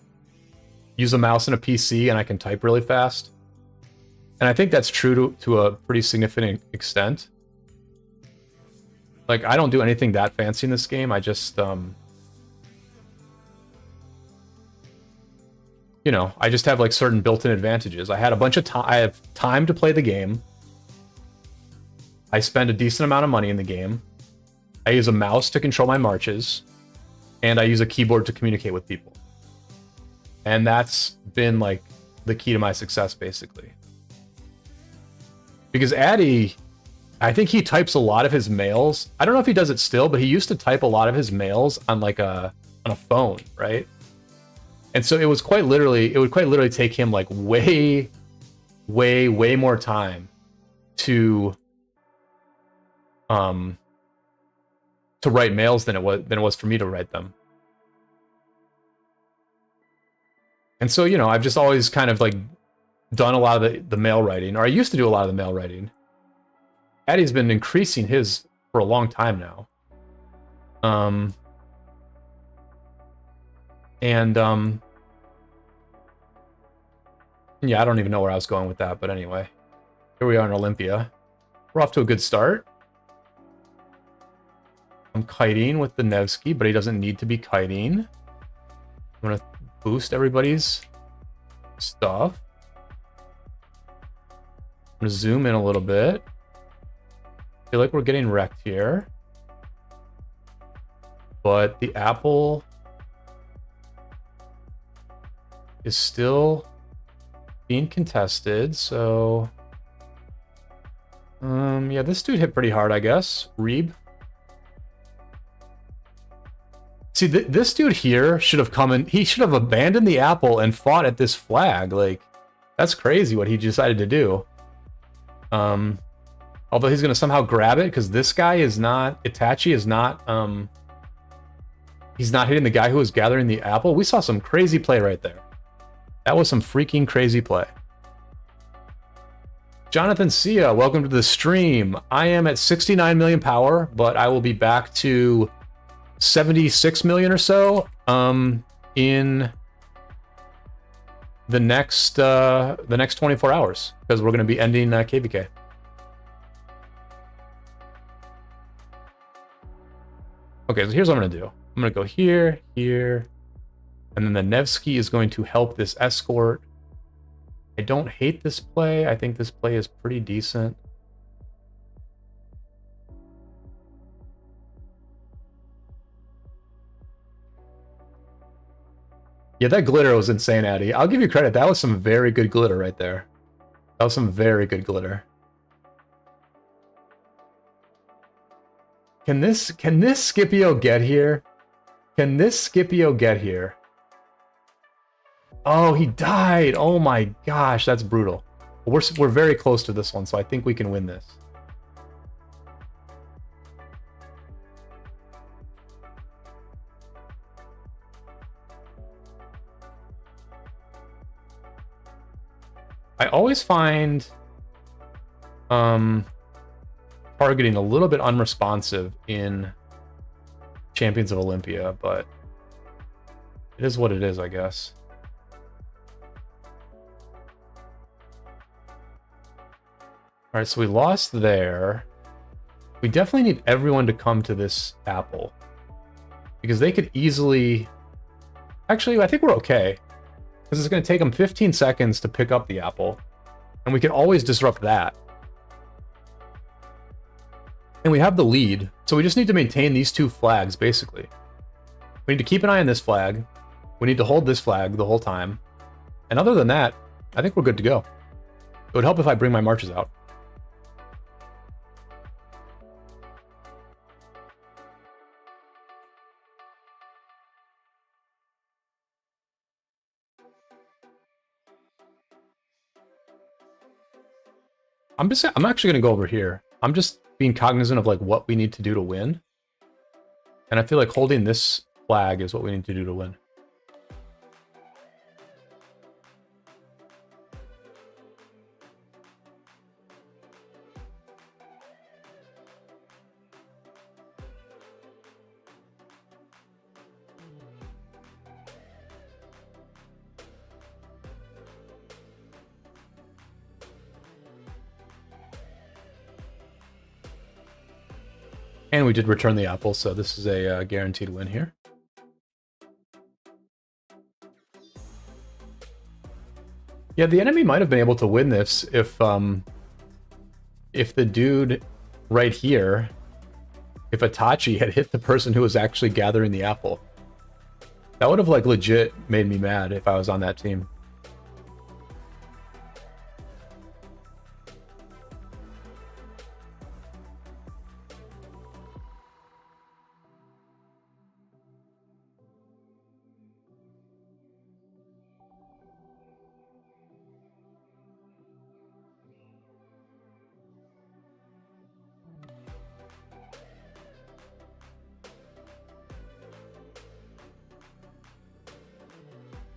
[SPEAKER 1] use a mouse and a PC and I can type really fast. And I think that's true to a pretty significant extent. Like, I don't do anything that fancy in this game. I just, you know, I just have like certain built-in advantages. I had a bunch of time. I have time to play the game. I spend a decent amount of money in the game. I use a mouse to control my marches. And I use a keyboard to communicate with people. And that's been like the key to my success, basically. Because Addy, I think he types a lot of his mails. I don't know if he does it still, but he used to type a lot of his mails on like on a phone, right? And so it would quite literally take him like way more time to write mails than it was for me to write them. And so, you know, I've just always kind of like done a lot of the mail writing, or I used to do a lot of the mail writing. Addy's been increasing his for a long time now. Yeah, I don't even know where I was going with that, but anyway. Here we are in Olympia. We're off to a good start. I'm kiting with the Nevsky, but he doesn't need to be kiting. I'm gonna boost everybody's stuff. I'm gonna zoom in a little bit. I feel like we're getting wrecked here. But the apple is still being contested, so yeah, this dude hit pretty hard, I guess. Reeb. See, this dude here should have come in. He should have abandoned the apple and fought at this flag. Like, that's crazy what he decided to do. Although he's gonna somehow grab it because this guy is not. Itachi is not. He's not hitting the guy who was gathering the apple. We saw some crazy play right there. That was some freaking crazy play. Jonathan Sia, welcome to the stream. I am at 69 million power, but I will be back to 76 million or so in the next 24 hours, because we're going to be ending KvK. Okay, so here's what I'm gonna do. I'm gonna go here, here, and then the Nevsky is going to help this escort. I don't hate this play. I think this play is pretty decent. Yeah, that glitter was insane, Addy. I'll give you credit. That was some very good glitter right there. That was some very good glitter. Can this Scipio get here? Can this Scipio get here? Oh, he died. Oh my gosh, that's brutal. We're very close to this one, so I think we can win this. I always find targeting a little bit unresponsive in Champions of Olympia, but it is what it is, I guess. All right, so we lost there. We definitely need everyone to come to this apple because they could easily... Actually, I think we're okay because it's going to take them 15 seconds to pick up the apple, and we can always disrupt that. And we have the lead, so we just need to maintain these two flags, basically. We need to keep an eye on this flag. We need to hold this flag the whole time. And other than that, I think we're good to go. It would help if I bring my marches out. I'm actually going to go over here. I'm just being cognizant of like what we need to do to win. And I feel like holding this flag is what we need to do to win. And we did return the apple, so this is a guaranteed win here. Yeah, the enemy might have been able to win this if the dude right here, if Itachi had hit the person who was actually gathering the apple. That would have like legit made me mad if I was on that team.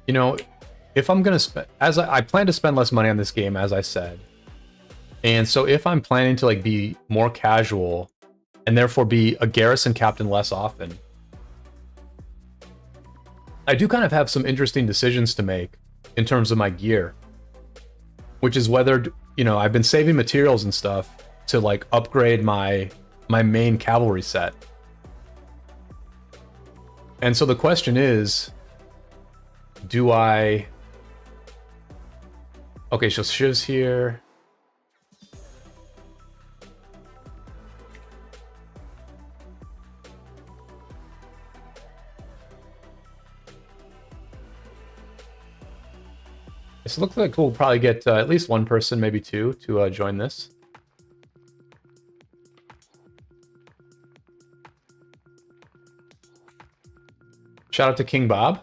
[SPEAKER 1] You know, if I'm gonna spend, as I plan to spend less money on this game, as I said, and so if I'm planning to like be more casual and therefore be a garrison captain less often, I do kind of have some interesting decisions to make in terms of my gear, which is whether, you know, I've been saving materials and stuff to like upgrade my main cavalry set. And so the question is, do I... Okay, so Shiv's here. This looks like we'll probably get at least one person, maybe two, to join this. Shout out to King Bob.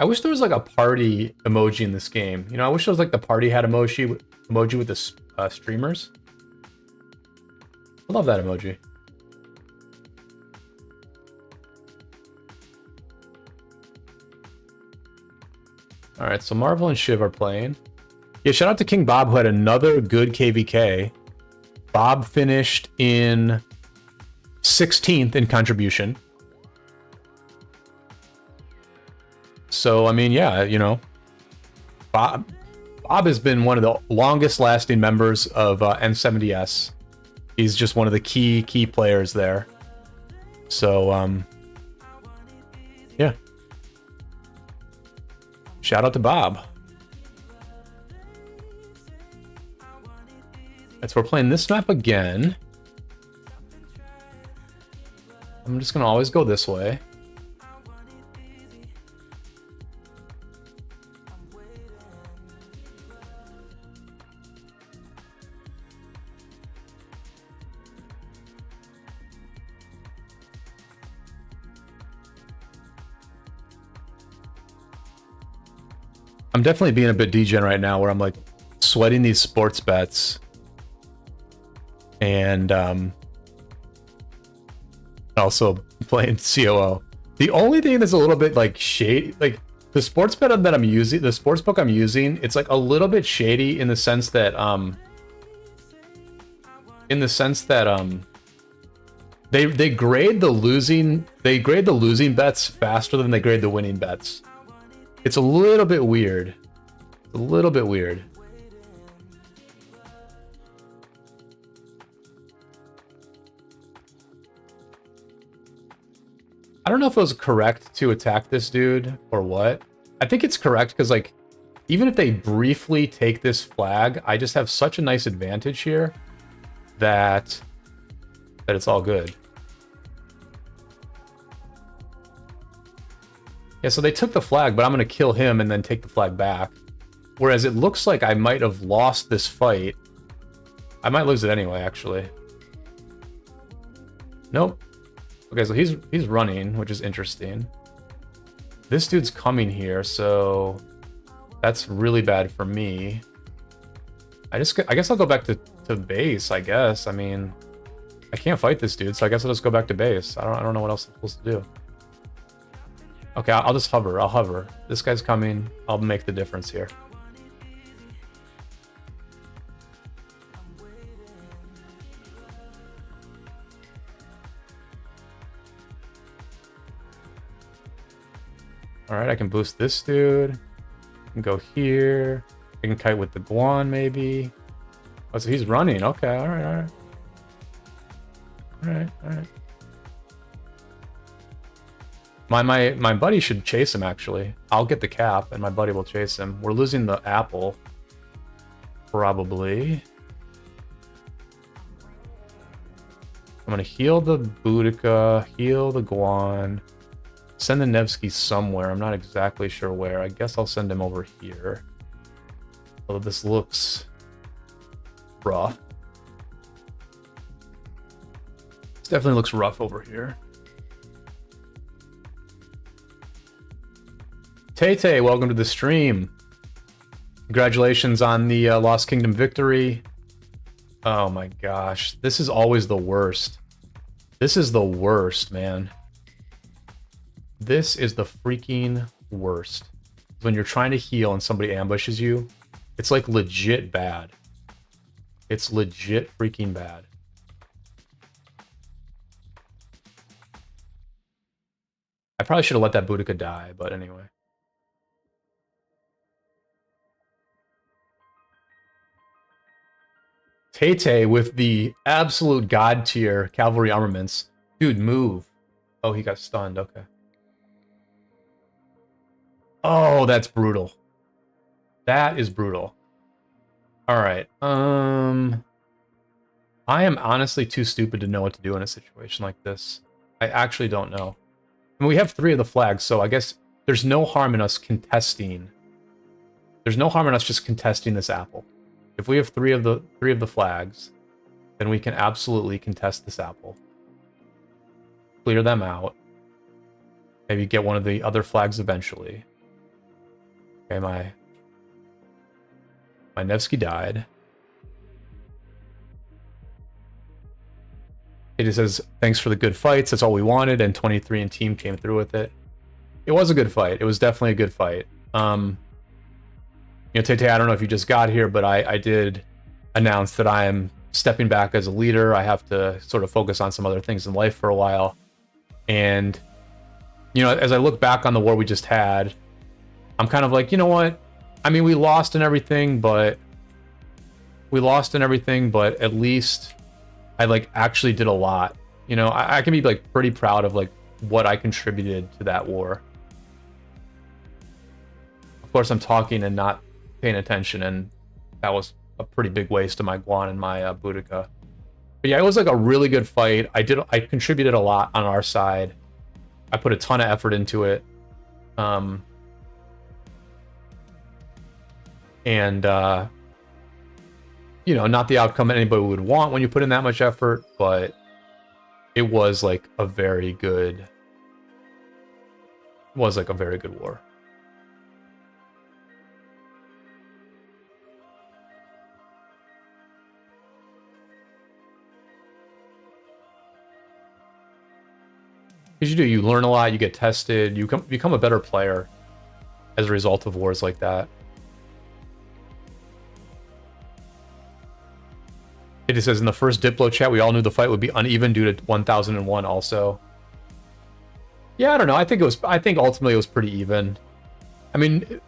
[SPEAKER 1] I wish there was like a party emoji in this game. You know, I wish there was like the party hat emoji with the streamers. I love that emoji. All right, so Marvel and Shiv are playing. Yeah, shout out to King Bob, who had another good KvK. Bob finished in 16th in contribution. So, I mean, yeah, you know, Bob has been one of the longest lasting members of N70S. He's just one of the key players there. So, yeah. Shout out to Bob. That's we're playing this map again. I'm just gonna always go this way. I'm definitely being a bit degen right now where I'm like sweating these sports bets and also playing COO. The only thing that's a little bit like shady, like the sports bet that I'm using, the sports book I'm using, it's like a little bit shady in the sense that they grade the losing bets faster than they grade the winning bets. It's a little bit weird. It's a little bit weird. I don't know if it was correct to attack this dude or what. I think it's correct because, like, even if they briefly take this flag, I just have such a nice advantage here that it's all good. Yeah, so they took the flag, but I'm going to kill him and then take the flag back. Whereas it looks like I might have lost this fight. I might lose it anyway, actually. Nope. Okay, so he's running, which is interesting. This dude's coming here, so that's really bad for me. I guess I'll go back to base, I guess. I mean, I can't fight this dude, so I guess I'll just go back to base. I don't know what else I'm supposed to do. Okay, I'll just hover. I'll hover. This guy's coming. I'll make the difference here. Alright, I can boost this dude. I can go here. I can kite with the Guan, maybe. Oh, so he's running. Okay, alright. Alright. My buddy should chase him, actually. I'll get the cap, and my buddy will chase him. We're losing the apple. Probably. I'm gonna heal the Boudica, heal the Guan. Send the Nevsky somewhere. I'm not exactly sure where. I guess I'll send him over here. Although this looks rough. This definitely looks rough over here. Tay, welcome to the stream. Congratulations on the Lost Kingdom victory. Oh my gosh. This is always the worst. This is the worst, man. This is the freaking worst. When you're trying to heal and somebody ambushes you, it's like legit bad. It's legit freaking bad. I probably should have let that Boudica die, but anyway. Tay with the absolute god tier cavalry armaments. Dude, move. Oh, he got stunned. Okay. Oh, that's brutal. That is brutal. All right. I am honestly too stupid to know what to do in a situation like this. I actually don't know. I mean, we have 3 of the flags, so I guess there's no harm in us contesting. There's no harm in us just contesting this apple. If we have 3 of the flags, then we can absolutely contest this apple. Clear them out. Maybe get one of the other flags eventually. Okay, my Nevsky died. It says, thanks for the good fights. That's all we wanted, and 23 and team came through with it. It was a good fight. It was definitely a good fight. You know, Tay, I don't know if you just got here, but I did announce that I am stepping back as a leader. I have to sort of focus on some other things in life for a while. And, you know, as I look back on the war we just had, I'm kind of like, you know what? I mean, we lost and everything, but at least I like actually did a lot. You know, I can be like pretty proud of like what I contributed to that war. Of course, I'm talking and not paying attention, and that was a pretty big waste of my Guan and my Boudica. But yeah, it was like a really good fight. I contributed a lot on our side. I put a ton of effort into it. You know, not the outcome anybody would want when you put in that much effort, but it was like a very good war. Because you learn a lot, you get tested, you become a better player as a result of wars like that. It says in the first Diplo chat, we all knew the fight would be uneven due to 1001 also. Yeah, I don't know. I think ultimately it was pretty even. I mean,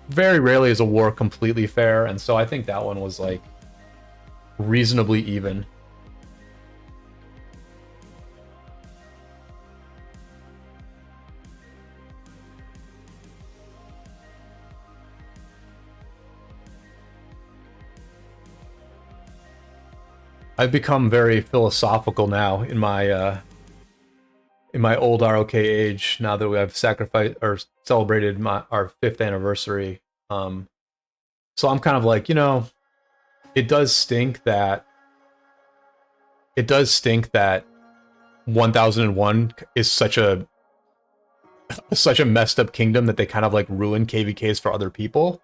[SPEAKER 1] very rarely is a war completely fair, and so I think that one was like reasonably even. I've become very philosophical now in my old ROK age. Now that we have sacrificed or celebrated our 5th anniversary, so I'm kind of like, you know, it does stink that 1001 is such a messed up kingdom that they kind of like ruin KvKs for other people.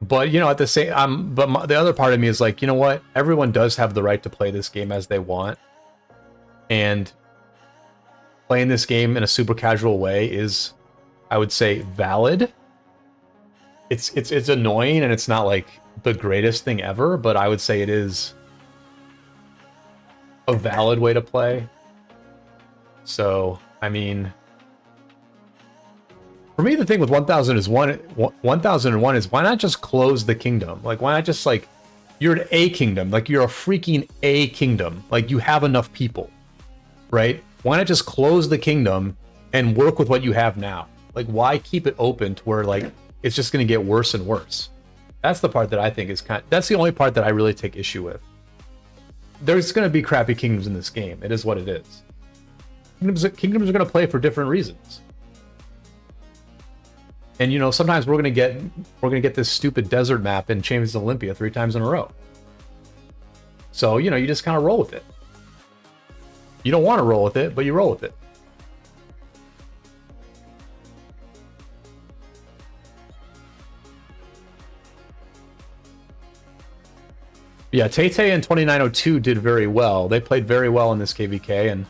[SPEAKER 1] But, you know, at the same, the other part of me is like, you know what? Everyone does have the right to play this game as they want. And playing this game in a super casual way is, I would say, valid. It's annoying and it's not like the greatest thing ever, but I would say it is a valid way to play. So, I mean, for me, the thing with 1001 is why not just close the kingdom? Like, why not just, like, you're an A kingdom. Like, you're a freaking A kingdom. Like, you have enough people, right? Why not just close the kingdom and work with what you have now? Like, why keep it open to where, like, it's just going to get worse and worse? That's the part that I think is that's the only part that I really take issue with. There's going to be crappy kingdoms in this game. It is what it is. Kingdoms are going to play for different reasons. And, you know, sometimes we're gonna get this stupid desert map in Champions of Olympia 3 times in a row. So, you know, you just kind of roll with it. You don't want to roll with it, but you roll with it. Yeah, Tay and 2902 did very well. They played very well in this KvK, and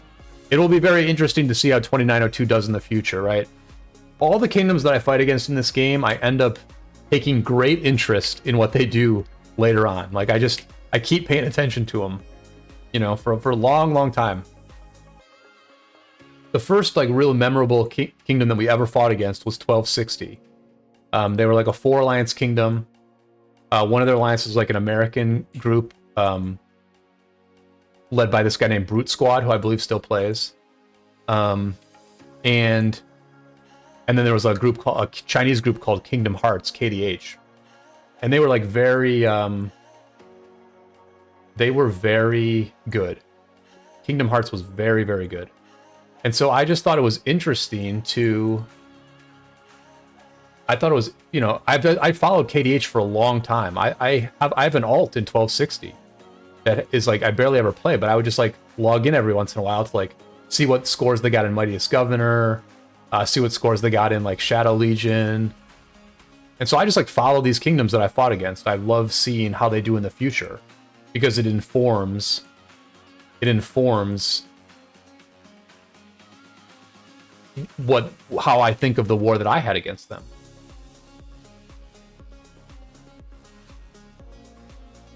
[SPEAKER 1] it will be very interesting to see how 2902 does in the future, right? All the kingdoms that I fight against in this game, I end up taking great interest in what they do later on. Like, I keep paying attention to them, you know, for a long, long time. The first, like, real memorable kingdom that we ever fought against was 1260. They were like a 4-alliance kingdom. One of their alliances was like an American group led by this guy named Brute Squad, who I believe still plays. And then there was a Chinese group called Kingdom Hearts, KDH. And they were like very good. Kingdom Hearts was very, very good. And so I just thought it was interesting to... I thought it was, you know, I followed KDH for a long time. I have an alt in 1260 that is like, I barely ever play, but I would just like log in every once in a while to like see what scores they got in Mightiest Governor, see what scores they got in like Shadow Legion. And so I just like follow these kingdoms that I fought against. I love seeing how they do in the future because it informs how I think of the war that I had against them.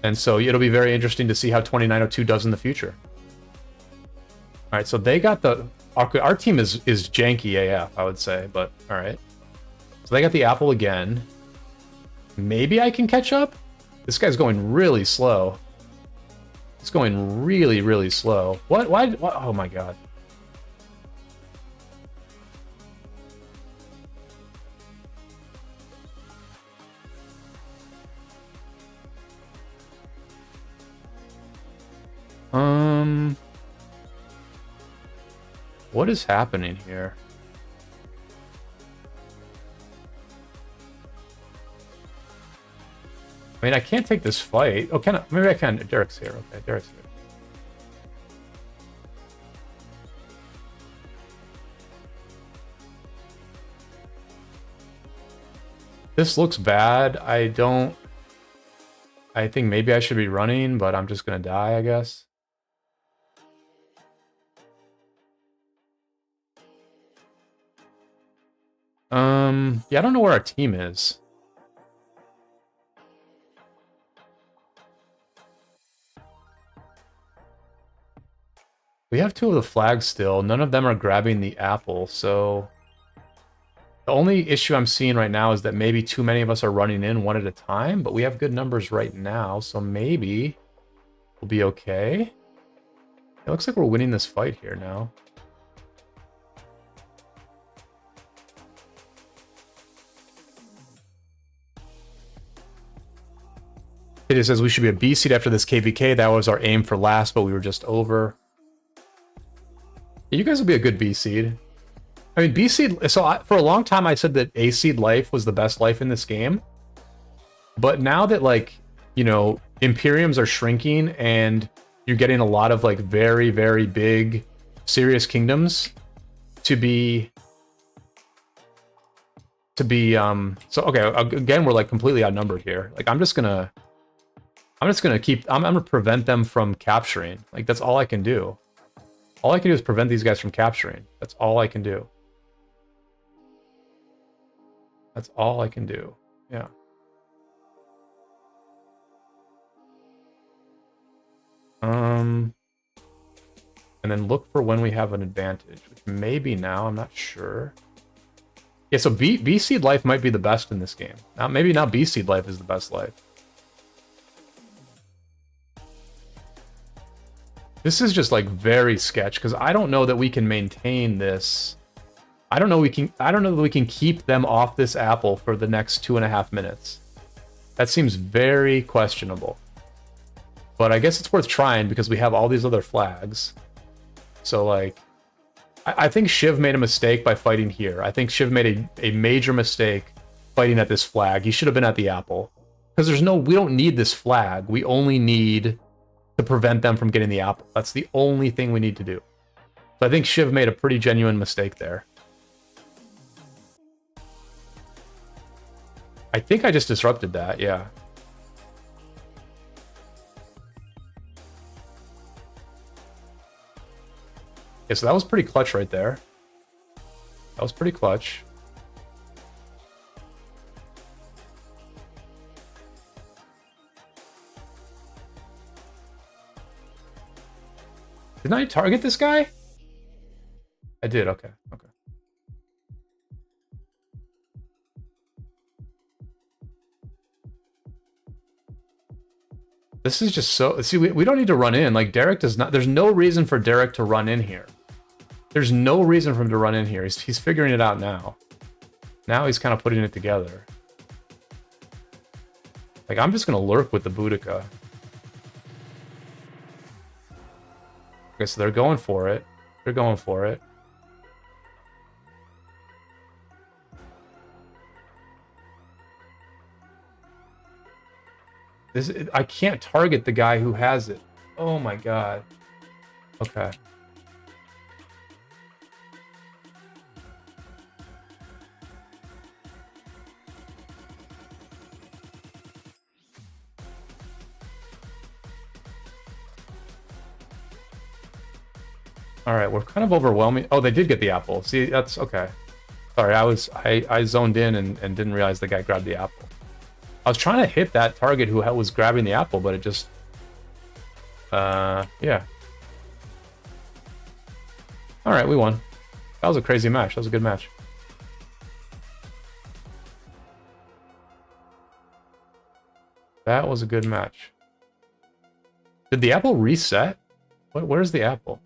[SPEAKER 1] And so it'll be very interesting to see how 2902 does in the future. All right, so they got our team is janky AF, I would say, but all right. So they got the apple again. Maybe I can catch up? This guy's going really slow. It's going really, really slow. What? Why? What? Oh my god. What is happening here? I mean, I can't take this fight. Oh, can I? Maybe I can. Derek's here. Okay, Derek's here. This looks bad. I think maybe I should be running, but I'm just gonna die, I guess. Yeah, I don't know where our team is. We have 2 of the flags still. None of them are grabbing the apple, so... The only issue I'm seeing right now is that maybe too many of us are running in one at a time, but we have good numbers right now, so maybe we'll be okay. It looks like we're winning this fight here now. It says we should be a B seed after this KvK. That was our aim for last, but we were just over. Yeah, you guys will be a good B seed. I mean, B seed. So for a long time, I said that A seed life was the best life in this game. But now that, like, you know, Imperiums are shrinking and you're getting a lot of, like, very, very big, serious kingdoms to be so okay, again, we're like completely outnumbered here. Like, I'm just gonna prevent them from capturing. Like, that's all I can do. All I can do is prevent these guys from capturing. That's all I can do. That's all I can do. Yeah. And then look for when we have an advantage, which maybe now, I'm not sure. Yeah, so B seed life might be the best in this game. Now, maybe now B seed life is the best life. This is just like very sketch because I don't know that we can maintain this. I don't know that we can keep them off this apple for the next 2.5 minutes. That seems very questionable. But I guess it's worth trying because we have all these other flags. So, like, I think Shiv made a mistake by fighting here. I think Shiv made a major mistake fighting at this flag. He should have been at the apple. Because we don't need this flag. We only need to prevent them from getting the apple. That's the only thing we need to do. So I think Shiv made a pretty genuine mistake there. I think I just disrupted that, yeah. Yeah, so that was pretty clutch right there. That was pretty clutch. Didn't I target this guy? I did, okay, okay. This is just so... See, we don't need to run in. Like, Derek does not... There's no reason for Derek to run in here. There's no reason for him to run in here. He's figuring it out now. Now he's kind of putting it together. Like, I'm just going to lurk with the Boudica. Okay, so they're going for it. They're going for it. I can't target the guy who has it. Oh my god. Okay. All right, we're kind of overwhelming. Oh, they did get the apple. See, that's okay. Sorry, I zoned in and didn't realize the guy grabbed the apple. I was trying to hit that target who was grabbing the apple, but it just... yeah. Alright, we won. That was a crazy match. That was a good match. That was a good match. Did the apple reset? Where's the apple?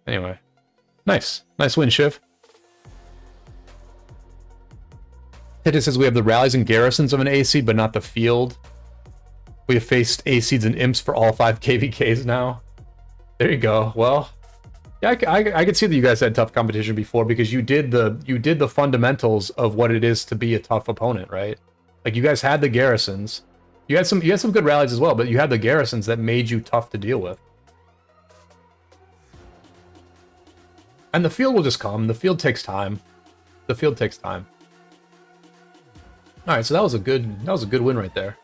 [SPEAKER 1] Anyway. Nice. Nice win, Shiv. Tita says we have the rallies and garrisons of an A seed, but not the field. We have faced A seeds and imps for all 5 KvKs now. There you go. Well, yeah, I could see that you guys had tough competition before because you did the fundamentals of what it is to be a tough opponent, right? Like you guys had the garrisons. You had some good rallies as well, but you had the garrisons that made you tough to deal with. And the field will just come. The field takes time. The field takes time. All right, so that was a good win right there.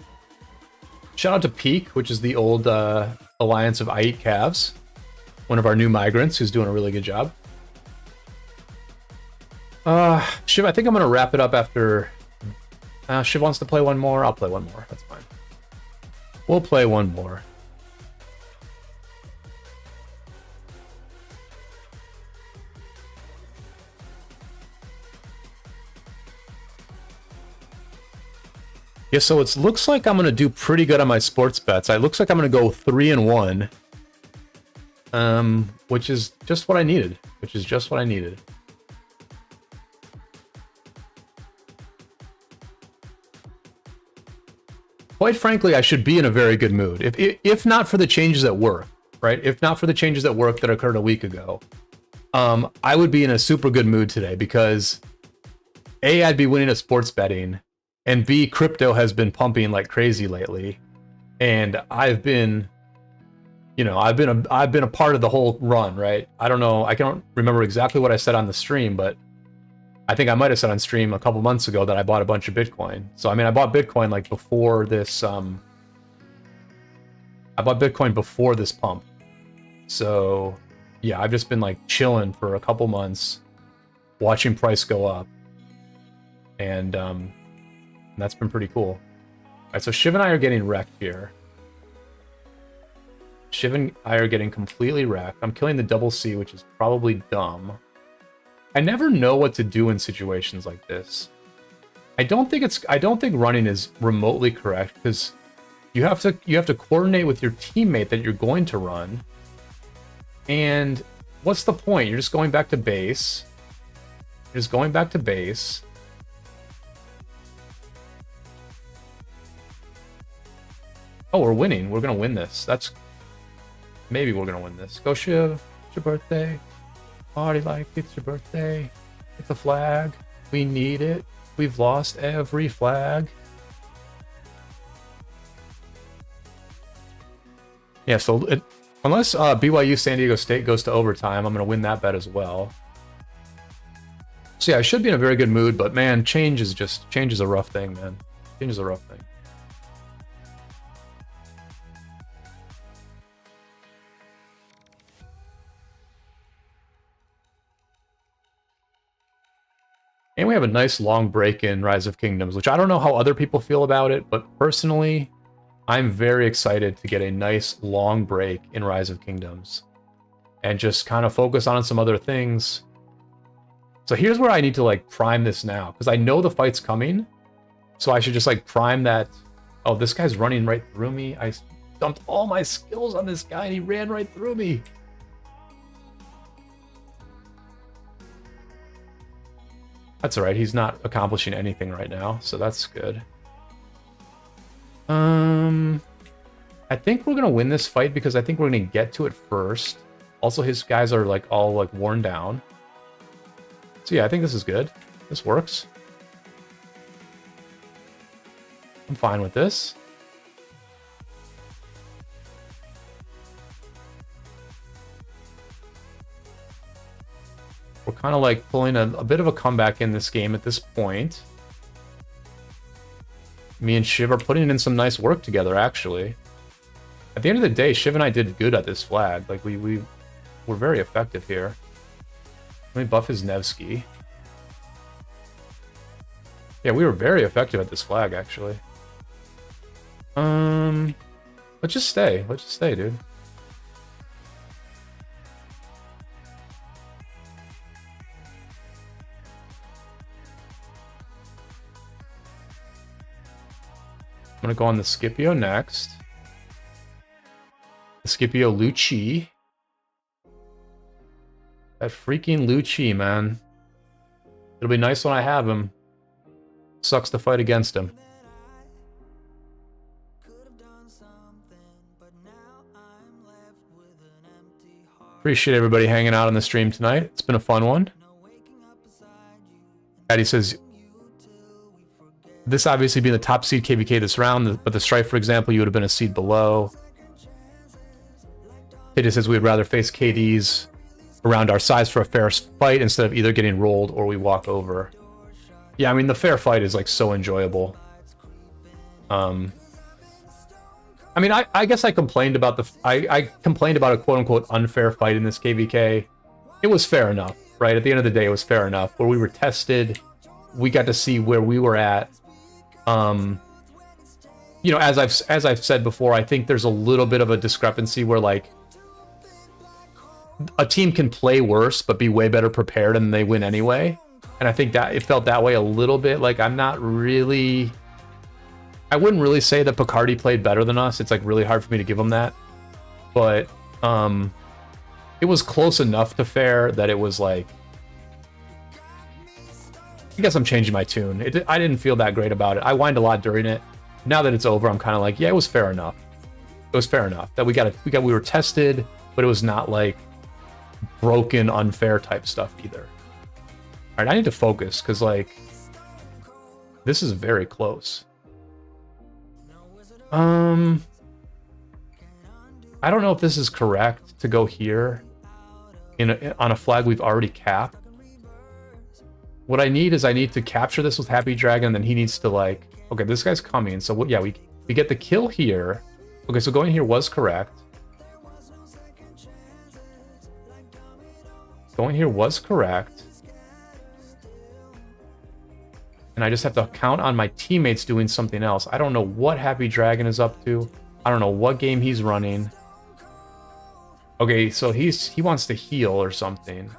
[SPEAKER 1] Shout out to Peak, which is the old alliance of I Eat Calves, one of our new migrants who's doing a really good job. Shiv, I think I'm gonna wrap it up after. Shiv wants to play one more. I'll play one more. That's fine. We'll play one more. Yeah, so it looks like I'm going to do pretty good on my sports bets. It looks like I'm going to go 3-1. Which is just what I needed. Quite frankly, I should be in a very good mood. If not for the changes at work, right? If not for the changes at work that occurred a week ago, I would be in a super good mood today because A, I'd be winning at sports betting, and B, crypto has been pumping like crazy lately, and I've been a part of the whole run, right? I don't know, I can't remember exactly what I said on the stream, but I think I might have said on stream a couple months ago that I bought a bunch of Bitcoin. So I mean, I bought Bitcoin like before this. I bought Bitcoin before this pump. So yeah, I've just been like chilling for a couple months, watching price go up, and that's been pretty cool. All right, so Shiv and I are getting wrecked here. Shiv and I are getting completely wrecked. I'm killing the double C, which is probably dumb. I never know what to do in situations like this. I don't think running is remotely correct because you have to coordinate with your teammate that you're going to run. And what's the point? You're just going back to base. Oh, we're winning. We're gonna win this. Maybe we're gonna win this. Go Shiv. It's your birthday. Party like it's your birthday. Get the flag. We need it. We've lost every flag. Yeah, so unless BYU San Diego State goes to overtime, I'm gonna win that bet as well. So yeah, I should be in a very good mood, but man, change is a rough thing, man. Change is a rough thing. And we have a nice long break in Rise of Kingdoms, which I don't know how other people feel about it, but personally, I'm very excited to get a nice long break in Rise of Kingdoms and just kind of focus on some other things. So here's where I need to like prime this now, because I know the fight's coming, so I should just like prime that. Oh, this guy's running right through me. I dumped all my skills on this guy and he ran right through me. That's alright, he's not accomplishing anything right now, so that's good. I think we're gonna win this fight because I think we're gonna get to it first. Also, his guys are like all like worn down. So yeah, I think this is good. This works. I'm fine with this. We're kind of like pulling a bit of a comeback in this game at this point. Me and Shiv are putting in some nice work together, actually. At the end of the day, Shiv and I did good at this flag. Like, we were very effective here. Let me buff his Nevsky. Yeah, we were very effective at this flag, actually. Let's just stay. Let's just stay, dude. I'm gonna go on the Scipio next. Scipio Lucci. That freaking Lucci, man. It'll be nice when I have him. Sucks to fight against him. Appreciate everybody hanging out on the stream tonight. It's been a fun one. Addy says, this obviously being the top seed KvK this round, but the Strife, for example, you would have been a seed below. It says we'd rather face KDs around our size for a fair fight instead of either getting rolled or we walk over. Yeah, I mean, the fair fight is like so enjoyable. I mean, I guess I complained about I complained about a quote-unquote unfair fight in this KvK. It was fair enough, right? At the end of the day, it was fair enough. Where we were tested, we got to see where we were at. You know, as I've said before, I think there's a little bit of a discrepancy where like a team can play worse but be way better prepared and they win anyway. And I think that it felt that way a little bit. Like I wouldn't really say that Picardi played better than us. It's like really hard for me to give him that. But it was close enough to fair that it was like, I guess I'm changing my tune. I didn't feel that great about it. I whined a lot during it. Now that it's over, I'm kind of like, yeah, it was fair enough. It was fair enough that we were tested, but it was not like broken, unfair type stuff either. All right, I need to focus because like this is very close. I don't know if this is correct to go here on a flag we've already capped. What I need is to capture this with Happy Dragon, and then he needs to like, okay, this guy's coming. So yeah, we get the kill here. Okay, so going here was correct. Going here was correct. And I just have to count on my teammates doing something else. I don't know what Happy Dragon is up to. I don't know what game he's running. Okay, so he wants to heal or something.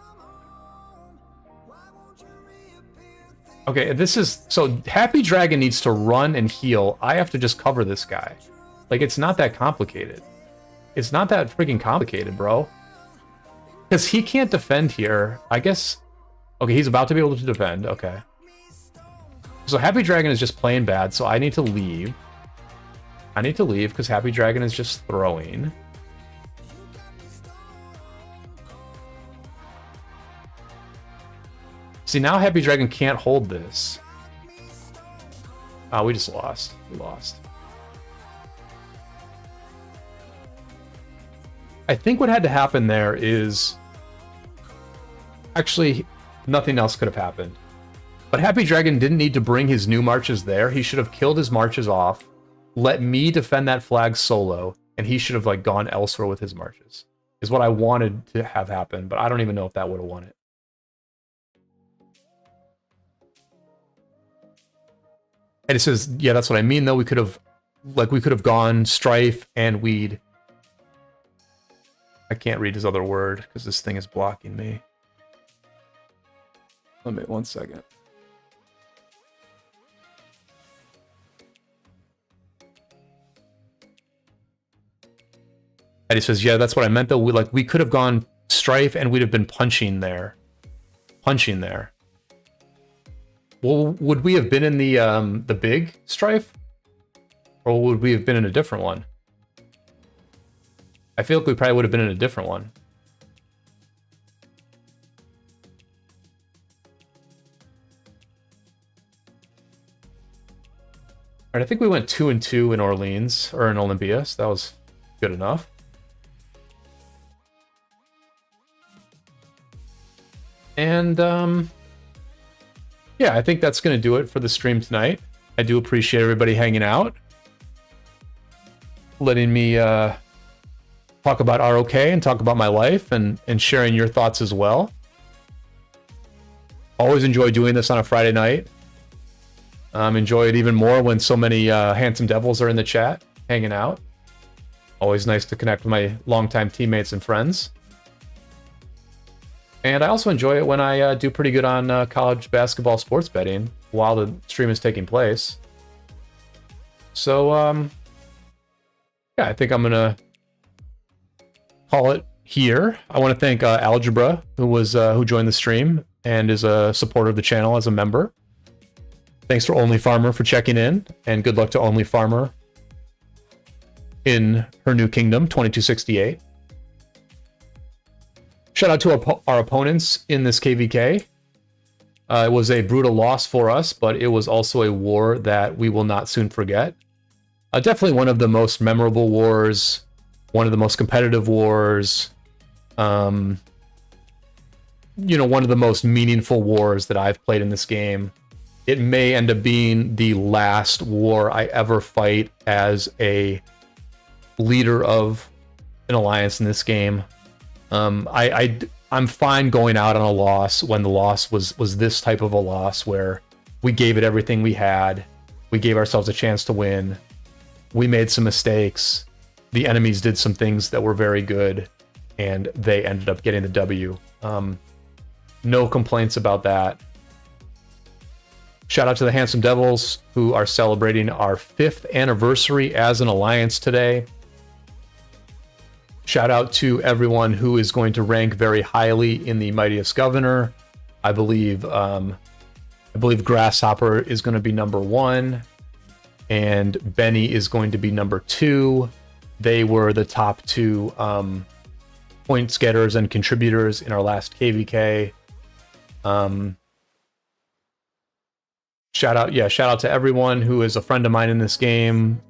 [SPEAKER 1] Okay, this is... So Happy Dragon needs to run and heal. I have to just cover this guy. Like, it's not that complicated. It's not that freaking complicated, bro. Because he can't defend here. I guess... Okay, he's about to be able to defend. Okay. So Happy Dragon is just playing bad, so I need to leave. I need to leave because Happy Dragon is just throwing. See, now Happy Dragon can't hold this. Oh, we just lost. We lost. I think what had to happen there is... Actually, nothing else could have happened. But Happy Dragon didn't need to bring his new marches there. He should have killed his marches off, let me defend that flag solo, and he should have like gone elsewhere with his marches. Is what I wanted to have happen, but I don't even know if that would have won it. And it says, yeah, that's what I mean though. We could have gone Strife and Weed. I can't read his other word because this thing is blocking me. Let me 1 second. And he says, yeah, that's what I meant though. We could have gone Strife and we'd have been punching there. Punching there. Well, would we have been in the big Strife? Or would we have been in a different one? I feel like we probably would have been in a different one. All right, I think we went 2-2 in Orleans, or in Olympia, so that was good enough. And, yeah, I think that's going to do it for the stream tonight. I do appreciate everybody hanging out. Letting me talk about ROK and talk about my life and sharing your thoughts as well. Always enjoy doing this on a Friday night. Enjoy it even more when so many handsome devils are in the chat, hanging out. Always nice to connect with my longtime teammates and friends. And I also enjoy it when I do pretty good on college basketball sports betting while the stream is taking place. So, yeah, I think I'm going to call it here. I want to thank Algebra, who joined the stream and is a supporter of the channel as a member. Thanks to Only Farmer for checking in, and good luck to Only Farmer in her new kingdom, 2268. Shout out to our opponents in this KvK. It was a brutal loss for us, but it was also a war that we will not soon forget. Definitely one of the most memorable wars, one of the most competitive wars, one of the most meaningful wars that I've played in this game. It may end up being the last war I ever fight as a leader of an alliance in this game. I'm fine going out on a loss when the loss was this type of a loss where we gave it everything we had. We gave ourselves a chance to win. We made some mistakes. The enemies did some things that were very good, and they ended up getting the W. No complaints about that. Shout out to the Handsome Devils, who are celebrating our 5th anniversary as an alliance today. Shout out to everyone who is going to rank very highly in the Mightiest Governor. I believe Grasshopper is going to be number 1, and Benny is going to be number 2. They were the top 2 points getters and contributors in our last KvK. Shout out to everyone who is a friend of mine in this game.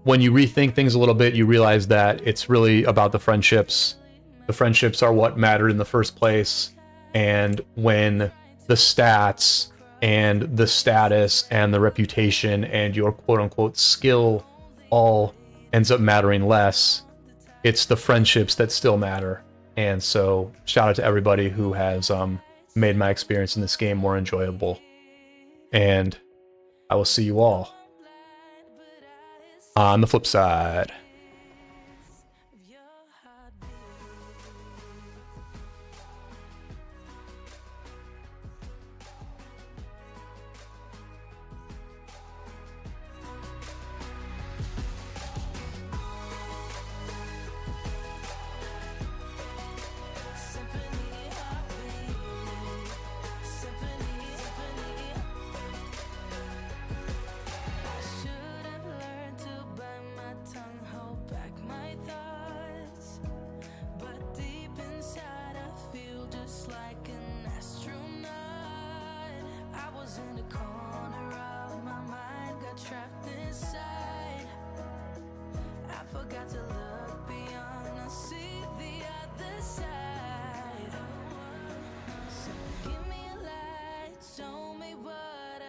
[SPEAKER 1] When you rethink things a little bit, you realize that it's really about the friendships. The friendships are what mattered in the first place. And when the stats and the status and the reputation and your quote-unquote skill all ends up mattering less, it's the friendships that still matter. And so shout out to everybody who has made my experience in this game more enjoyable. And I will see you all on the flip side.
[SPEAKER 2] Trapped inside, I forgot to